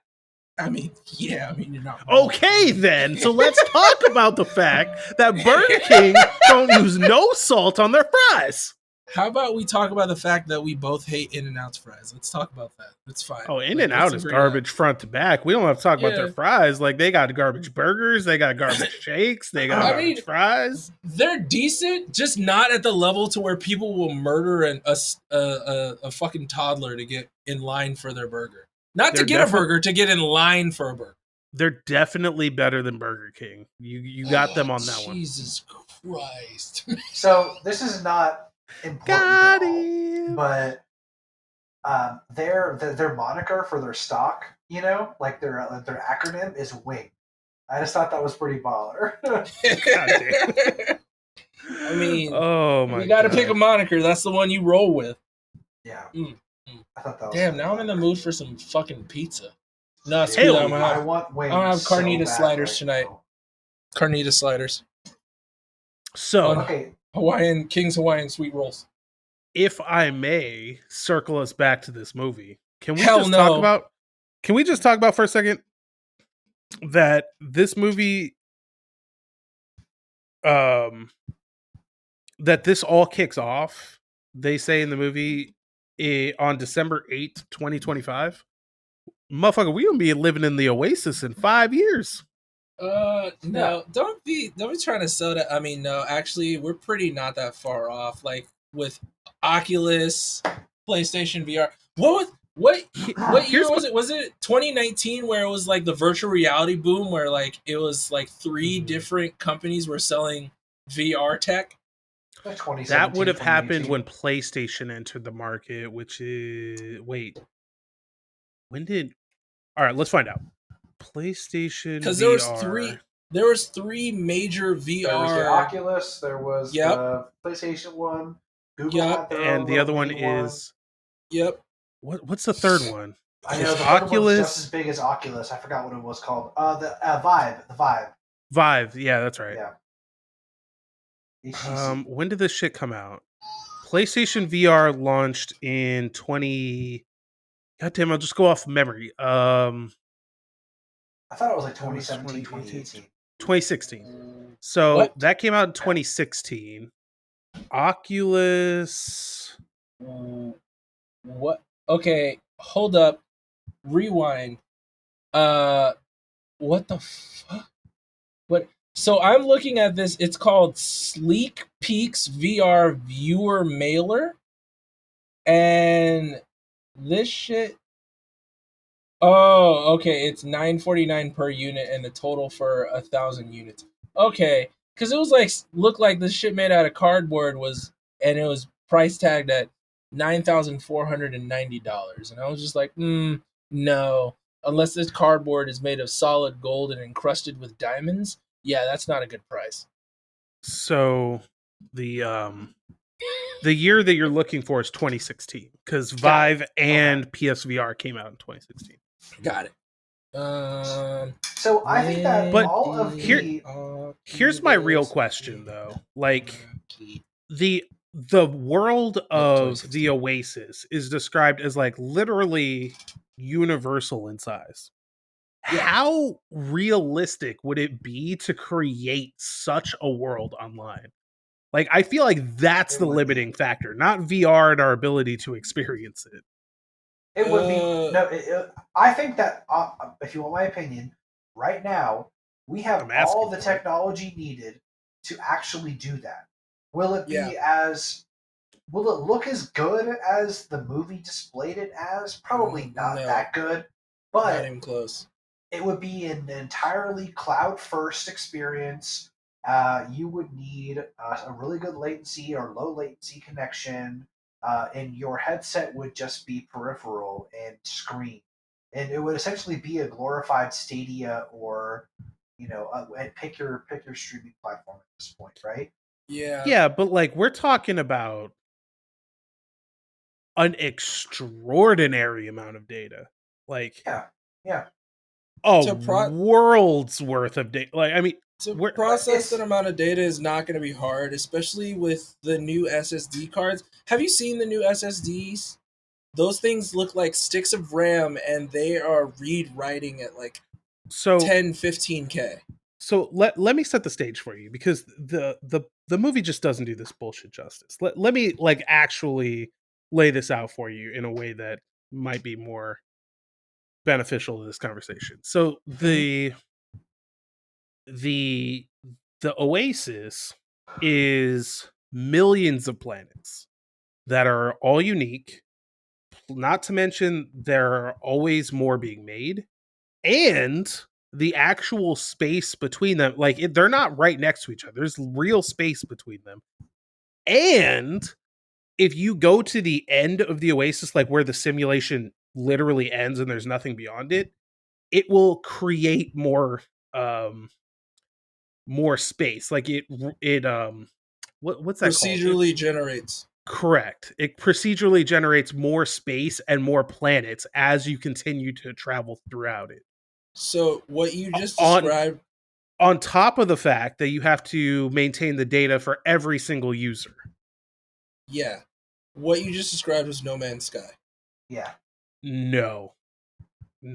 Speaker 2: I mean, yeah. I mean, you're not.
Speaker 1: Okay, then. So let's talk about the fact that Burger King don't use no salt on their fries.
Speaker 2: How about we talk about the fact that we both hate In-N-Out's fries? Let's talk about that. It's fine.
Speaker 1: Oh, In-N-Out is garbage front to back. We don't have to talk about their fries. Like, they got garbage burgers, they got garbage shakes, they got garbage fries.
Speaker 2: They're decent, just not at the level to where people will murder a fucking toddler to get in line for their burger. Not to get a burger, to get in line for a burger.
Speaker 1: They're definitely better than Burger King. You got them on that one.
Speaker 2: Jesus Christ.
Speaker 4: So, this is not important, but their moniker for their stock, like their acronym is WING. I just thought that was pretty baller.
Speaker 2: I mean,
Speaker 1: oh my!
Speaker 2: You got to pick a moniker. That's the one you roll with.
Speaker 4: Yeah.
Speaker 2: I thought that was damn. Now I'm in the mood for some fucking pizza. No, screw that.
Speaker 4: I want wings.
Speaker 2: I'm gonna have carnitas sliders tonight. Carnitas sliders.
Speaker 1: So
Speaker 4: okay.
Speaker 2: King's Hawaiian sweet rolls.
Speaker 1: If I may circle us back to this movie, can we
Speaker 2: Hell
Speaker 1: just
Speaker 2: no.
Speaker 1: talk about? Can we just talk about for a second that this movie, that this all kicks off? They say in the movie on December 8th, 2025. Motherfucker, we gonna be living in the Oasis in 5 years.
Speaker 2: No, don't be trying to sell that. I mean, no, actually, we're pretty not that far off. Like with Oculus, PlayStation VR. What year was it? Was it 2019 where it was like the virtual reality boom, where like it was like 3 different companies were selling VR tech?
Speaker 4: Like
Speaker 1: That would have happened
Speaker 4: 2018.
Speaker 1: when PlayStation entered the market, which is when did? All right, let's find out. PlayStation
Speaker 2: Because
Speaker 1: VR.
Speaker 2: there was 3 major VR.
Speaker 4: There was the Oculus. There was
Speaker 2: Yep.
Speaker 4: the PlayStation one. Google
Speaker 2: Yep.
Speaker 4: had their
Speaker 1: And
Speaker 4: own
Speaker 1: the
Speaker 4: little
Speaker 1: other one
Speaker 4: mini
Speaker 1: is
Speaker 2: Yep.
Speaker 1: what's the third one?
Speaker 4: I
Speaker 1: It's
Speaker 4: know the third one was
Speaker 1: Oculus.
Speaker 4: just as big as Oculus. I forgot what it was called. The Vive. The Vive.
Speaker 1: Vive. Yeah, that's right.
Speaker 4: Yeah. HTC.
Speaker 1: When did this shit come out? PlayStation VR launched in 20. God damn, I'll just go off memory.
Speaker 4: I thought it was like
Speaker 1: That was
Speaker 4: 2017,
Speaker 1: 2018.
Speaker 4: 2018.
Speaker 1: 2016. So
Speaker 2: What?
Speaker 1: that came out in 2016. Oculus.
Speaker 2: What? Okay, hold up. Rewind. What the fuck? What? So I'm looking at this. It's called Sleek Peaks VR Viewer Mailer, and this shit. Oh, okay. It's $9.49 per unit, and the total for 1,000 units. Okay, because it was like looked like this shit made out of cardboard and it was price tagged at $9,490, and I was just like, no. Unless this cardboard is made of solid gold and encrusted with diamonds, yeah, that's not a good price.
Speaker 1: So the year that you're looking for is 2016 because Vive and PSVR came out in 2016.
Speaker 2: Got it.
Speaker 4: So I think that
Speaker 1: But
Speaker 4: all of
Speaker 1: Here's my real question though. Like the world of the Oasis is described as like literally universal in size.
Speaker 2: Yeah.
Speaker 1: How realistic would it be to create such a world online? Like, I feel like that's
Speaker 4: It
Speaker 1: the
Speaker 4: would
Speaker 1: limiting factor, not VR and our ability to experience it.
Speaker 4: It would be no. I think that if you want my opinion, right now we have
Speaker 1: I'm asking
Speaker 4: all the
Speaker 1: for it.
Speaker 4: technology needed to actually do that. Will it be
Speaker 2: Yeah.
Speaker 4: Will it look as good as the movie displayed it as? Probably not
Speaker 2: No.
Speaker 4: that good,
Speaker 2: Not
Speaker 4: but
Speaker 2: even close.
Speaker 4: it would be an entirely cloud first experience. You would need a really good latency or low latency connection, and your headset would just be peripheral and screen, and it would essentially be a glorified Stadia or pick your streaming platform at this point, right?
Speaker 2: Yeah.
Speaker 1: Yeah, but like we're talking about an extraordinary amount of data. Like
Speaker 4: Yeah.
Speaker 1: a
Speaker 2: To
Speaker 1: world's worth of data. Like, I mean,
Speaker 2: To
Speaker 1: We're-
Speaker 2: process that amount of data is not going to be hard, especially with the new SSD cards. Have you seen the new SSDs? Those things look like sticks of RAM, and they are writing at like
Speaker 1: so
Speaker 2: 10, 15K.
Speaker 1: So let me set the stage for you because the movie just doesn't do this bullshit justice. Let me like actually lay this out for you in a way that might be more beneficial to this conversation. So the Oasis is millions of planets that are all unique, not to mention there are always more being made, and the actual space between them, like they're not right next to each other. There's real space between them. And if you go to the end of the Oasis, like where the simulation literally ends and there's nothing beyond it, it will create more space. Like what's that
Speaker 2: Procedurally
Speaker 1: called?
Speaker 2: generates.
Speaker 1: Correct. It procedurally generates more space and more planets as you continue to travel throughout it.
Speaker 2: So what you just
Speaker 1: On-
Speaker 2: described
Speaker 1: On top of the fact that you have to maintain the data for every single user.
Speaker 2: Yeah. What you just described was No Man's Sky.
Speaker 4: Yeah.
Speaker 1: No.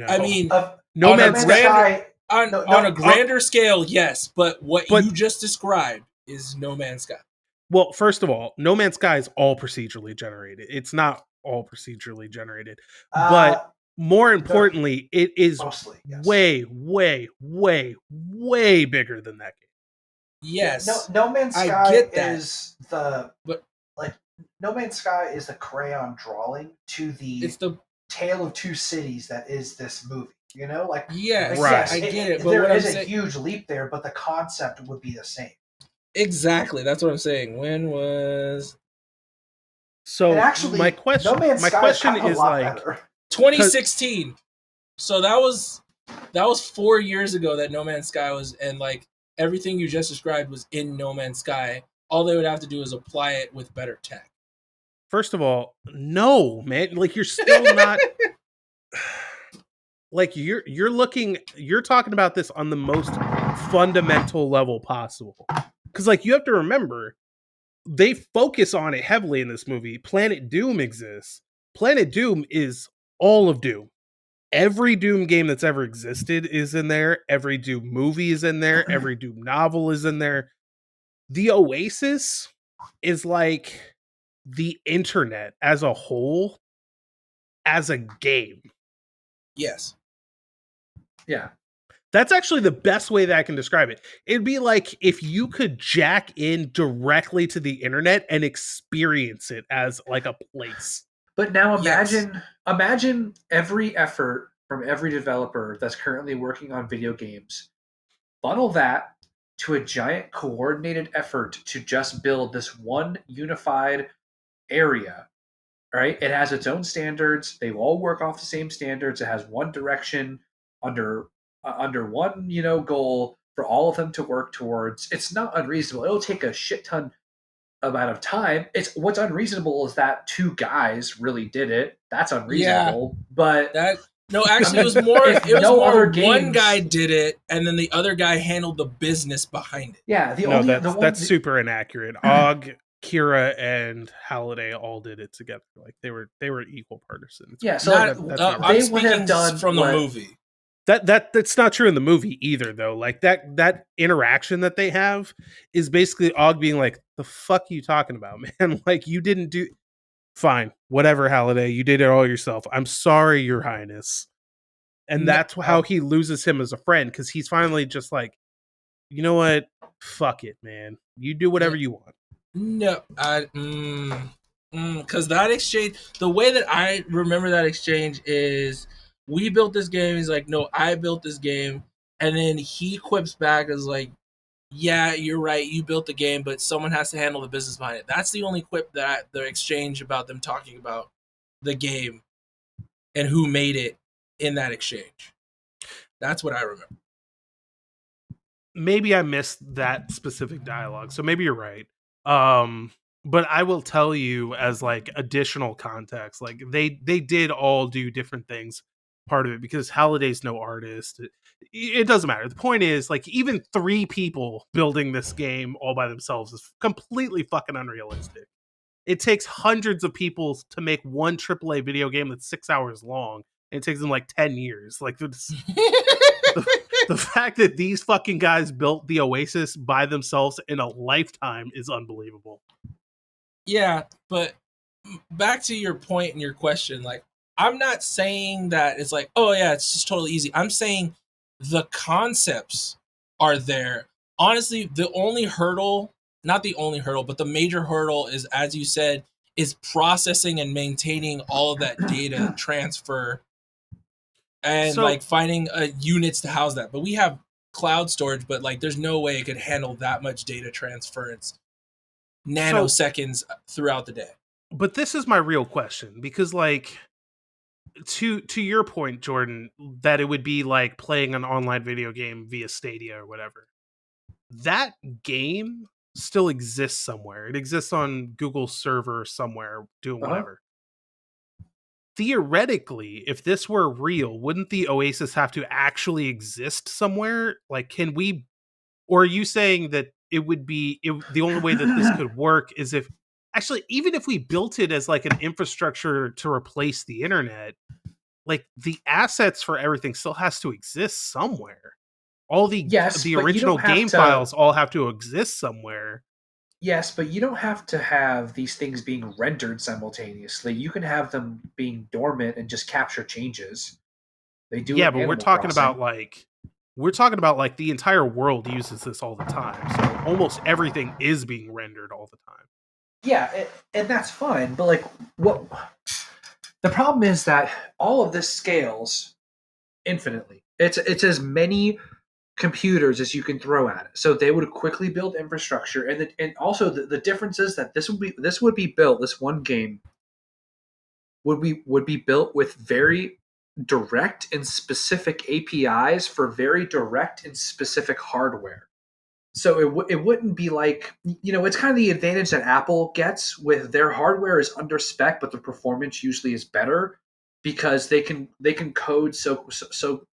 Speaker 2: I mean,
Speaker 1: No
Speaker 2: on a
Speaker 1: Man's
Speaker 2: grander,
Speaker 1: Sky.
Speaker 2: on a grander scale, yes, but what
Speaker 1: But-
Speaker 2: you just described is No Man's Sky.
Speaker 1: Well, first of all, No Man's Sky is all procedurally generated. It's not all procedurally generated. But more importantly, it is
Speaker 4: mostly, yes.
Speaker 1: way, way, way, way bigger than that game.
Speaker 2: Yes.
Speaker 4: Yeah, No Man's
Speaker 2: I
Speaker 4: Sky
Speaker 2: get that.
Speaker 4: is the
Speaker 2: But-
Speaker 4: like No Man's Sky is the crayon drawing to the
Speaker 2: It's the
Speaker 4: tale of two cities that is this movie. You know, like
Speaker 2: yes,
Speaker 1: Right.
Speaker 4: yes,
Speaker 2: I get it. But
Speaker 4: there
Speaker 2: what
Speaker 4: is
Speaker 2: I'm
Speaker 4: a
Speaker 2: saying,
Speaker 4: huge leap there, but the concept would be the same.
Speaker 2: exactly, that's what I'm saying. When was
Speaker 1: So
Speaker 4: And actually,
Speaker 1: my question,
Speaker 4: No Man's
Speaker 1: my
Speaker 4: Sky
Speaker 1: question
Speaker 4: is, kind of
Speaker 1: is
Speaker 4: a lot
Speaker 1: like,
Speaker 4: better.
Speaker 2: 2016? So that was 4 years ago that No Man's Sky was, and like everything you just described was in No Man's Sky. All they would have to do is apply it with better tech.
Speaker 1: first of all, no, man. Like you're still not. Like you're talking about this on the most fundamental level possible. Because like you have to remember, they focus on it heavily in this movie. Planet Doom exists. Planet Doom is all of Doom. Every Doom game that's ever existed is in there. Every Doom movie is in there. Every Doom novel is in there. The Oasis is like the internet as a whole, as a game.
Speaker 2: Yes.
Speaker 3: Yeah.
Speaker 1: That's actually the best way that I can describe it. It'd be like if you could jack in directly to the internet and experience it as like a place.
Speaker 3: But now
Speaker 2: Yes.
Speaker 3: imagine every effort from every developer that's currently working on video games. Funnel that to a giant coordinated effort to just build this one unified area. Right? It has its own standards. They all work off the same standards. It has one direction under one, goal for all of them to work towards. It's not unreasonable. It'll take a shit ton amount of time. It's what's unreasonable is that two guys really did it. That's unreasonable. But
Speaker 2: No, actually, it was more.
Speaker 3: If
Speaker 2: It was
Speaker 3: no
Speaker 2: more
Speaker 3: other
Speaker 2: one
Speaker 3: games-
Speaker 2: guy did it, and then the other guy handled the business behind it.
Speaker 3: yeah,
Speaker 1: That's super inaccurate. Og, Kira, and Halliday all did it together. Like they were equal partisans.
Speaker 3: Yeah, so
Speaker 2: Not,
Speaker 1: that's not
Speaker 2: I'm
Speaker 3: they would have
Speaker 2: speaking
Speaker 3: done
Speaker 2: from
Speaker 3: what-
Speaker 2: the movie.
Speaker 1: That's not true in the movie either, though. Like that interaction that they have is basically Og being like, "The fuck are you talking about, man? Like you didn't do fine, whatever, Halliday. You did it all yourself. I'm sorry, Your Highness." And
Speaker 2: No-
Speaker 1: that's how he loses him as a friend because he's finally just like, you know what? Fuck it, man. You do whatever you want.
Speaker 2: No, because that exchange, the way that I remember that exchange is, we built this game. He's like, no, I built this game, and then he quips back as like, yeah, you're right, you built the game, but someone has to handle the business behind it. That's the only quip the exchange about them talking about the game and who made it in that exchange. That's what I remember.
Speaker 1: Maybe I missed that specific dialogue, so maybe you're right. But I will tell you as like additional context, like they did all do different things. Part of it because Halliday's no artist. It doesn't matter. The point is, like, even 3 people building this game all by themselves is completely fucking unrealistic. It takes hundreds of people to make one AAA video game that's 6 hours long. And it takes them like 10 years. Like the fact that these fucking guys built the Oasis by themselves in a lifetime is unbelievable.
Speaker 2: Yeah, but back to your point and your question, like, I'm not saying that it's like, oh yeah, it's just totally easy. I'm saying the concepts are there. Honestly, the only hurdle, not the only hurdle, but the major hurdle is, as you said, is processing and maintaining all of that data transfer and like finding units to house that. But we have cloud storage, but like there's no way it could handle that much data transference nanoseconds throughout the day.
Speaker 1: But this is my real question because like to your point, Jordan, that it would be like playing an online video game via Stadia or whatever. That game still exists somewhere. It exists on Google server somewhere doing whatever. Theoretically, if this were real, wouldn't the Oasis have to actually exist somewhere? Like, can we Or are you saying that it would be the only way that this could work is if actually even if we built it as like an infrastructure to replace the internet, like the assets for everything still has to exist somewhere. All
Speaker 3: Yes,
Speaker 1: the
Speaker 3: but you
Speaker 1: original
Speaker 3: don't have
Speaker 1: game
Speaker 3: to.
Speaker 1: files all have to exist somewhere.
Speaker 3: Yes, but you don't have to have these things being rendered simultaneously. You can have them being dormant and just capture changes. They do it
Speaker 1: Yeah,
Speaker 3: in
Speaker 1: but
Speaker 3: Animal Crossing.
Speaker 1: we're talking about like the entire world uses this all the time. So almost everything is being rendered all the time.
Speaker 3: Yeah, and that's fine. But like, what the problem is that all of this scales infinitely. It's as many computers as you can throw at it. So they would quickly build infrastructure, and also the difference is that this would be built. This one game would be built with very direct and specific APIs for very direct and specific hardware. So it wouldn't be like, it's kind of the advantage that Apple gets with their hardware is under spec, but the performance usually is better because they can code so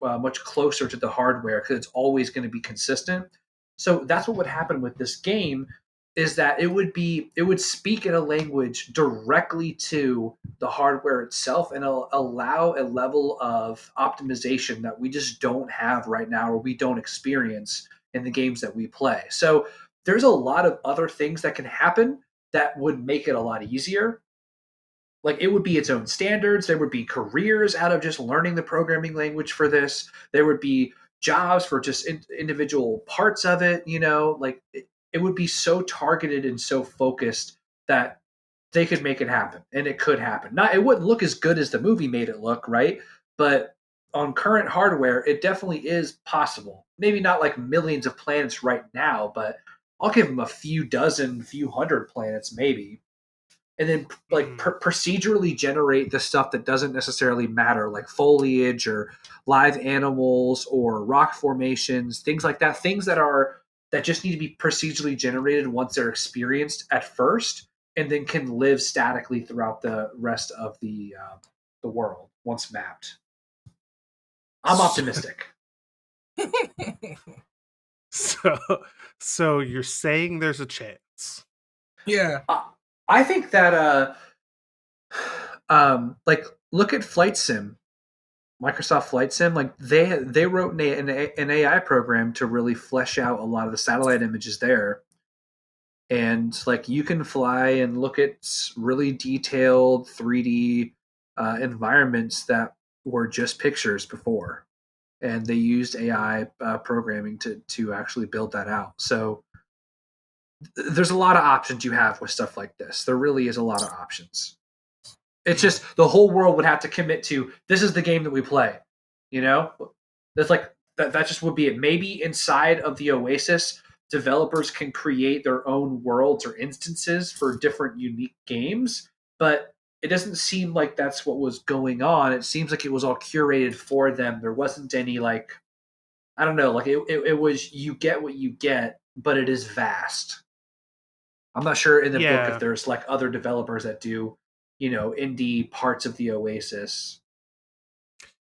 Speaker 3: much closer to the hardware because it's always going to be consistent. So that's what would happen with this game is that it would speak in a language directly to the hardware itself and allow a level of optimization that we just don't have right now or we don't experience in the games that we play. So there's a lot of other things that can happen that would make it a lot easier. Like it would be its own standards. There would be careers out of just learning the programming language for this. There would be jobs for just individual parts of it. Like it would be so targeted and so focused that they could make it happen, and it could happen. Not it wouldn't look as good as the movie made it look, right? But on current hardware, it definitely is possible. Maybe not like millions of planets right now, but I'll give them a few dozen, few hundred planets maybe. And then like procedurally generate the stuff that doesn't necessarily matter, like foliage or live animals or rock formations, things like that. Things that just need to be procedurally generated once they're experienced at first, and then can live statically throughout the rest of the world once mapped. I'm optimistic.
Speaker 1: So you're saying there's a chance?
Speaker 2: Yeah.
Speaker 3: I think that like look at Flight Sim, Microsoft Flight Sim. Like they wrote an AI program to really flesh out a lot of the satellite images there, and like you can fly and look at really detailed 3D environments that were just pictures before, and they used AI programming to actually build that out. So there's a lot of options you have with stuff like this. There really is a lot of options. It's just the whole world would have to commit to this is the game that we play. That's like that just would be it. Maybe inside of the Oasis, developers can create their own worlds or instances for different unique games, but it doesn't seem like that's what was going on. It seems like it was all curated for them. There wasn't any like I don't know, like it was you get what you get, but it is vast. I'm not sure in the book if there's like other developers that do, indie parts of the Oasis.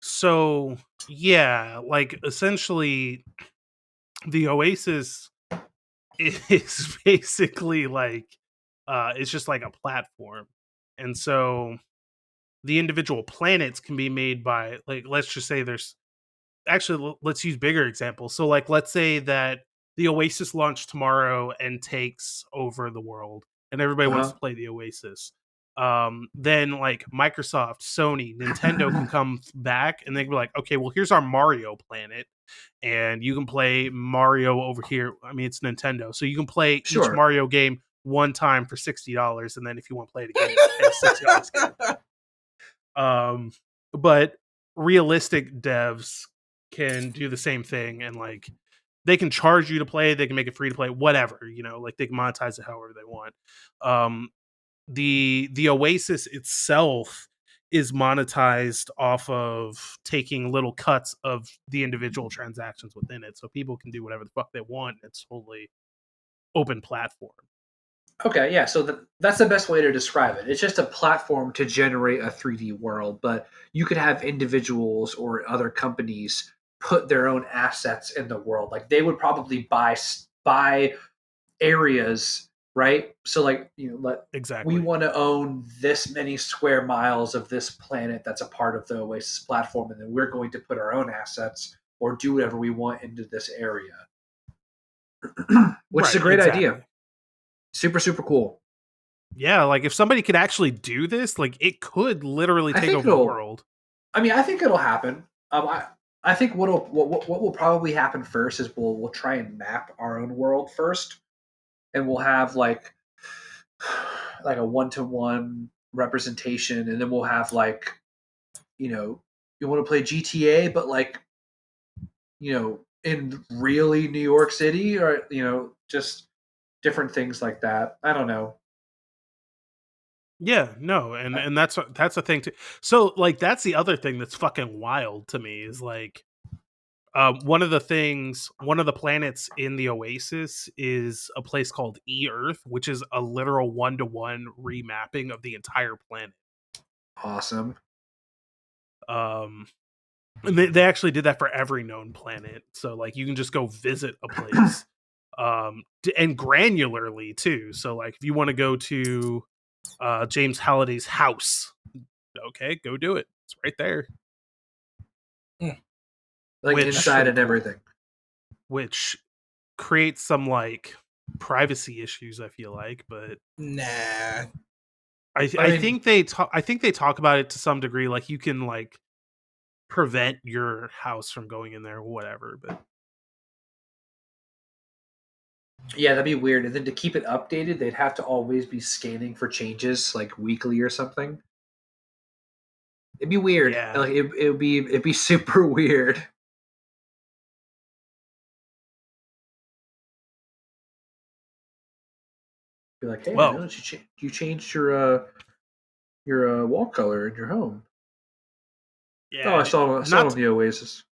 Speaker 1: So yeah, like essentially the Oasis is basically like it's just like a platform. And so the individual planets can be made by like let's just say there's actually let's use bigger examples. So like let's say that the Oasis launched tomorrow and takes over the world and everybody wants to play the Oasis. Then like Microsoft, Sony, Nintendo can come back and they can be like, okay, well here's our Mario planet and you can play Mario over here. I mean it's Nintendo, so you can play each Mario game one time for $60, and then if you want to play it again, it's $60. But realistic devs can do the same thing, and like they can charge you to play, they can make it free to play, whatever, like they can monetize it however they want. The Oasis itself is monetized off of taking little cuts of the individual transactions within it, so people can do whatever the fuck they want. It's totally open platform.
Speaker 3: Okay, yeah, so that's the best way to describe it. It's just a platform to generate a 3D world, but you could have individuals or other companies put their own assets in the world. Like they would probably buy areas, right? So like,
Speaker 1: Exactly.
Speaker 3: we want to own this many square miles of this planet that's a part of the Oasis platform, and then we're going to put our own assets or do whatever we want into this area. Which is a great idea. Super, super cool.
Speaker 1: Yeah, like if somebody could actually do this, like it could literally take over the world.
Speaker 3: I mean, I think it'll happen. I think what will probably happen first is we'll try and map our own world first, and we'll have like a 1-to-1 representation, and then we'll have like, you want to play GTA, but like, in really New York City, or just different things like that. I don't know.
Speaker 1: Yeah, no, and that's a thing too. So like that's the other thing that's fucking wild to me is like one of the planets in the Oasis is a place called E-Earth, which is a literal 1-to-1 remapping of the entire planet.
Speaker 3: Awesome.
Speaker 1: And they actually did that for every known planet. So like you can just go visit a place. And granularly too. So like if you want to go to James Halliday's house, okay, go do it. It's right there.
Speaker 3: Like inside and everything.
Speaker 1: Which creates some like privacy issues, I feel like, but
Speaker 2: nah.
Speaker 1: I think they talk about it to some degree, like you can like prevent your house from going in there or whatever, but
Speaker 3: yeah, that'd be weird. And then to keep it updated, they'd have to always be scanning for changes like weekly or something. It'd be weird.
Speaker 1: Yeah.
Speaker 3: Like it'd be super weird. Be like, hey,
Speaker 1: well,
Speaker 3: you changed your wall color in your home.
Speaker 1: Yeah.
Speaker 3: Oh, I saw it on the Oasis.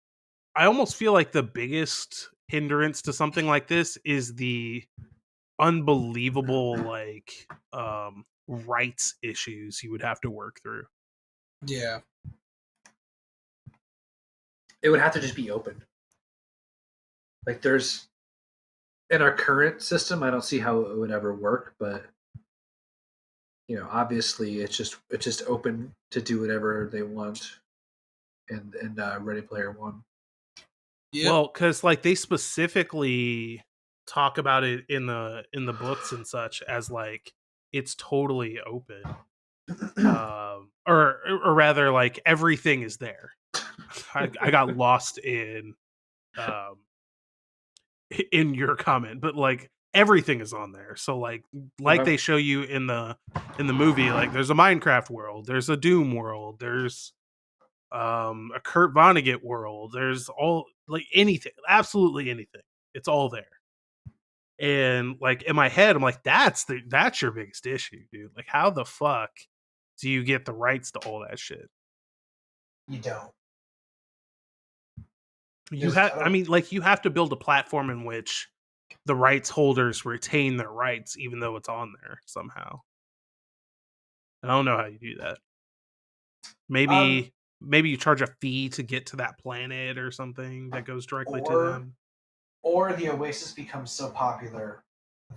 Speaker 1: I almost feel like the biggest hindrance to something like this is the unbelievable like rights issues you would have to work through.
Speaker 2: Yeah.
Speaker 3: It would have to just be open. Like there's in our current system, I don't see how it would ever work, but obviously it's just open to do whatever they want. And Ready Player One.
Speaker 1: Yep. Well, because like they specifically talk about it in the books and such as like it's totally open, or rather like everything is there. I got lost in your comment, but like everything is on there. So like they show you in the movie, like there's a Minecraft world, there's a Doom world, there's a Kurt Vonnegut world, there's all like anything, absolutely anything. It's all there. And like in my head, I'm like, that's your biggest issue, dude. Like, how the fuck do you get the rights to all that shit?
Speaker 4: You don't.
Speaker 1: You have, I mean, like you have to build a platform in which the rights holders retain their rights, even though it's on there somehow. I don't know how you do that. Maybe you charge a fee to get to that planet or something that goes directly to them.
Speaker 4: Or the Oasis becomes so popular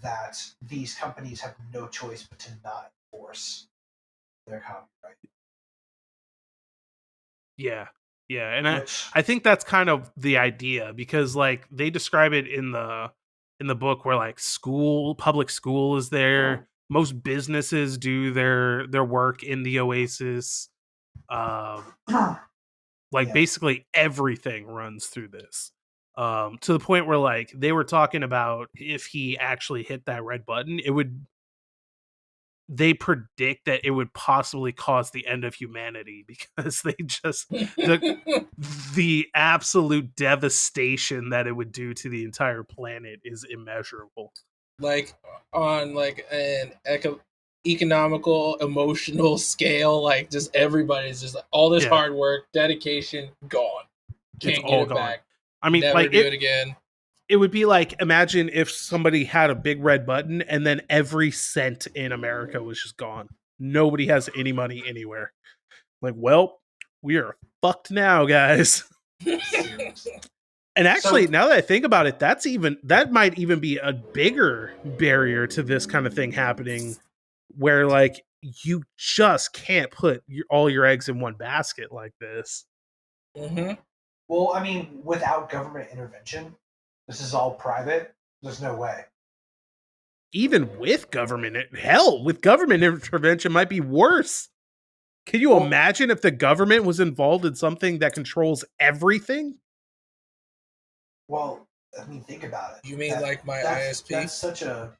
Speaker 4: that these companies have no choice but to not enforce their copyright.
Speaker 1: Yeah. Yeah, and I think that's kind of the idea, because like they describe it in the book where like public school is there. Most businesses do their work in the Oasis. Basically everything runs through this. To the point where like they were talking about if he actually hit that red button, they predict that it would possibly cause the end of humanity, because they just the absolute devastation that it would do to the entire planet is immeasurable.
Speaker 2: Like on like an economical, emotional scale, like just everybody's just like, all this hard work, dedication, gone. Can't get it back.
Speaker 1: I mean,
Speaker 2: never
Speaker 1: like
Speaker 2: do it again.
Speaker 1: It would be like, imagine if somebody had a big red button and then every cent in America was just gone. Nobody has any money anywhere. Like, well, we are fucked now, guys.
Speaker 4: Seriously.
Speaker 1: And actually,
Speaker 4: So-
Speaker 1: now that I think about it, that might even be a bigger barrier to this kind of thing happening, where like you just can't put all your eggs in one basket like this.
Speaker 2: Mm-hmm.
Speaker 4: Well, I mean, without government intervention, this is all private. There's no way.
Speaker 1: Even with government, with government intervention might be worse. Can you
Speaker 4: Well-
Speaker 1: imagine if the government was involved in something that controls everything?
Speaker 4: Well, I mean, think about it.
Speaker 2: You mean like my
Speaker 4: that's,
Speaker 2: ISP?
Speaker 4: That's such a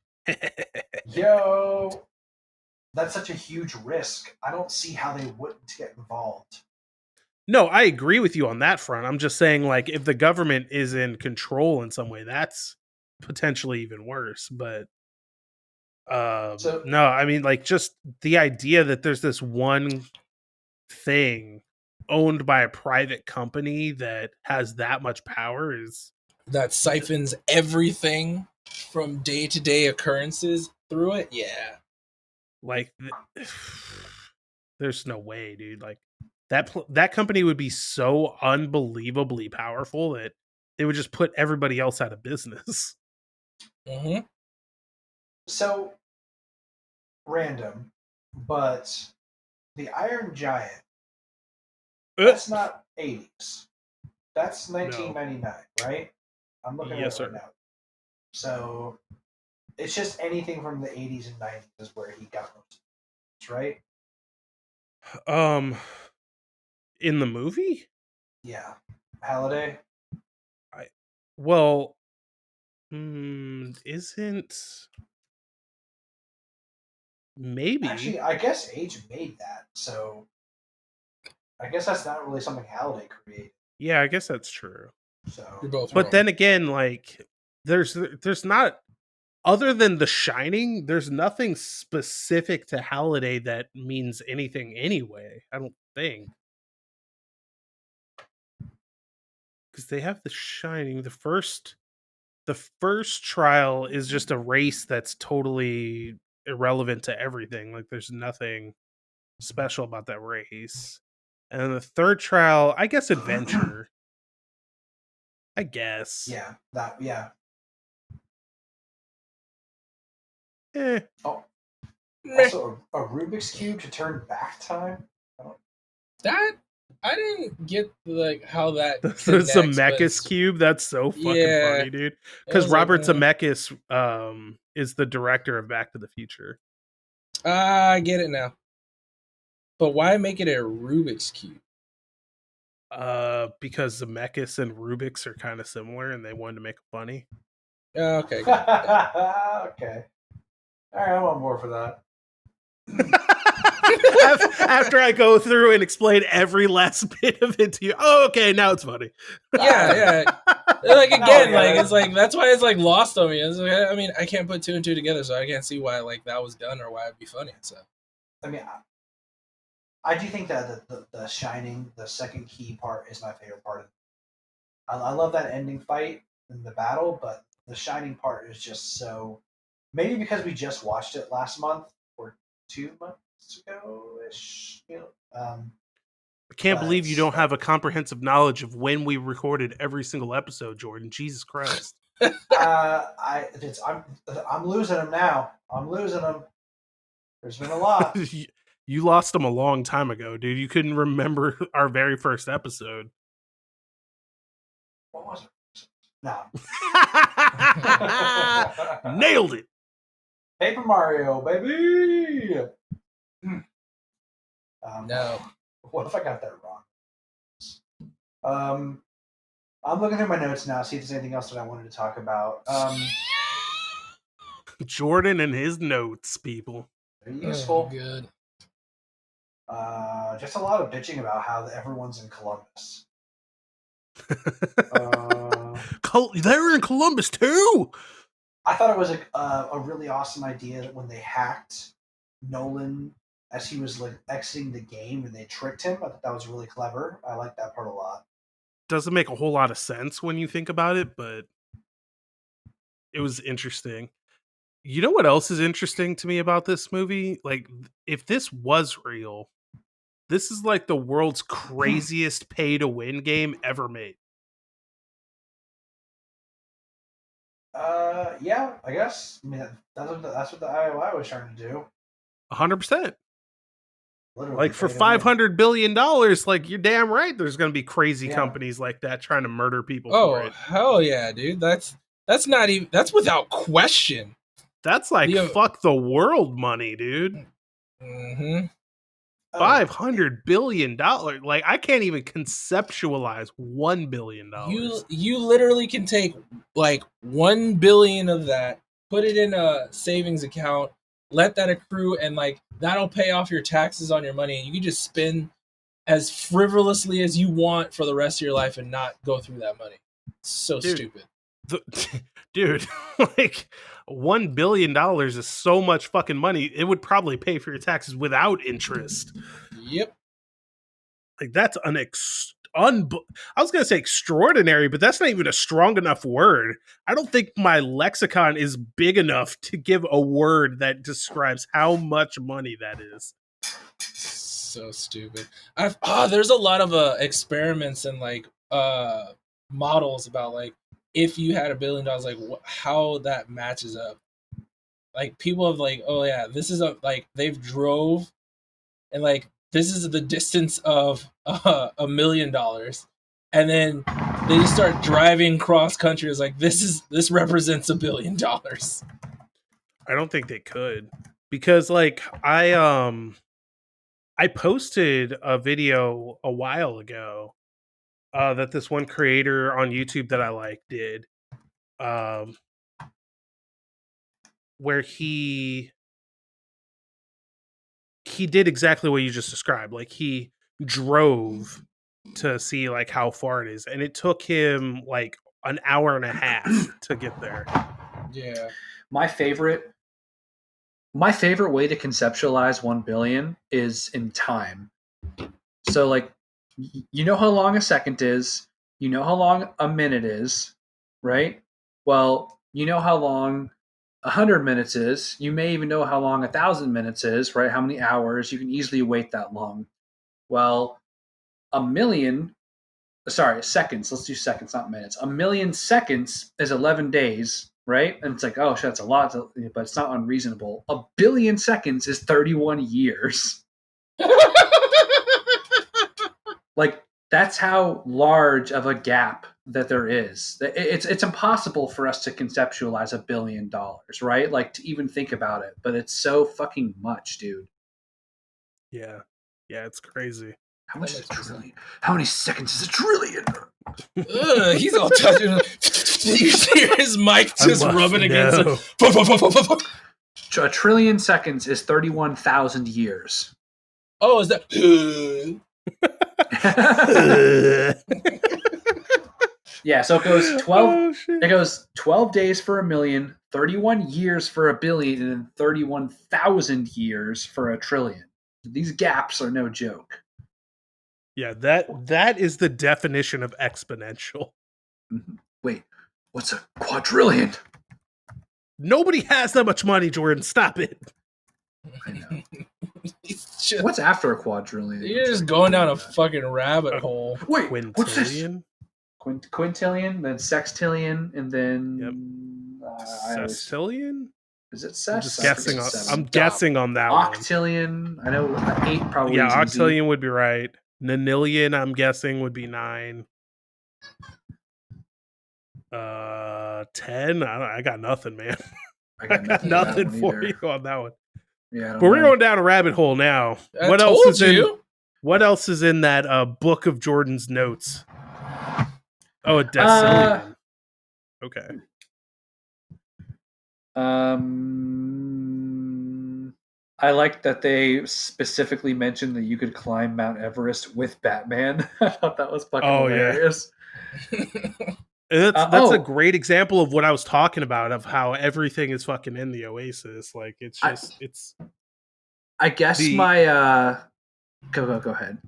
Speaker 4: That's such a huge risk. I don't see how they wouldn't get involved.
Speaker 1: No, I agree with you on that front. I'm just saying, like, if the government is in control in some way, that's potentially even worse. But
Speaker 4: So-
Speaker 1: no, I mean, like, just the idea that there's this one thing owned by a private company that has that much power is
Speaker 2: That siphons everything from day-to-day occurrences through it. Yeah.
Speaker 1: like, there's no way, dude. Like that company would be so unbelievably powerful that they would just put everybody else out of business.
Speaker 2: Mm-hmm.
Speaker 4: So random, but the Iron Giant, that's not 80s. That's 1999, right? I'm looking
Speaker 1: Yes,
Speaker 4: at it
Speaker 1: sir.
Speaker 4: right now. So it's just anything from the 80s and 90s is where he got most of it, right?
Speaker 1: In the movie,
Speaker 4: Yeah. Halliday?
Speaker 1: well, isn't maybe
Speaker 4: Actually, I guess Age made that, so I guess that's not really something Halliday created.
Speaker 1: yeah, I guess that's true.
Speaker 4: So
Speaker 2: You're both
Speaker 1: But
Speaker 2: wrong.
Speaker 1: then again, like there's not, other than The Shining, there's nothing specific to Halliday that means anything anyway. I don't think, because they have The Shining. The first trial is just a race that's totally irrelevant to everything. Like there's nothing special about that race. And then the third trial, I guess adventure. I guess.
Speaker 4: yeah.
Speaker 1: Eh.
Speaker 4: Oh,
Speaker 2: Meh.
Speaker 4: also a Rubik's Cube to turn back time?
Speaker 2: That I didn't get like how that
Speaker 1: The
Speaker 2: connects,
Speaker 1: Zemeckis
Speaker 2: but
Speaker 1: cube, that's so fucking
Speaker 2: Yeah.
Speaker 1: funny, dude.
Speaker 2: I
Speaker 1: Because
Speaker 2: was like,
Speaker 1: Robert Zemeckis is the director of Back to the Future.
Speaker 2: I get it now. But why make it a Rubik's cube?
Speaker 1: Because Zemeckis and Rubik's are kind of similar, and they wanted to make it funny.
Speaker 2: Okay. Got it.
Speaker 4: Okay. All right, I'm on board for that.
Speaker 1: After I go through and explain every last bit of it to you, oh, okay, now it's funny.
Speaker 2: Yeah. Like
Speaker 4: No,
Speaker 2: again,
Speaker 4: yeah,
Speaker 2: like it's like that's why it's like lost on me. It's like, I mean, I can't put two and two together, so I can't see why like that was done or why it'd be funny. So
Speaker 4: I mean, I do think that the Shining, the second key part, is my favorite part. I love that ending fight in the battle, but the Shining part is just so. Maybe because we just watched it last month or 2 months ago ish.
Speaker 1: I can't believe you don't have a comprehensive knowledge of when we recorded every single episode, Jordan. Jesus Christ.
Speaker 4: I'm losing them now. I'm losing them. There's been a lot.
Speaker 1: You lost them a long time ago, dude. You couldn't remember our very first episode.
Speaker 4: What was it? No.
Speaker 1: Nailed it.
Speaker 4: Paper Mario, baby.
Speaker 2: no.
Speaker 4: What if I got that wrong? I'm looking through my notes now, see if there's anything else that I wanted to talk about.
Speaker 1: Jordan and his notes, people.
Speaker 4: They're useful.
Speaker 2: Good.
Speaker 4: Just a lot of bitching about how everyone's in Columbus.
Speaker 1: They're in Columbus too.
Speaker 4: I thought it was a really awesome idea that when they hacked Nolan as he was like exiting the game and they tricked him. I thought that was really clever. I like that part a lot.
Speaker 1: Doesn't make a whole lot of sense when you think about it, but it was interesting. You know what else is interesting to me about this movie? Like, if this was real, This is like the world's craziest pay to win game ever made.
Speaker 4: Yeah, I guess. I mean, that's what the IOI was trying to do.
Speaker 1: 100%.
Speaker 4: Literally,
Speaker 1: Like for
Speaker 4: pay to win.
Speaker 1: $500 billion, like you're damn right there's going to be crazy
Speaker 4: Yeah.
Speaker 1: companies like that trying to murder people for
Speaker 2: Oh
Speaker 1: it.
Speaker 2: hell yeah, dude! That's not even, that's without question.
Speaker 1: That's like
Speaker 2: The-
Speaker 1: fuck the world money, dude.
Speaker 2: Mm-hmm.
Speaker 4: Oh,
Speaker 1: $500 billion. Like I can't even conceptualize $1 billion.
Speaker 2: You literally can take like 1 billion of that, put it in a savings account, let that accrue, and like that'll pay off your taxes on your money, and you can just spend as frivolously as you want for the rest of your life and not go through that money. It's so
Speaker 1: Dude.
Speaker 2: stupid.
Speaker 1: Dude, like $1 billion is so much fucking money. It would probably pay for your taxes without interest.
Speaker 2: Yep.
Speaker 1: Like that's I was gonna say extraordinary, but that's not even a strong enough word. I don't think my lexicon is big enough to give a word that describes how much money that is.
Speaker 2: So stupid. There's a lot of experiments and like models about like if you had $1 billion, like how that matches up. Like people have like, oh yeah, this is like they've drove, and like this is the distance of $1 million, and then they just start driving cross country. It's like this represents $1 billion.
Speaker 1: I don't think they could, because like I posted a video a while ago that this one creator on YouTube that I like did, where he did exactly what you just described. Like he drove to see like how far it is, and it took him like an hour and a half to get there.
Speaker 2: Yeah.
Speaker 3: My favorite way to conceptualize 1 billion is in time. So like you know how long a second is, you know how long a minute is, right? Well, you know how long 100 minutes is. You may even know how long 1,000 minutes is, right? How many hours. You can easily wait that long. Well, seconds. Let's do seconds, not minutes. 1,000,000 seconds is 11 days, right? And it's like, oh, shit, that's a lot, but it's not unreasonable. 1 billion seconds is 31 years. Like, that's how large of a gap that there is. It's impossible for us to conceptualize $1 billion, right? Like, to even think about it. But it's so fucking much, dude.
Speaker 1: Yeah, it's crazy.
Speaker 3: How much is a trillion? How many seconds is a trillion?
Speaker 2: He's all touching. You hear his mic just rubbing against it.
Speaker 3: A trillion seconds is 31,000 years.
Speaker 2: Oh, is that?
Speaker 3: Yeah, so it goes 12. It goes 12 days for 1,000,000, 31 years for 1 billion, and then 31,000 years for a trillion. These gaps are no joke.
Speaker 1: Yeah, that is the definition of exponential.
Speaker 3: Wait, what's a quadrillion?
Speaker 1: Nobody has that much money, Jordan. Stop it.
Speaker 3: I know. What's after a quadrillion?
Speaker 2: You're just going down a fucking rabbit hole.
Speaker 3: Wait, what's this?
Speaker 1: Quintillion?
Speaker 3: Quintillion, then sextillion, and then
Speaker 1: Sextillion?
Speaker 3: Is it sex?
Speaker 1: I'm just guessing. I'm guessing on that
Speaker 3: octillion.
Speaker 1: one.
Speaker 3: I know 8 probably.
Speaker 1: Yeah,
Speaker 3: is easy.
Speaker 1: octillion would be right. Nonillion, I'm guessing, would be 9. 10. I got nothing, man.
Speaker 3: I got
Speaker 1: nothing for you on that one.
Speaker 3: Yeah,
Speaker 1: but we're going down a rabbit hole now. What else is in that book of Jordan's notes? Oh, a decillion. Okay.
Speaker 3: I like that they specifically mentioned that you could climb Mount Everest with Batman. I thought that was fucking hilarious.
Speaker 1: Yeah. That's a great example of what I was talking about, of how everything is fucking in the Oasis. Like it's just
Speaker 3: I guess my go ahead.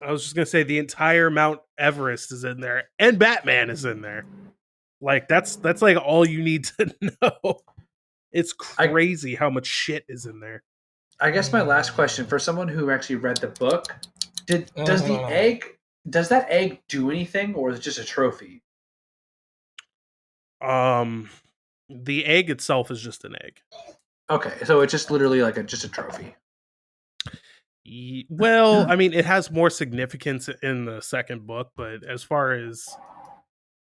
Speaker 1: I was just gonna say the entire Mount Everest is in there, and Batman is in there. Like that's like all you need to know. It's crazy how much shit is in there.
Speaker 3: I guess my last question for someone who actually read the book, Does that egg do anything, or is it just a trophy?
Speaker 1: The egg itself is just an egg.
Speaker 3: Okay, so it's just literally like just a trophy.
Speaker 1: Well, I mean, it has more significance in the second book, but as far as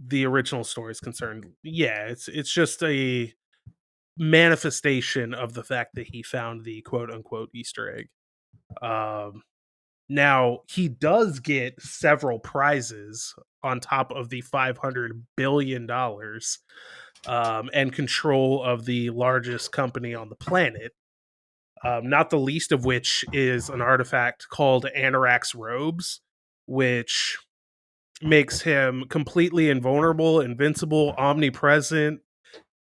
Speaker 1: the original story is concerned, yeah, it's just a manifestation of the fact that he found the quote unquote Easter egg. Now he does get several prizes on top of the $500 billion and control of the largest company on the planet. Not the least of which is an artifact called Anorak's robes, which makes him completely invulnerable, invincible, omnipresent,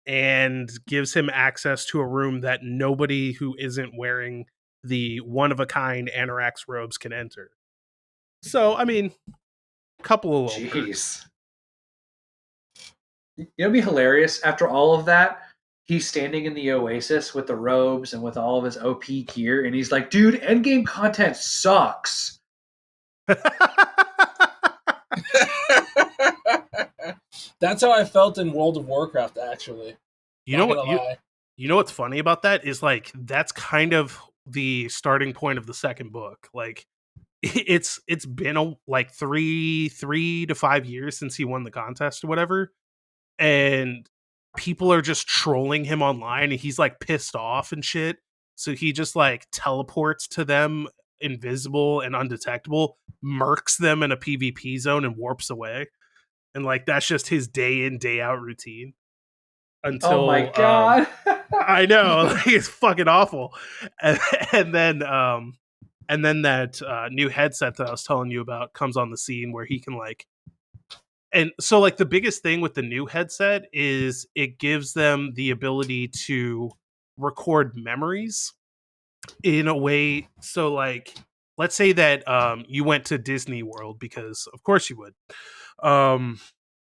Speaker 1: and gives him access to a room that nobody who isn't wearing the one-of-a-kind Anorak's robes can enter. So, I mean, a couple of little perks.
Speaker 3: It'd be hilarious. After all of that, he's standing in the Oasis with the robes and with all of his OP gear, and he's like, dude, endgame content sucks.
Speaker 2: That's how I felt in World of Warcraft, actually.
Speaker 1: You know what's funny about that is, like, that's kind of the starting point of the second book. Like, it's been like 3 to 5 years since he won the contest or whatever, and people are just trolling him online, and he's like pissed off and shit. So he just like teleports to them, invisible and undetectable, murks them in a PvP zone, and warps away. And like that's just his day in, day out routine. Until,
Speaker 3: oh my god,
Speaker 1: I know, like, it's fucking awful. And then that new headset that I was telling you about comes on the scene where he can like. And so, like, the biggest thing with the new headset is it gives them the ability to record memories in a way. So, like, let's say that you went to Disney World, because of course you would, and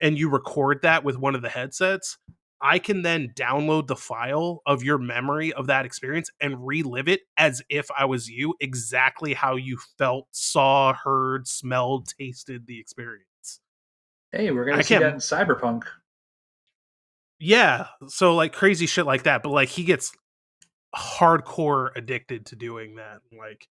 Speaker 1: you record that with one of the headsets. I can then download the file of your memory of that experience and relive it as if I was you, exactly how you felt, saw, heard, smelled, tasted the experience.
Speaker 3: Hey, we're gonna see that in Cyberpunk.
Speaker 1: Yeah, so like crazy shit like that, but like he gets hardcore addicted to doing that. Like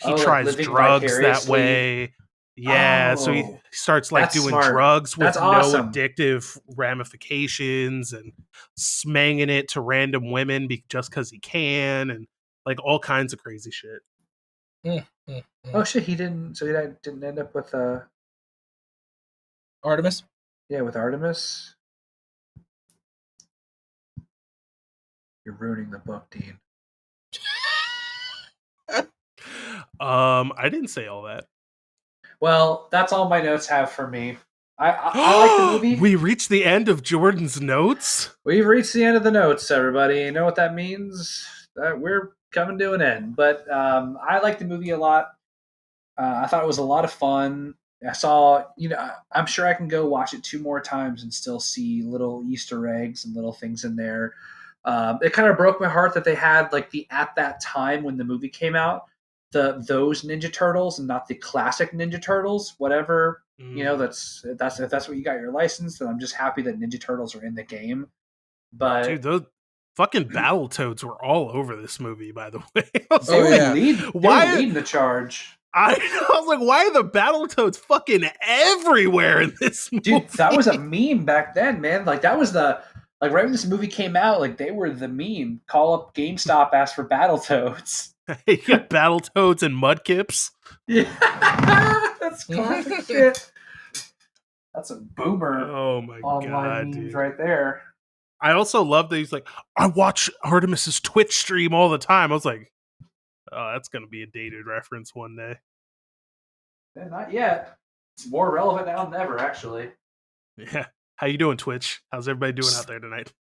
Speaker 1: he tries
Speaker 3: like
Speaker 1: drugs that way. Yeah, so he starts like doing drugs with no addictive ramifications and smanging it to random women just because he can, and like all kinds of crazy shit.
Speaker 3: Oh shit, he didn't end up with
Speaker 2: Artemis?
Speaker 3: Yeah, with Artemis. You're ruining the book, Dean.
Speaker 1: I didn't say all that.
Speaker 3: Well, that's all my notes have for me. I like the movie.
Speaker 1: We reached the end of Jordan's notes.
Speaker 3: We've reached the end of the notes, everybody. You know what that means? We're coming to an end. But I like the movie a lot. I thought it was a lot of fun. I saw, I'm sure I can go watch it 2 more times and still see little Easter eggs and little things in there. It kind of broke my heart that they had like at that time when the movie came out, those Ninja Turtles and not the classic Ninja Turtles. Whatever, that's if that's what you got your license. Then I'm just happy that Ninja Turtles are in the game. But
Speaker 1: dude, those fucking Battletoads were all over this movie. By the way,
Speaker 3: they were leading the charge.
Speaker 1: I was like, why are the Battletoads fucking everywhere in this movie?
Speaker 3: Dude, that was a meme back then, man. Like that was right when this movie came out, like they were the meme. Call up GameStop, ask for Battletoads.
Speaker 1: You got Battletoads and Mudkips.
Speaker 3: Yeah, that's classic shit. That's a boomer.
Speaker 1: Oh my god,
Speaker 3: memes
Speaker 1: dude.
Speaker 3: Right there.
Speaker 1: I also love that he's like, I watch Artemis's Twitch stream all the time. I was like, oh, that's gonna be a dated reference one day.
Speaker 3: Yeah, not yet. It's more relevant now than ever, actually.
Speaker 1: Yeah. How you doing, Twitch? How's everybody doing out there tonight?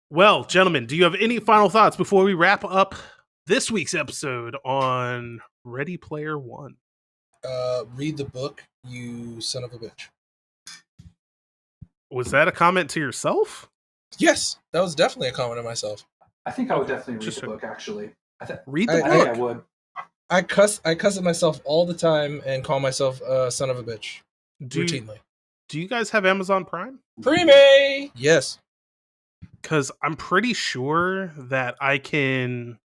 Speaker 1: Well, gentlemen, do you have any final thoughts before we wrap up this week's episode on Ready Player One?
Speaker 2: Read the book, you son of a bitch.
Speaker 1: Was that a comment to yourself?
Speaker 2: Yes, that was definitely a comment to myself.
Speaker 3: I think I would definitely read the book, actually.
Speaker 1: Read the book.
Speaker 3: I think I would.
Speaker 2: I cuss at myself all the time and call myself a son of a bitch routinely.
Speaker 1: Do you guys have Amazon Prime?
Speaker 2: Prime! Yes.
Speaker 1: Because I'm pretty sure that I can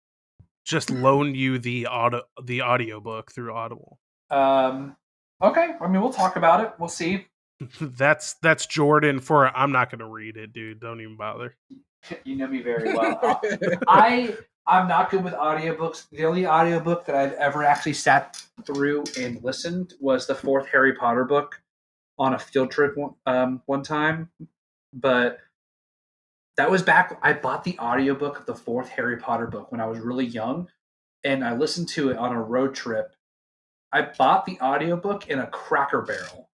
Speaker 1: just loan you the audiobook through Audible.
Speaker 3: Okay. I mean, we'll talk about it. We'll see.
Speaker 1: That's Jordan for I'm not going to read it, dude. Don't even bother.
Speaker 3: You know me very well. I'm not good with audiobooks. The only audiobook that I've ever actually sat through and listened was the fourth Harry Potter book on a field trip one time. But that was back. I bought the audiobook of the fourth Harry Potter book when I was really young, and I listened to it on a road trip. I bought the audiobook in a Cracker Barrel.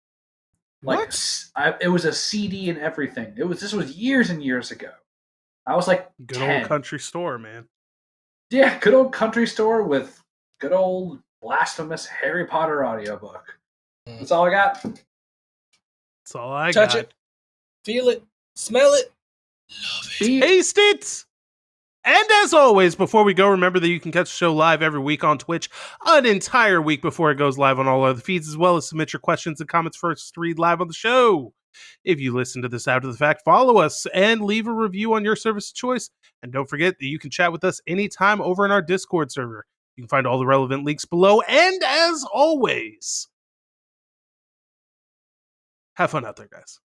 Speaker 3: It was a CD and everything. This was years and years ago. I was like
Speaker 1: Good
Speaker 3: 10.
Speaker 1: old country store, man.
Speaker 3: Yeah, good old country store with good old blasphemous Harry Potter audiobook. That's all I got.
Speaker 1: That's all I
Speaker 2: Touch
Speaker 1: got.
Speaker 2: it, feel it, smell it, love it.
Speaker 1: Taste it! And as always, before we go, remember that you can catch the show live every week on Twitch, an entire week before it goes live on all other feeds, as well as submit your questions and comments for us to read live on the show. If you listen to this after the fact, follow us and leave a review on your service of choice. And don't forget that you can chat with us anytime over in our Discord server. You can find all the relevant links below. And as always, have fun out there, guys.